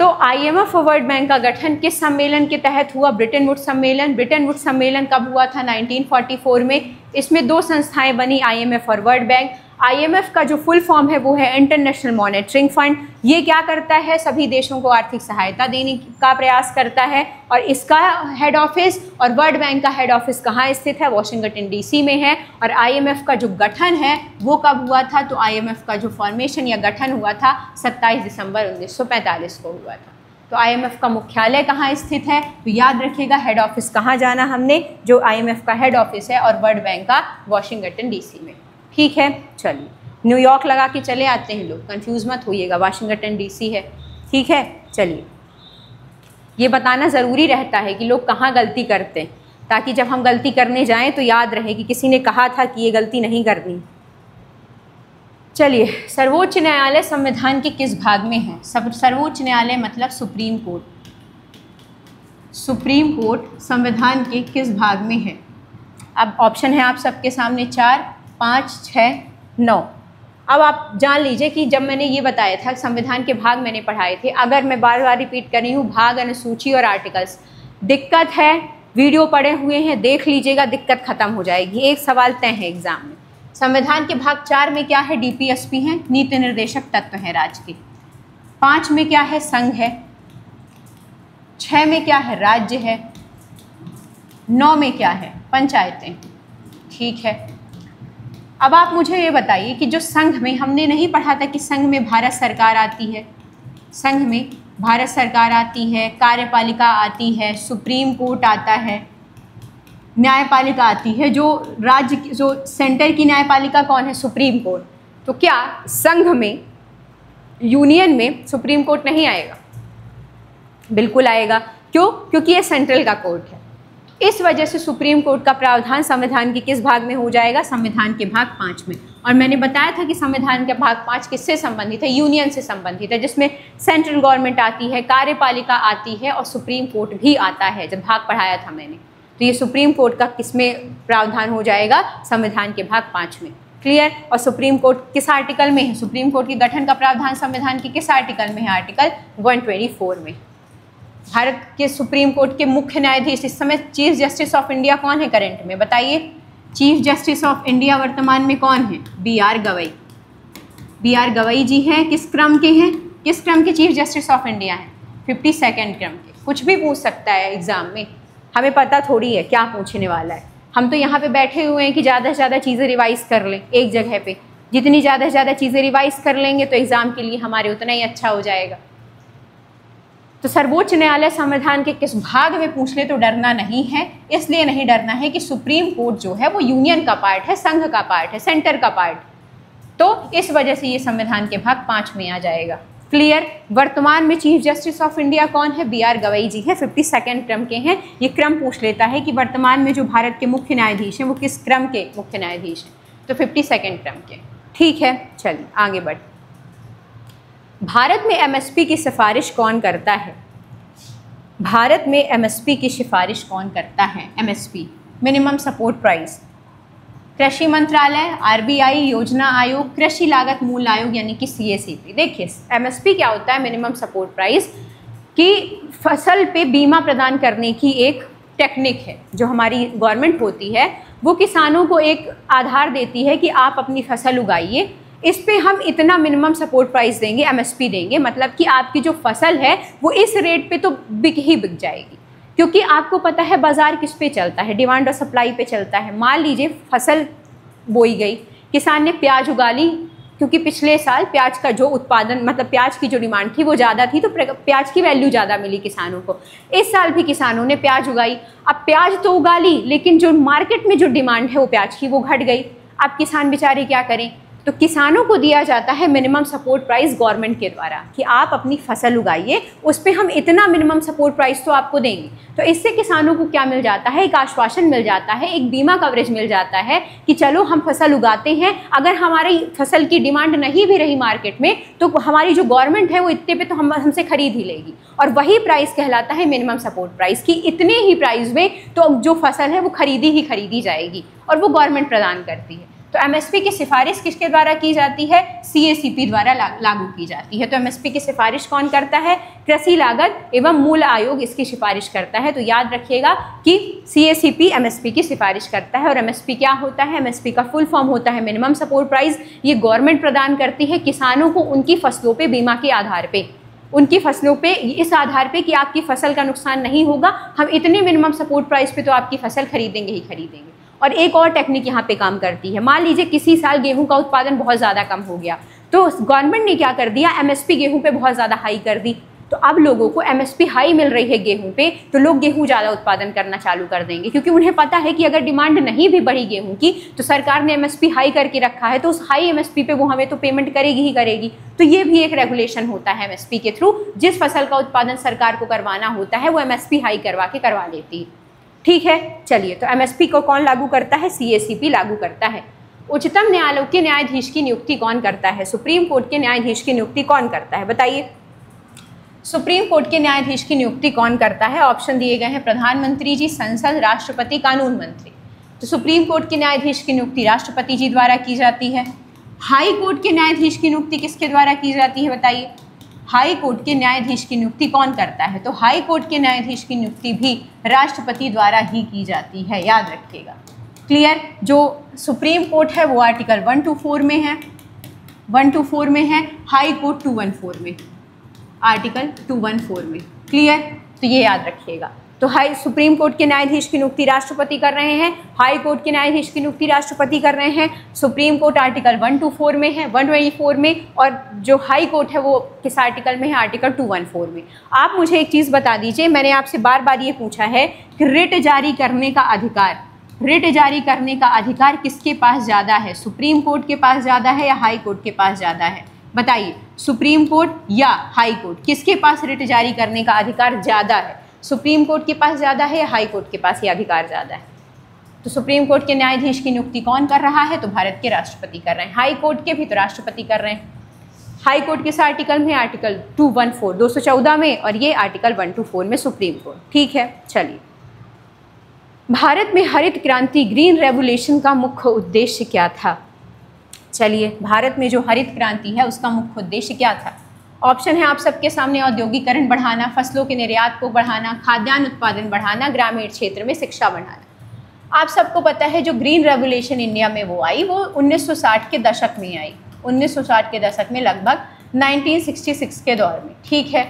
तो तो IMF और वर्ल्ड बैंक का गठन किस सम्मेलन के तहत हुआ? ब्रिटन वुड्स सम्मेलन। ब्रिटन वुड्स सम्मेलन कब हुआ था? 1944 में। इसमें दो संस्थाएं बनी, IMF और वर्ल्ड बैंक। IMF का जो फुल फॉर्म है वो है इंटरनेशनल मॉनेटरिंग फंड। ये क्या करता है? सभी देशों को आर्थिक सहायता देने का प्रयास करता है, और इसका हेड ऑफिस और वर्ल्ड बैंक का हेड ऑफिस कहाँ स्थित है? वॉशिंगटन DC में है। और IMF का जो गठन है वो कब हुआ था? तो IMF का जो फॉर्मेशन या गठन हुआ था 27 दिसंबर 1945 को हुआ था। तो IMF का मुख्यालय कहाँ स्थित है? तो याद रखिएगा हेड ऑफिस कहाँ जाना हमने, जो IMF का हेड ऑफिस है, और वर्ल्ड बैंक का वॉशिंगटन DC में। ठीक है, चलिए न्यूयॉर्क लगा के चले आते हैं लोग, कंफ्यूज मत होइएगा, वाशिंगटन DC है। ठीक है, चलिए ये बताना ज़रूरी रहता है कि लोग कहाँ गलती करते हैं, ताकि जब हम गलती करने जाएं तो याद रहे कि किसी ने कहा था कि ये गलती नहीं करनी। चलिए, सर्वोच्च न्यायालय संविधान के किस भाग में है? सर्वोच्च न्यायालय मतलब सुप्रीम कोर्ट। सुप्रीम कोर्ट संविधान के किस भाग में है? अब ऑप्शन है आप सबके सामने 4, 5, 6, 9। अब आप जान लीजिए कि जब मैंने ये बताया था संविधान के भाग मैंने पढ़ाए थे, अगर मैं बार बार रिपीट कर रही हूँ, भाग, अनुसूची और आर्टिकल्स, दिक्कत है, वीडियो पढ़े हुए हैं, देख लीजिएगा, दिक्कत खत्म हो जाएगी। एक सवाल तय है एग्जाम में। संविधान के भाग 4 में क्या है? DPSP है, नीति निर्देशक तत्व है राज्य के। 5 में क्या है? संघ है। 6 में क्या है? राज्य है। 9 में क्या है? पंचायतें। ठीक है, अब आप मुझे ये बताइए कि जो संघ में, हमने नहीं पढ़ा था कि संघ में भारत सरकार आती है? संघ में भारत सरकार आती है, कार्यपालिका आती है, सुप्रीम कोर्ट आता है, न्यायपालिका आती है। जो राज्य, जो सेंटर की न्यायपालिका कौन है? Supreme court. तो क्या संघ में, यूनियन में सुप्रीम कोर्ट नहीं आएगा? बिल्कुल आएगा। क्यों? क्योंकि ये सेंट्रल का कोर्ट है। इस वजह से सुप्रीम कोर्ट का प्रावधान संविधान के किस भाग में हो जाएगा? संविधान के भाग 5 में। और मैंने बताया था कि संविधान के भाग 5 किससे संबंधित है? यूनियन से संबंधित है, जिसमें सेंट्रल गवर्नमेंट आती है, कार्यपालिका आती है और सुप्रीम कोर्ट भी आता है। जब भाग पढ़ाया था मैंने, तो ये सुप्रीम कोर्ट का किसमें प्रावधान हो जाएगा? संविधान के भाग 5 में। क्लियर? और सुप्रीम कोर्ट किस आर्टिकल में है? सुप्रीम कोर्ट के गठन का प्रावधान संविधान के किस आर्टिकल में है? आर्टिकल 124 में। भारत के सुप्रीम कोर्ट के मुख्य न्यायाधीश इस समय चीफ जस्टिस ऑफ इंडिया कौन है करंट में? बताइए, चीफ जस्टिस ऑफ इंडिया वर्तमान में कौन है? BR गवई। BR गवई जी हैं। किस क्रम के हैं? किस क्रम के चीफ जस्टिस ऑफ इंडिया हैं? 52nd क्रम के। कुछ भी पूछ सकता है एग्जाम में, हमें पता थोड़ी है क्या पूछने वाला है। हम तो यहाँ पे बैठे हुए हैं कि ज़्यादा से ज़्यादा चीज़ें रिवाइज कर लें एक जगह पे। जितनी ज़्यादा से ज़्यादा चीज़ें रिवाइज कर लेंगे तो एग्ज़ाम के लिए हमारे उतना ही अच्छा हो जाएगा। तो सर्वोच्च न्यायालय संविधान के किस भाग में पूछ ले तो डरना नहीं है। इसलिए नहीं डरना है कि सुप्रीम कोर्ट जो है वो यूनियन का पार्ट है, संघ का पार्ट है, सेंटर का पार्ट। तो इस वजह से ये संविधान के भाग 5 में आ जाएगा। क्लियर? वर्तमान में चीफ जस्टिस ऑफ इंडिया कौन है? BR गवई जी है, 52nd क्रम के हैं। ये क्रम पूछ लेता है कि वर्तमान में जो भारत के मुख्य न्यायाधीश हैं वो किस क्रम के मुख्य न्यायाधीश हैं? तो 52nd क्रम के। ठीक है, चलिए आगे बढ़। भारत में MSP की सिफारिश कौन करता है? भारत में MSP की सिफारिश कौन करता है? MSP minimum support price. कृषि मंत्रालय, RBI, योजना आयोग, कृषि लागत मूल्य आयोग यानी कि CACP। देखिए MSP क्या होता है? मिनिमम सपोर्ट प्राइस की फसल पे बीमा प्रदान करने की एक टेक्निक है। जो हमारी गवर्नमेंट होती है वो किसानों को एक आधार देती है कि आप अपनी फसल उगाइए, इस पे हम इतना मिनिमम सपोर्ट प्राइस देंगे, MSP देंगे। मतलब कि आपकी जो फसल है वो इस रेट पे तो बिक ही बिक जाएगी, क्योंकि आपको पता है बाज़ार किस पे चलता है? डिमांड और सप्लाई पे चलता है। मान लीजिए फसल बोई गई, किसान ने प्याज उगा ली, क्योंकि पिछले साल प्याज का जो उत्पादन, मतलब प्याज की जो डिमांड थी वो ज़्यादा थी, तो प्याज की वैल्यू ज़्यादा मिली किसानों को। इस साल भी किसानों ने प्याज उगाई। अब प्याज तो उगा ली, लेकिन जो मार्केट में जो डिमांड है वो प्याज की वो घट गई। अब किसान बेचारे क्या करें? तो किसानों को दिया जाता है मिनिमम सपोर्ट प्राइस गवर्नमेंट के द्वारा कि आप अपनी फसल उगाइए, उस पर हम इतना मिनिमम सपोर्ट प्राइस तो आपको देंगे। तो इससे किसानों को क्या मिल जाता है? एक आश्वासन मिल जाता है, एक बीमा कवरेज मिल जाता है कि चलो हम फसल उगाते हैं, अगर हमारी फसल की डिमांड नहीं भी रही मार्केट में तो हमारी जो गवर्नमेंट है वो इतने पे तो हमसे खरीद ही लेगी। और वही प्राइस कहलाता है मिनिमम सपोर्ट प्राइस कि इतने ही प्राइस में तो जो फसल है वो खरीदी ही खरीदी जाएगी और वो गवर्नमेंट प्रदान करती है। तो एमएसपी की सिफारिश किसके द्वारा की जाती है? सीएसीपी द्वारा लागू की जाती है। तो एमएसपी की सिफारिश कौन करता है? कृषि लागत एवं मूल्य आयोग इसकी सिफारिश करता है। तो याद रखिएगा कि सीएसीपी एमएसपी की सिफारिश करता है। और एमएसपी क्या होता है? एमएसपी का फुल फॉर्म होता है मिनिमम सपोर्ट प्राइस। ये गवर्नमेंट प्रदान करती है किसानों को उनकी फसलों पे बीमा के आधार पे, उनकी फसलों पे इस आधार पे कि आपकी फसल का नुकसान नहीं होगा, हम इतने मिनिमम सपोर्ट प्राइस पे तो आपकी फसल खरीदेंगे ही खरीदेंगे। और एक और टेक्निक यहाँ पे काम करती है, मान लीजिए किसी साल गेहूं का उत्पादन बहुत ज़्यादा कम हो गया, तो गवर्नमेंट ने क्या कर दिया? एमएसपी गेहूं पे बहुत ज़्यादा हाई कर दी। तो अब लोगों को एमएसपी हाई मिल रही है गेहूं पे, तो लोग गेहूं ज़्यादा उत्पादन करना चालू कर देंगे, क्योंकि उन्हें पता है कि अगर डिमांड नहीं भी बढ़ी गेहूं की तो सरकार ने एमएसपी हाई करके रखा है, तो उस हाई एमएसपी पे वो हमें तो पेमेंट करेगी ही करेगी। तो ये भी एक रेगुलेशन होता है एमएसपी के थ्रू, जिस फसल का उत्पादन सरकार को करवाना होता है वो एमएसपी हाई करवा लेती है। ठीक है, चलिए, तो एमएसपी को कौन लागू करता है? सीएसीपी लागू करता है। उच्चतम न्यायालय के न्यायाधीश की नियुक्ति कौन करता है? सुप्रीम कोर्ट के न्यायाधीश की नियुक्ति कौन करता है? बताइए, सुप्रीम कोर्ट के न्यायाधीश की नियुक्ति कौन करता है? ऑप्शन दिए गए हैं, प्रधानमंत्री जी, संसद, राष्ट्रपति, कानून मंत्री। तो सुप्रीम कोर्ट के न्यायाधीश की नियुक्ति राष्ट्रपति जी द्वारा की जाती है। हाई कोर्ट के न्यायाधीश की नियुक्ति किसके द्वारा की जाती है? बताइए, हाई कोर्ट के न्यायाधीश की नियुक्ति कौन करता है? तो हाई कोर्ट के न्यायाधीश की नियुक्ति भी राष्ट्रपति द्वारा ही की जाती है, याद रखिएगा। क्लियर? जो सुप्रीम कोर्ट है वो आर्टिकल 124 में है, 124 में है, हाई कोर्ट 214 में, आर्टिकल 214 में। क्लियर? तो ये याद रखिएगा। तो हाई सुप्रीम कोर्ट के न्यायाधीश की नियुक्ति राष्ट्रपति कर रहे हैं, हाई कोर्ट के न्यायाधीश की नियुक्ति राष्ट्रपति कर रहे हैं। सुप्रीम कोर्ट आर्टिकल 124 में है, 124 में, और जो हाई कोर्ट है वो किस आर्टिकल में है? आर्टिकल 214 में। आप मुझे एक चीज़ बता दीजिए, मैंने आपसे बार बार ये पूछा है कि रिट जारी करने का अधिकार, रिट जारी करने का अधिकार किसके पास ज़्यादा है? सुप्रीम कोर्ट के पास ज़्यादा है या हाई कोर्ट के पास ज़्यादा है? बताइए, सुप्रीम कोर्ट या हाई कोर्ट, किसके पास रिट जारी करने का अधिकार ज़्यादा है? सुप्रीम कोर्ट के पास ज़्यादा है या हाई कोर्ट के पास ये अधिकार ज़्यादा है? तो सुप्रीम कोर्ट के न्यायाधीश की नियुक्ति कौन कर रहा है? तो भारत के राष्ट्रपति कर रहे हैं। हाई कोर्ट के भी तो राष्ट्रपति कर रहे हैं। हाई कोर्ट किस आर्टिकल में? आर्टिकल 214 में, और ये आर्टिकल 124 में सुप्रीम कोर्ट। ठीक है, चलिए, भारत में हरित क्रांति, ग्रीन रेवोल्यूशन का मुख्य उद्देश्य क्या था? चलिए, भारत में जो हरित क्रांति है उसका मुख्य उद्देश्य क्या था? ऑप्शन है आप सबके सामने, औद्योगिकरण बढ़ाना, फसलों के निर्यात को बढ़ाना, खाद्यान्न उत्पादन बढ़ाना, ग्रामीण क्षेत्र में शिक्षा बढ़ाना। आप सबको पता है जो ग्रीन रेवोल्यूशन इंडिया में वो आई, वो 1960 के दशक में आई, 1960 के दशक में, लगभग 1966 के दौर में। ठीक है,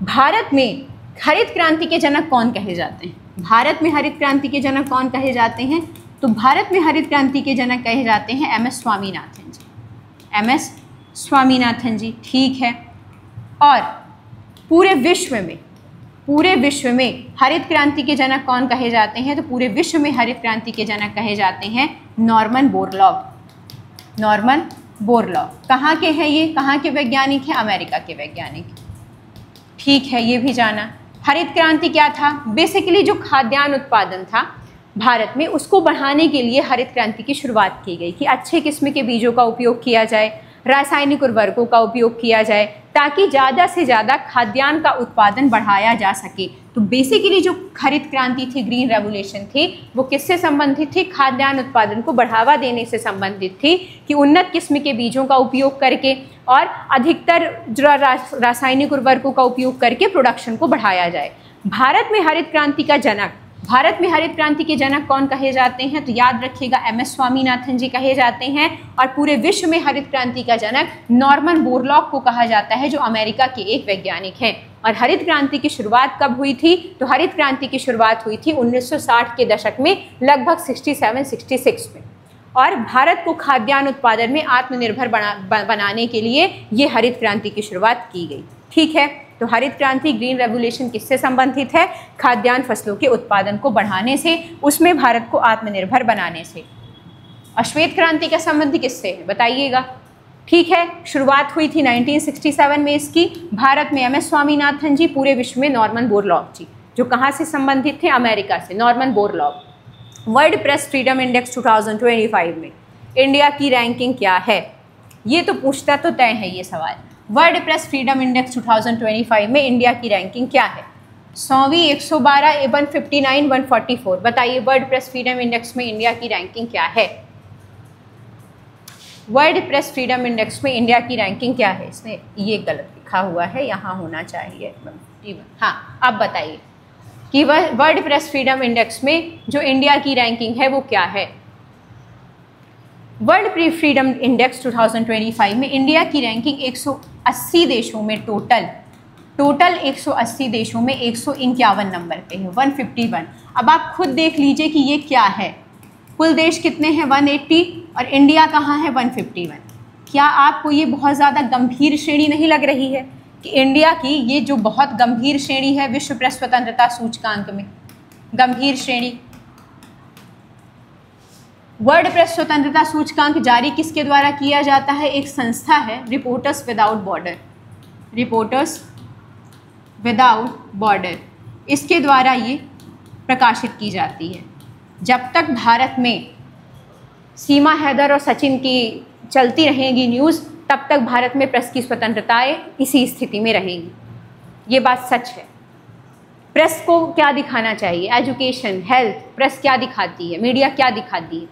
भारत में हरित क्रांति के जनक कौन कहे जाते हैं? भारत में हरित क्रांति के जनक कौन कहे जाते हैं? तो भारत में हरित क्रांति के जनक कहे जाते हैं एमएस स्वामीनाथन जी, एमएस स्वामीनाथन जी। ठीक है, और पूरे विश्व में हरित क्रांति के जनक कौन कहे जाते हैं? तो पूरे विश्व में हरित क्रांति के जनक कहे जाते हैं नॉर्मन बोरलॉग। नॉर्मन बोरलॉग कहाँ के हैं ये? कहाँ के वैज्ञानिक हैं? अमेरिका के वैज्ञानिक। ठीक है, ये भी जाना। हरित क्रांति क्या था? बेसिकली जो खाद्यान्न उत्पादन था भारत में, उसको बढ़ाने के लिए हरित क्रांति की शुरुआत की गई कि अच्छे किस्म के बीजों का उपयोग किया जाए, रासायनिक उर्वरकों का उपयोग किया जाए, ताकि ज़्यादा से ज़्यादा खाद्यान्न का उत्पादन बढ़ाया जा सके। तो बेसिकली जो हरित क्रांति थी, ग्रीन रेवोल्यूशन थी, वो किससे संबंधित थी? खाद्यान्न उत्पादन को बढ़ावा देने से संबंधित थी, कि उन्नत किस्म के बीजों का उपयोग करके और अधिकतर रासायनिक उर्वरकों का उपयोग करके प्रोडक्शन को बढ़ाया जाए। भारत में हरित क्रांति का जनक, भारत में हरित क्रांति के जनक कौन कहे जाते हैं? तो याद रखिएगा, एमएस स्वामीनाथन जी कहे जाते हैं। और पूरे विश्व में हरित क्रांति का जनक नॉर्मन बोरलॉग को कहा जाता है, जो अमेरिका के एक वैज्ञानिक हैं। और हरित क्रांति की शुरुआत कब हुई थी? तो हरित क्रांति की शुरुआत हुई थी 1960 के दशक में, लगभग 67-66 में। और भारत को खाद्यान्न उत्पादन में आत्मनिर्भर बनाने के लिए ये हरित क्रांति की शुरुआत की गई। ठीक है, तो हरित क्रांति, ग्रीन रेवोल्यूशन किससे संबंधित है? खाद्यान्न फसलों के उत्पादन को बढ़ाने से, उसमें भारत को आत्मनिर्भर बनाने से। और श्वेत क्रांति का संबंध किससे है? बताइएगा। ठीक है, शुरुआत हुई थी 1967 में इसकी। भारत में एमएस स्वामीनाथन जी, पूरे विश्व में नॉर्मन बोरलॉग जी, जो कहाँ से संबंधित थे? अमेरिका से, Norman Borlaug. World press freedom index 2025 में इंडिया की रैंकिंग क्या है? ये तो पूछता तो तय है ये सवाल। वर्ल्ड प्रेस फ्रीडम इंडेक्स 2025 में इंडिया की रैंकिंग क्या है? 100वीं, 112, 159, 144। बताइए, वर्ल्ड प्रेस फ्रीडम इंडेक्स में इंडिया की रैंकिंग क्या है? वर्ल्ड प्रेस फ्रीडम इंडेक्स में इंडिया की रैंकिंग क्या है? इसमें ये गलत लिखा हुआ है, यहाँ होना चाहिए 151। हाँ, अब बताइए कि वर्ल्ड प्रेस फ्रीडम इंडेक्स में जो इंडिया की रैंकिंग है वो क्या है? वर्ल्ड प्रेस फ्रीडम इंडेक्स 2025 में इंडिया की रैंकिंग 180 देशों में टोटल 180 देशों में 151 नंबर पे है, 151। अब आप खुद देख लीजिए कि ये क्या है। कुल देश कितने हैं? 180, और इंडिया कहाँ है? 151। क्या आपको ये बहुत ज़्यादा गंभीर श्रेणी नहीं लग रही है कि इंडिया की ये जो बहुत गंभीर श्रेणी है विश्व प्रेस स्वतंत्रता सूचकांक में, गंभीर श्रेणी। वर्ल्ड प्रेस स्वतंत्रता सूचकांक जारी किसके द्वारा किया जाता है? एक संस्था है, reporters without border, reporters without border, इसके द्वारा ये प्रकाशित की जाती है। जब तक भारत में सीमा हैदर और सचिन की चलती रहेगी न्यूज़, तब तक भारत में प्रेस की स्वतंत्रताएं इसी स्थिति में रहेंगी। ये बात सच है। प्रेस को क्या दिखाना चाहिए? एजुकेशन, हेल्थ, प्रेस क्या दिखाती है? मीडिया क्या दिखाती है?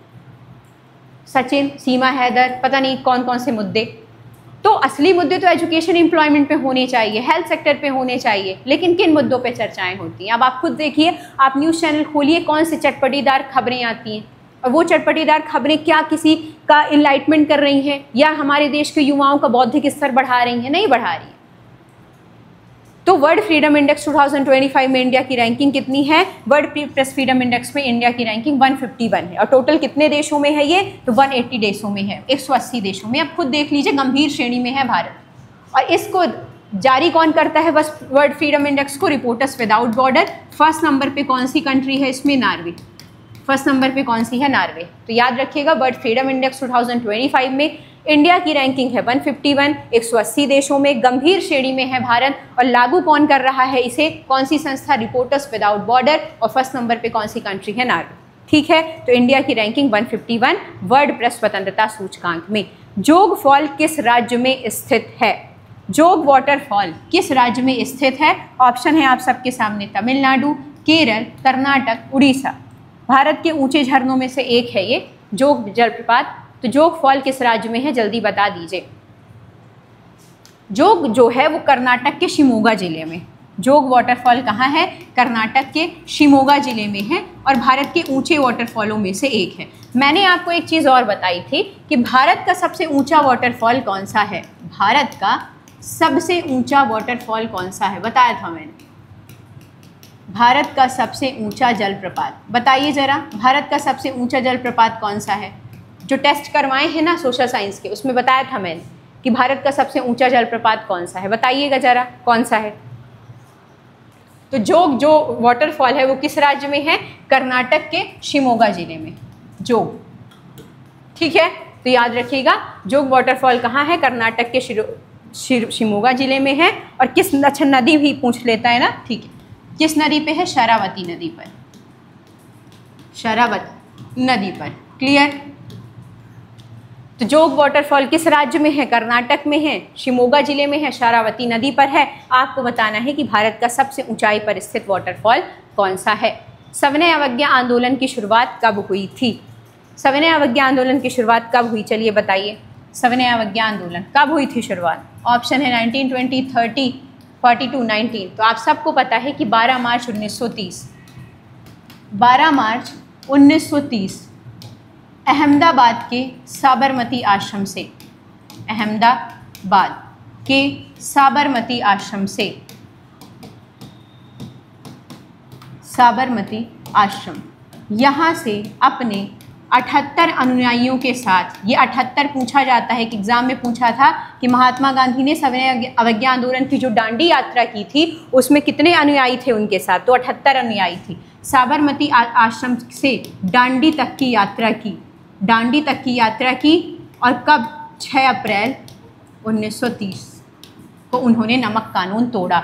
सचिन, सीमा हैदर, पता नहीं कौन कौन से मुद्दे। तो असली मुद्दे तो एजुकेशन, एम्प्लॉयमेंट पे होने चाहिए, हेल्थ सेक्टर पे होने चाहिए, लेकिन किन मुद्दों पे चर्चाएं होती हैं? अब आप खुद देखिए, आप न्यूज़ चैनल खोलिए, कौन से चटपटीदार खबरें आती हैं, और वो चटपटीदार खबरें क्या किसी का इनलाइटमेंट कर रही हैं या हमारे देश के युवाओं का बौद्धिक स्तर बढ़ा रही हैं? नहीं बढ़ा रही है। तो वर्ल्ड फ्रीडम इंडेक्स 2025 में इंडिया की रैंकिंग कितनी है? वर्ल्ड प्रेस फ्रीडम इंडेक्स में इंडिया की रैंकिंग 151 है, और टोटल कितने देशों में है ये? तो 180 देशों में है, 180 देशों में। अब खुद देख लीजिए, गंभीर श्रेणी में है भारत। और इसको जारी कौन करता है? बस वर्ल्ड फ्रीडम इंडेक्स को reporters without border. First number पे कौन सी कंट्री है इसमें? नॉर्वे। फर्स्ट नंबर पे कौन सी है? नॉर्वे। तो याद रखिएगा, वर्ल्ड फ्रीडम इंडेक्स 2025 में इंडिया की रैंकिंग है 151, 180 देशों में, गंभीर श्रेणी में है भारत। और लागू कौन कर रहा है इसे? कौन सी संस्था? Reporters without border. और फर्स्ट नंबर पे कौन सी कंट्री है? नॉर्वे। ठीक है, तो इंडिया की रैंकिंग 151 वर्ल्ड प्रेस स्वतंत्रता सूचकांक में। जोग फॉल किस राज्य में स्थित है? जोग वाटरफॉल किस राज्य में स्थित है? ऑप्शन है आप सबके सामने, तमिलनाडु, केरल, कर्नाटक, उड़ीसा। भारत के ऊंचे झरनों में से एक है ये जोग जलप्रपात। तो जोग फॉल किस राज्य में है? जल्दी बता दीजिए। जोग जो है वो कर्नाटक के शिमोगा जिले में। जोग वाटरफॉल कहाँ है? कर्नाटक के शिमोगा जिले में है, और भारत के ऊंचे वाटरफॉलों में से एक है। मैंने आपको एक चीज़ और बताई थी कि भारत का सबसे ऊंचा वाटरफॉल कौन सा है? भारत का सबसे ऊंचा वाटरफॉल कौन सा है? बताया था मैंने। भारत का सबसे ऊंचा जलप्रपात, बताइए जरा, भारत का सबसे ऊंचा जलप्रपात कौन सा है? जो टेस्ट करवाए हैं ना सोशल साइंस के, उसमें बताया था मैंने कि भारत का सबसे ऊंचा जलप्रपात कौन सा है। बताइएगा जरा कौन सा है। तो जोग जो वाटरफॉल है वो किस राज्य में है? कर्नाटक के शिमोगा जिले में जोग। ठीक है, तो याद रखिएगा, जोग वाटरफॉल कहाँ है? कर्नाटक के शिमोगा जिले में है। और किस, अच्छा नदी भी पूछ लेता है ना, ठीक है, किस नदी पे है? शरावती नदी पर, शरावती नदी पर। क्लियर? तो जोग वाटरफॉल किस राज्य में है? कर्नाटक में है, शिमोगा जिले में है, शरावती नदी पर है। आपको बताना है कि भारत का सबसे ऊंचाई पर स्थित वाटरफॉल कौन सा है। सविनय अवज्ञा आंदोलन की शुरुआत कब हुई थी? सविनय अवज्ञा आंदोलन की शुरुआत कब हुई? चलिए बताइए, सविनय अवज्ञा आंदोलन कब हुई थी शुरुआत? ऑप्शन है 1920, 30, 42, 19। तो आप सबको पता है कि 12 मार्च 1930, 12 मार्च 1930 अहमदाबाद के साबरमती आश्रम से, अहमदाबाद के साबरमती आश्रम से, साबरमती आश्रम, यहाँ से अपने 78 अनुयायियों के साथ, ये 78 पूछा जाता है कि एग्जाम में पूछा था कि महात्मा गांधी ने सविनय अवज्ञा आंदोलन की जो दांडी यात्रा की थी उसमें कितने अनुयायी थे उनके साथ? तो 78 अनुयायी थी। साबरमती आश्रम से दांडी तक की यात्रा की, दांडी तक की यात्रा की, और कब? 6 अप्रैल 1930 को उन्होंने नमक कानून तोड़ा।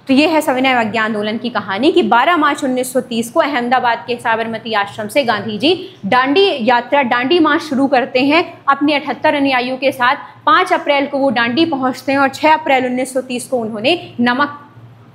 तो ये है सविनय अवज्ञा आंदोलन की कहानी कि 12 मार्च 1930 को अहमदाबाद के साबरमती आश्रम से गांधी जी दांडी यात्रा, दांडी मार्च शुरू करते हैं अपने 78 अनुयायियों के साथ। 5 अप्रैल को वो दांडी पहुंचते हैं और 6 अप्रैल 1930 को उन्होंने नमक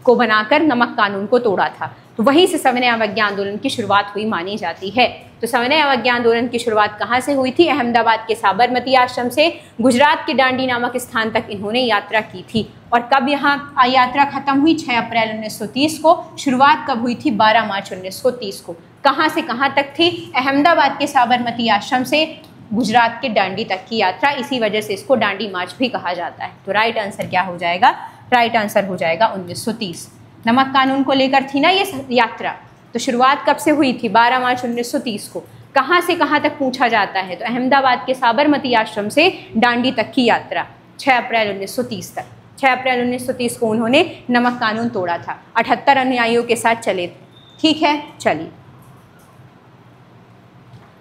को बनाकर नमक कानून को तोड़ा था। तो वहीं से सविनय अवज्ञा आंदोलन की शुरुआत हुई मानी जाती है। तो सविनय अवज्ञा आंदोलन की शुरुआत कहाँ से हुई थी? अहमदाबाद के साबरमती आश्रम से गुजरात के डांडी नामक स्थान तक इन्होंने यात्रा की थी। और कब यहाँ यात्रा खत्म हुई? 6 अप्रैल 1930 को। शुरुआत कब हुई थी? 12 मार्च 1930 को। कहाँ से कहाँ तक थी? अहमदाबाद के साबरमती आश्रम से गुजरात के डांडी तक की यात्रा, इसी वजह से इसको डांडी मार्च भी कहा जाता है। तो राइट आंसर क्या हो जाएगा? राइट आंसर हो जाएगा 1930। नमक कानून को लेकर थी ना ये यात्रा, तो शुरुआत कब से हुई थी? 12 मार्च 1930 को। कहाँ से कहाँ तक पूछा जाता है? तो अहमदाबाद के साबरमती आश्रम से डांडी तक की यात्रा 6 अप्रैल 1930 तक। 6 अप्रैल 1930 को उन्होंने नमक कानून तोड़ा था, 78 अनुयायियों के साथ चले थे। ठीक है, चलिए।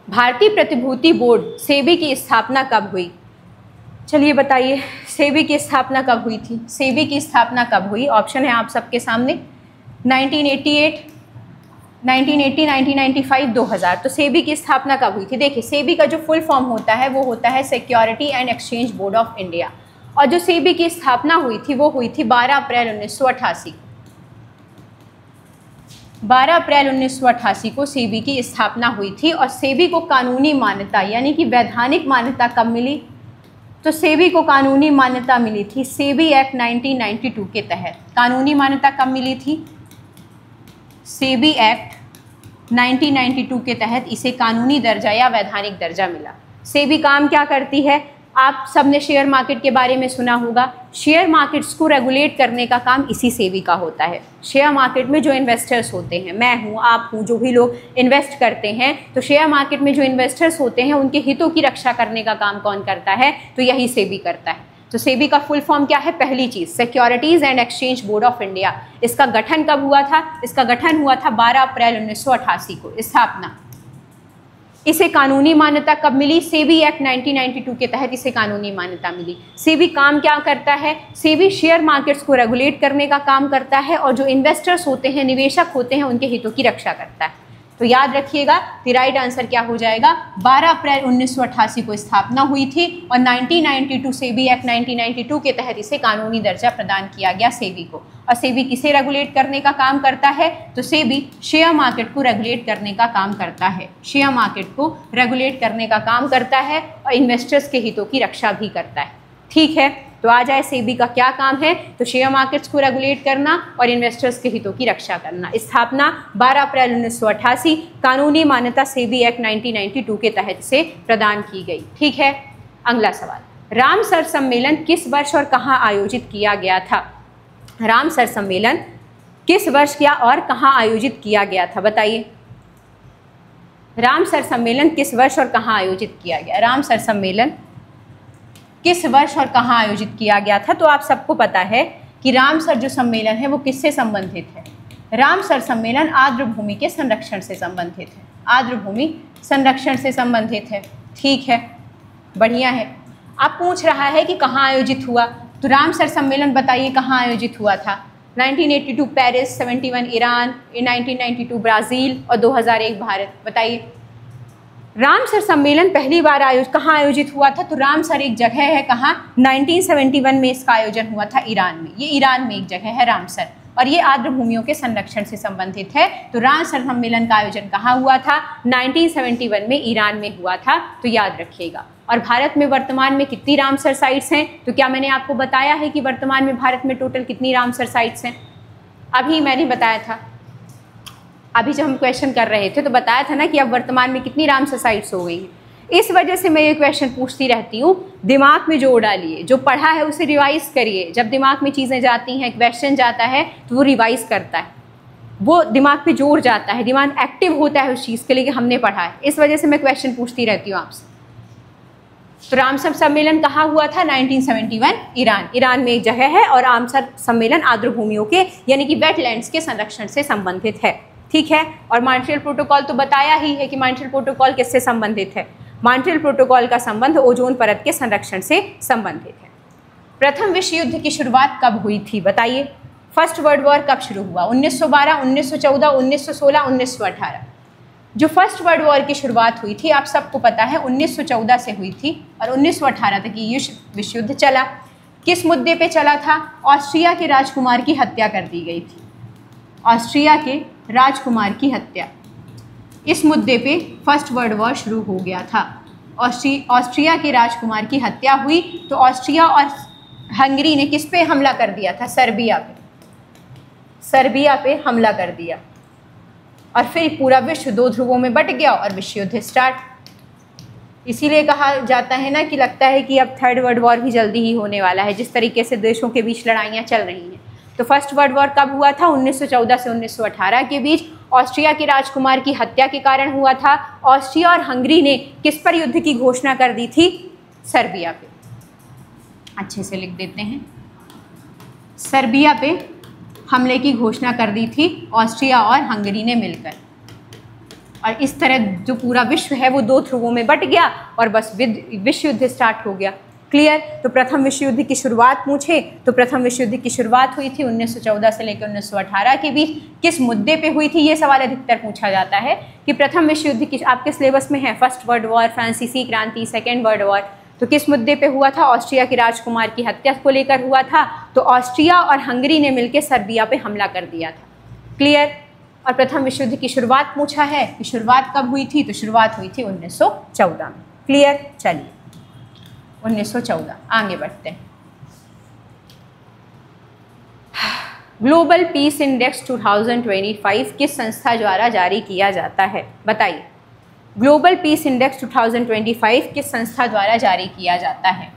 भारतीय प्रतिभूति बोर्ड सेबी की स्थापना कब हुई? चलिए बताइए, सेबी की स्थापना कब हुई थी? सेबी की स्थापना कब हुई? ऑप्शन है आप सबके सामने, 1988, 1980, 1995, 2000। तो सेबी की स्थापना कब हुई थी? देखिए, सेबी का जो फुल फॉर्म होता है वो होता है security and exchange board of India, और जो सेबी की स्थापना हुई थी वो हुई थी 12 अप्रैल 1988। 12 अप्रैल 1988 को सेबी की स्थापना हुई थी। और सेबी को कानूनी मान्यता यानी कि वैधानिक मान्यता कब मिली? तो सेबी को कानूनी मान्यता मिली थी सेबी एक्ट 1992 के तहत। कानूनी मान्यता कब मिली थी? सेबी एक्ट 1992 के तहत इसे कानूनी दर्जा या वैधानिक दर्जा मिला। सेबी काम क्या करती है? आप सबने शेयर मार्केट के बारे में सुना होगा। शेयर मार्केट्स को रेगुलेट करने का काम इसी सेबी का होता है। शेयर मार्केट में जो इन्वेस्टर्स होते हैं, मैं हूँ, आप हूँ, जो भी लोग इन्वेस्ट करते हैं, तो शेयर मार्केट में जो इन्वेस्टर्स होते हैं उनके हितों की रक्षा करने का काम कौन करता है? तो यही सेबी करता है। तो सेबी का फुल फॉर्म क्या है? पहली चीज़, securities and exchange board of India. इसका गठन कब हुआ था? इसका गठन हुआ था 12 अप्रैल 1988 को। स्थापना, इसे कानूनी मान्यता कब मिली? सेबी एक्ट 1992 के तहत इसे कानूनी मान्यता मिली। सेबी काम क्या करता है? सेबी शेयर मार्केट्स को रेगुलेट करने का काम करता है और जो इन्वेस्टर्स होते हैं, निवेशक होते हैं, उनके हितों की रक्षा करता है। तो याद रखिएगा, राइट आंसर क्या हो जाएगा? 12 अप्रैल 1988 को स्थापना हुई थी और 1992 सेबी एक्ट 1992 के तहत इसे कानूनी दर्जा प्रदान किया गया सेबी को। और सेबी किसे रेगुलेट करने का काम करता है? तो सेबी शेयर मार्केट को रेगुलेट करने का काम करता है। शेयर मार्केट को रेगुलेट करने का काम करता है और इन्वेस्टर्स के हितों की रक्षा भी करता है। ठीक है, तो आ जाए सेबी का क्या काम है? तो शेयर मार्केट्स को रेगुलेट करना और इन्वेस्टर्स के हितों की रक्षा करना। स्थापना 12 अप्रैल 1988, कानूनी मान्यता सेबी एक्ट 1992 के तहत से प्रदान की गई। ठीक है, अगला सवाल, रामसर सम्मेलन किस वर्ष और कहाँ आयोजित किया गया था? रामसर सम्मेलन किस वर्ष क्या और कहाँ आयोजित किया गया था? बताइए, रामसर सम्मेलन किस वर्ष और कहाँ आयोजित किया गया? रामसर सम्मेलन किस वर्ष और कहाँ आयोजित किया गया था? तो आप सबको पता है कि रामसर जो सम्मेलन है वो किससे संबंधित है? रामसर सम्मेलन आर्द्र भूमि के संरक्षण से संबंधित है। आर्द्र भूमि संरक्षण से संबंधित है। ठीक है, बढ़िया है। आप पूछ रहा है कि कहाँ आयोजित हुआ, तो रामसर सम्मेलन बताइए कहाँ आयोजित हुआ था? 1982 पेरिस, 71 ईरान, 1992 ब्राज़ील और 2001 भारत। बताइए, रामसर सम्मेलन पहली बार कहाँ आयोजित हुआ था? तो रामसर एक जगह है, कहाँ? 1971 में इसका आयोजन हुआ था ईरान में। ये ईरान में एक जगह है रामसर, और ये आर्द्र भूमियों के संरक्षण से संबंधित है। तो रामसर सम्मेलन का आयोजन कहाँ हुआ था? 1971 में ईरान में हुआ था, तो याद रखिएगा। और भारत में वर्तमान में कितनी रामसर साइट्स हैं? तो क्या मैंने आपको बताया है कि वर्तमान में भारत में टोटल कितनी रामसर साइट्स हैं? अभी मैंने बताया था, अभी जब हम क्वेश्चन कर रहे थे तो बताया था ना कि अब वर्तमान में कितनी रामसर साइट्स हो गई हैं। इस वजह से मैं ये क्वेश्चन पूछती रहती हूँ, दिमाग में जोड़ डालिए, जो पढ़ा है उसे रिवाइज करिए। जब दिमाग में चीज़ें जाती हैं, क्वेश्चन जाता है, तो वो रिवाइज करता है, वो दिमाग पे जोर जाता है, दिमाग एक्टिव होता है उस चीज़ के लिए कि हमने पढ़ा है। इस वजह से मैं क्वेश्चन पूछती रहती हूँ आपसे। तो रामसर सम्मेलन कहाँ हुआ था? 1971 ईरान में एक जगह है, और रामसर सम्मेलन आर्द्र भूमियों के यानी कि वेटलैंड्स के संरक्षण से संबंधित है। ठीक है, और मॉन्ट्रियल प्रोटोकॉल तो बताया ही है कि मॉन्ट्रियल प्रोटोकॉल किससे संबंधित है? मॉन्ट्रियल प्रोटोकॉल का संबंध ओजोन परत के संरक्षण से संबंधित है। प्रथम विश्व युद्ध की शुरुआत कब हुई थी? बताइए, फर्स्ट वर्ल्ड वॉर कब शुरू हुआ? 1912, 1914, 1916, 1918। जो फर्स्ट वर्ल्ड वॉर की शुरुआत हुई थी, आप सबको पता है, 1914 से हुई थी और 1918 तक ये विश्व युद्ध चला। किस मुद्दे पे चला था? ऑस्ट्रिया के राजकुमार की हत्या कर दी गई थी। ऑस्ट्रिया के राजकुमार की हत्या, इस मुद्दे पे फर्स्ट वर्ल्ड वॉर शुरू हो गया था। ऑस्ट्रिया के राजकुमार की हत्या हुई तो ऑस्ट्रिया और हंगरी ने किस पे हमला कर दिया था? सर्बिया पे। सर्बिया पे हमला कर दिया और फिर पूरा विश्व दो ध्रुवों में बट गया और विश्व युद्ध स्टार्ट। इसीलिए कहा जाता है ना कि लगता है कि अब थर्ड वर्ल्ड वॉर भी जल्दी ही होने वाला है, जिस तरीके से देशों के बीच लड़ाइयाँ चल रही हैं। तो फर्स्ट वर्ल्ड वॉर कब हुआ था? 1914 से 1918 के बीच। ऑस्ट्रिया के राजकुमार की हत्या के कारण हुआ था। ऑस्ट्रिया और हंगरी ने किस पर युद्ध की घोषणा कर दी थी? सर्बिया पे। अच्छे से लिख देते हैं, सर्बिया पे हमले की घोषणा कर दी थी ऑस्ट्रिया और हंगरी ने मिलकर। और इस तरह जो पूरा विश्व है वो दो ध्रुवों में बट गया और बस विश्व युद्ध स्टार्ट हो गया। क्लियर? तो प्रथम विश्व युद्ध की शुरुआत पूछे तो प्रथम विश्व युद्ध की शुरुआत हुई थी 1914 से लेकर 1918 के बीच। किस मुद्दे पे हुई थी? ये सवाल अधिकतर पूछा जाता है कि प्रथम विश्व युद्ध की, आपके सिलेबस में है फर्स्ट वर्ल्ड वॉर, फ्रांसीसी क्रांति, सेकेंड वर्ल्ड वॉर, तो किस मुद्दे पे हुआ था? ऑस्ट्रिया के राजकुमार की हत्या को लेकर हुआ था। तो ऑस्ट्रिया और हंगरी ने मिलकर सर्बिया पे हमला कर दिया था। क्लियर? और प्रथम विश्व युद्ध की शुरुआत पूछा है कि शुरुआत कब हुई थी? तो शुरुआत हुई थी 1914 में। क्लियर? चलिए 1914 आगे बढ़ते हैं। ग्लोबल पीस इंडेक्स 2025 किस संस्था द्वारा जारी किया जाता है? बताइए। ग्लोबल पीस इंडेक्स 2025 किस संस्था द्वारा जारी किया जाता है?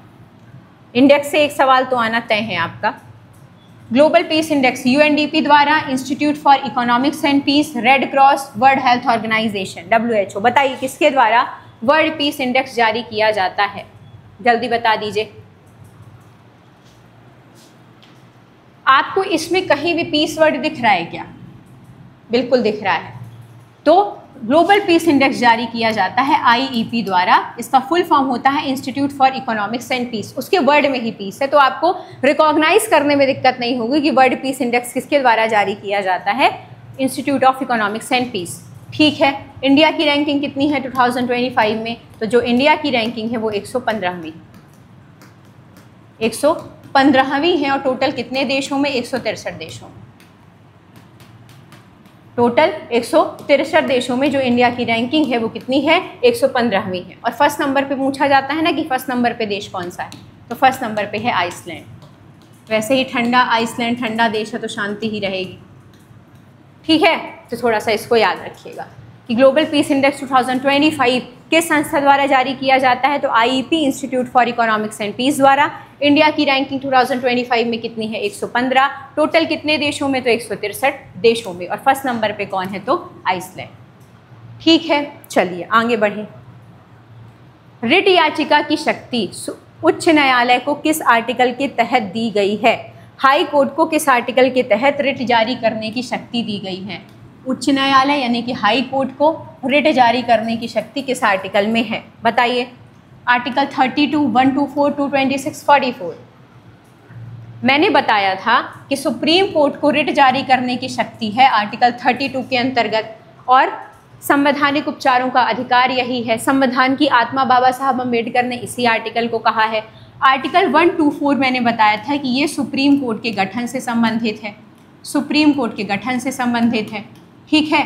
इंडेक्स से एक सवाल तो आना तय है आपका। ग्लोबल पीस इंडेक्स यूएनडीपी द्वारा, institute for economics and peace, red cross, world health organisation WHO, बताइए किसके द्वारा वर्ल्ड पीस इंडेक्स जारी किया जाता है? जल्दी बता दीजिए। आपको इसमें कहीं भी पीस वर्ड दिख रहा है क्या? बिल्कुल दिख रहा है। तो ग्लोबल पीस इंडेक्स जारी किया जाता है IEP द्वारा। इसका फुल फॉर्म होता है institute for economics and peace. उसके वर्ड में ही पीस है, तो आपको रिकॉग्नाइज करने में दिक्कत नहीं होगी कि वर्ल्ड पीस इंडेक्स किसके द्वारा जारी किया जाता है? Institute of economics and peace. ठीक है। इंडिया की रैंकिंग कितनी है 2025 में? तो जो इंडिया की रैंकिंग है वो 115वीं 115वीं है। और टोटल कितने देशों में? 163 देशों में। टोटल 163 देशों में जो इंडिया की रैंकिंग है वो कितनी है? 115वीं है। और फर्स्ट नंबर पे पूछा जाता है ना कि फर्स्ट नंबर पे देश कौन सा है, तो फर्स्ट नंबर पे है आइसलैंड। वैसे ही ठंडा आइसलैंड ठंडा देश है तो शांति ही रहेगी। ठीक है, तो थोड़ा सा इसको याद रखिएगा कि ग्लोबल पीस इंडेक्स 2025 किस संस्था द्वारा जारी किया जाता है? तो IEP, institute for economics and peace द्वारा। इंडिया की रैंकिंग 2025 में कितनी है? 115। टोटल कितने देशों में? तो 163 देशों में। और फर्स्ट नंबर पे कौन है? तो आइसलैंड। ठीक है, चलिए आगे बढ़ें। रिट याचिका की शक्ति उच्च न्यायालय को किस आर्टिकल के तहत दी गई है? हाई कोर्ट को किस आर्टिकल के तहत रिट जारी करने की शक्ति दी गई है? उच्च न्यायालय यानी कि हाई कोर्ट को रिट जारी करने की शक्ति किस आर्टिकल में है? बताइए। आर्टिकल 32, 124, 226, 44। मैंने बताया था कि सुप्रीम कोर्ट को रिट जारी करने की शक्ति है आर्टिकल 32 के अंतर्गत, और संवैधानिक उपचारों का अधिकार यही है। संविधान की आत्मा बाबा साहब अम्बेडकर ने इसी आर्टिकल को कहा है। आर्टिकल 124 मैंने बताया था कि ये सुप्रीम कोर्ट के गठन से संबंधित है, सुप्रीम कोर्ट के गठन से संबंधित है। ठीक है।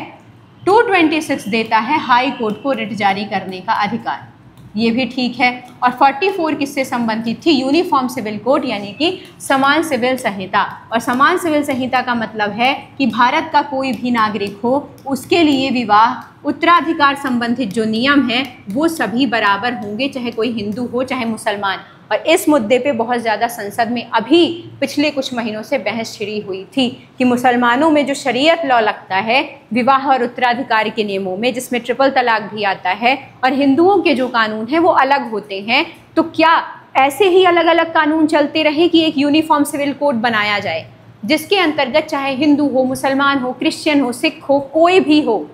226 देता है हाई कोर्ट को रिट जारी करने का अधिकार, ये भी ठीक है। और 44 किससे संबंधित थी? यूनिफॉर्म सिविल कोड यानी कि समान सिविल संहिता। और समान सिविल संहिता का मतलब है कि भारत का कोई भी नागरिक हो, उसके लिए विवाह उत्तराधिकार संबंधित जो नियम हैं वो सभी बराबर होंगे, चाहे कोई हिंदू हो चाहे मुसलमान। और इस मुद्दे पे बहुत ज़्यादा संसद में अभी पिछले कुछ महीनों से बहस छिड़ी हुई थी कि मुसलमानों में जो शरीयत लॉ लगता है विवाह और उत्तराधिकार के नियमों में, जिसमें ट्रिपल तलाक भी आता है, और हिंदुओं के जो कानून हैं वो अलग होते हैं, तो क्या ऐसे ही अलग अलग कानून चलते रहे कि एक यूनिफॉर्म सिविल कोड बनाया जाए जिसके अंतर्गत चाहे हिंदू हो, मुसलमान हो, क्रिश्चियन हो, सिख हो, कोई भी हो,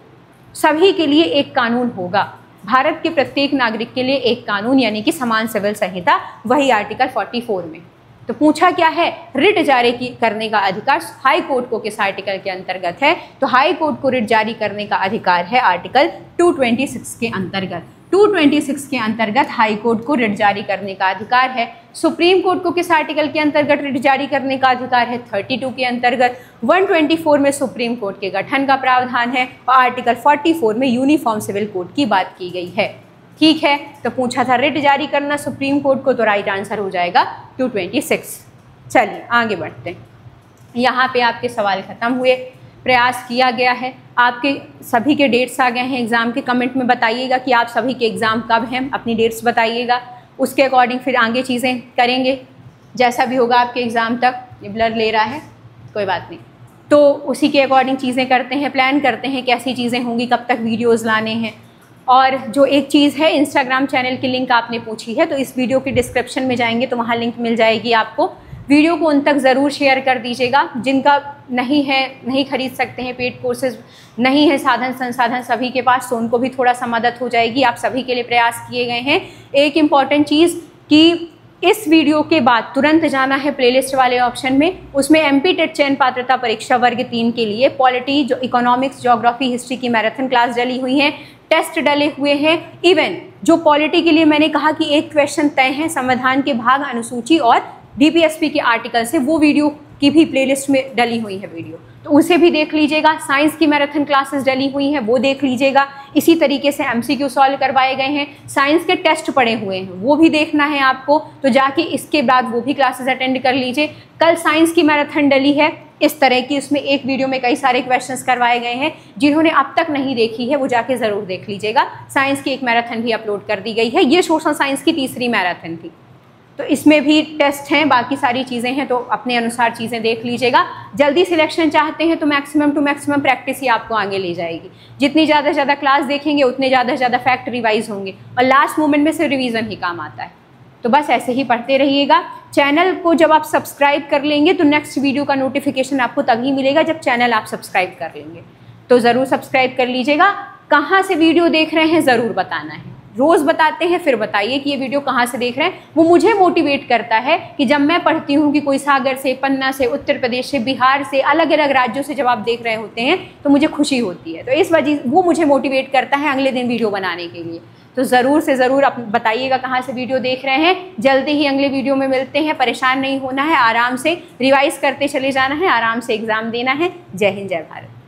सभी के लिए एक कानून होगा। भारत के प्रत्येक नागरिक के लिए एक कानून यानी कि समान सिविल संहिता, वही आर्टिकल 44 में। तो पूछा क्या है? रिट जारी करने का अधिकार हाई कोर्ट को किस आर्टिकल के अंतर्गत है? तो हाई कोर्ट को रिट जारी करने का अधिकार है आर्टिकल 226 के अंतर्गत। 226 के अंतर्गत हाई कोर्ट को रिट जारी करने का अधिकार है। सुप्रीम कोर्ट को किस आर्टिकल के अंतर्गत रिट जारी करने का अधिकार है? 32 के अंतर्गत। 124 में सुप्रीम कोर्ट के गठन का प्रावधान है और आर्टिकल 44 में यूनिफॉर्म सिविल कोड की बात की गई है। ठीक है, तो पूछा था रिट जारी करना सुप्रीम कोर्ट को, तो राइट आंसर हो जाएगा 226। चलिए आगे बढ़ते हैं। यहाँ पे आपके सवाल खत्म हुए, प्रयास किया गया है, आपके सभी के डेट्स आ गए हैं एग्ज़ाम के। कमेंट में बताइएगा कि आप सभी के एग्ज़ाम कब हैं, अपनी डेट्स बताइएगा, उसके अकॉर्डिंग फिर आगे चीज़ें करेंगे। जैसा भी होगा आपके एग्ज़ाम तक, ये ब्लर ले रहा है कोई बात नहीं, तो उसी के अकॉर्डिंग चीज़ें करते हैं, प्लान करते हैं कैसी चीज़ें होंगी, कब तक वीडियोज़ लाने हैं। और जो एक चीज़ है, इंस्टाग्राम चैनल की लिंक आपने पूछी है, तो इस वीडियो के डिस्क्रिप्शन में जाएंगे तो वहाँ लिंक मिल जाएगी आपको। वीडियो को उन तक ज़रूर शेयर कर दीजिएगा जिनका नहीं है, नहीं खरीद सकते हैं, पेड कोर्सेज नहीं है, साधन संसाधन सभी के पास, तो उनको भी थोड़ा सा मदद हो जाएगी। आप सभी के लिए प्रयास किए गए हैं। एक इम्पॉर्टेंट चीज़ कि इस वीडियो के बाद तुरंत जाना है प्लेलिस्ट वाले ऑप्शन में, उसमें MP टेट चयन पात्रता परीक्षा वर्ग 3 के लिए पॉलिटी, जो इकोनॉमिक्स, ज्योग्राफी, हिस्ट्री की मैराथन क्लास डली हुई हैं, टेस्ट डले हुए हैं। इवन जो पॉलिटी के लिए मैंने कहा कि एक क्वेश्चन तय है, संविधान के भाग, अनुसूची और DPSP के आर्टिकल से, वो वीडियो की भी प्लेलिस्ट में डली हुई है वीडियो, तो उसे भी देख लीजिएगा। साइंस की मैराथन क्लासेस डली हुई हैं, वो देख लीजिएगा। इसी तरीके से MCQ सॉल्व करवाए गए हैं, साइंस के टेस्ट पड़े हुए हैं, वो भी देखना है आपको, तो जाके इसके बाद वो भी क्लासेस अटेंड कर लीजिए। कल साइंस की मैराथन डली है इस तरह की, उसमें एक वीडियो में कई सारे क्वेश्चंस करवाए गए हैं। जिन्होंने अब तक नहीं देखी है वो जाके ज़रूर देख लीजिएगा। साइंस की एक मैराथन भी अपलोड कर दी गई है, ये सोशल साइंस की तीसरी मैराथन थी, तो इसमें भी टेस्ट हैं, बाकी सारी चीज़ें हैं, तो अपने अनुसार चीज़ें देख लीजिएगा। जल्दी सिलेक्शन चाहते हैं तो मैक्सिमम टू मैक्सिमम प्रैक्टिस ही आपको आगे ले जाएगी। जितनी ज़्यादा से ज़्यादा क्लास देखेंगे उतने ज़्यादा से ज़्यादा फैक्ट रिवाइज होंगे, और लास्ट मोमेंट में सिर्फ रिवीजन ही काम आता है। तो बस ऐसे ही पढ़ते रहिएगा। चैनल को जब आप सब्सक्राइब कर लेंगे तो नेक्स्ट वीडियो का नोटिफिकेशन आपको तभी मिलेगा जब चैनल आप सब्सक्राइब कर लेंगे, तो ज़रूर सब्सक्राइब कर लीजिएगा। कहाँ से वीडियो देख रहे हैं ज़रूर बताना है, रोज़ बताते हैं, फिर बताइए कि ये वीडियो कहाँ से देख रहे हैं। वो मुझे मोटिवेट करता है कि जब मैं पढ़ती हूँ कि कोई सागर से, पन्ना से, उत्तर प्रदेश से, बिहार से, अलग अलग राज्यों से जब आप देख रहे होते हैं तो मुझे खुशी होती है। तो इस वजह वो मुझे मोटिवेट करता है अगले दिन वीडियो बनाने के लिए। तो ज़रूर से ज़रूर आप बताइएगा कहाँ से वीडियो देख रहे हैं। जल्दी ही अगले वीडियो में मिलते हैं। परेशान नहीं होना है, आराम से रिवाइज़ करते चले जाना है, आराम से एग्ज़ाम देना है। जय हिंद, जय भारत।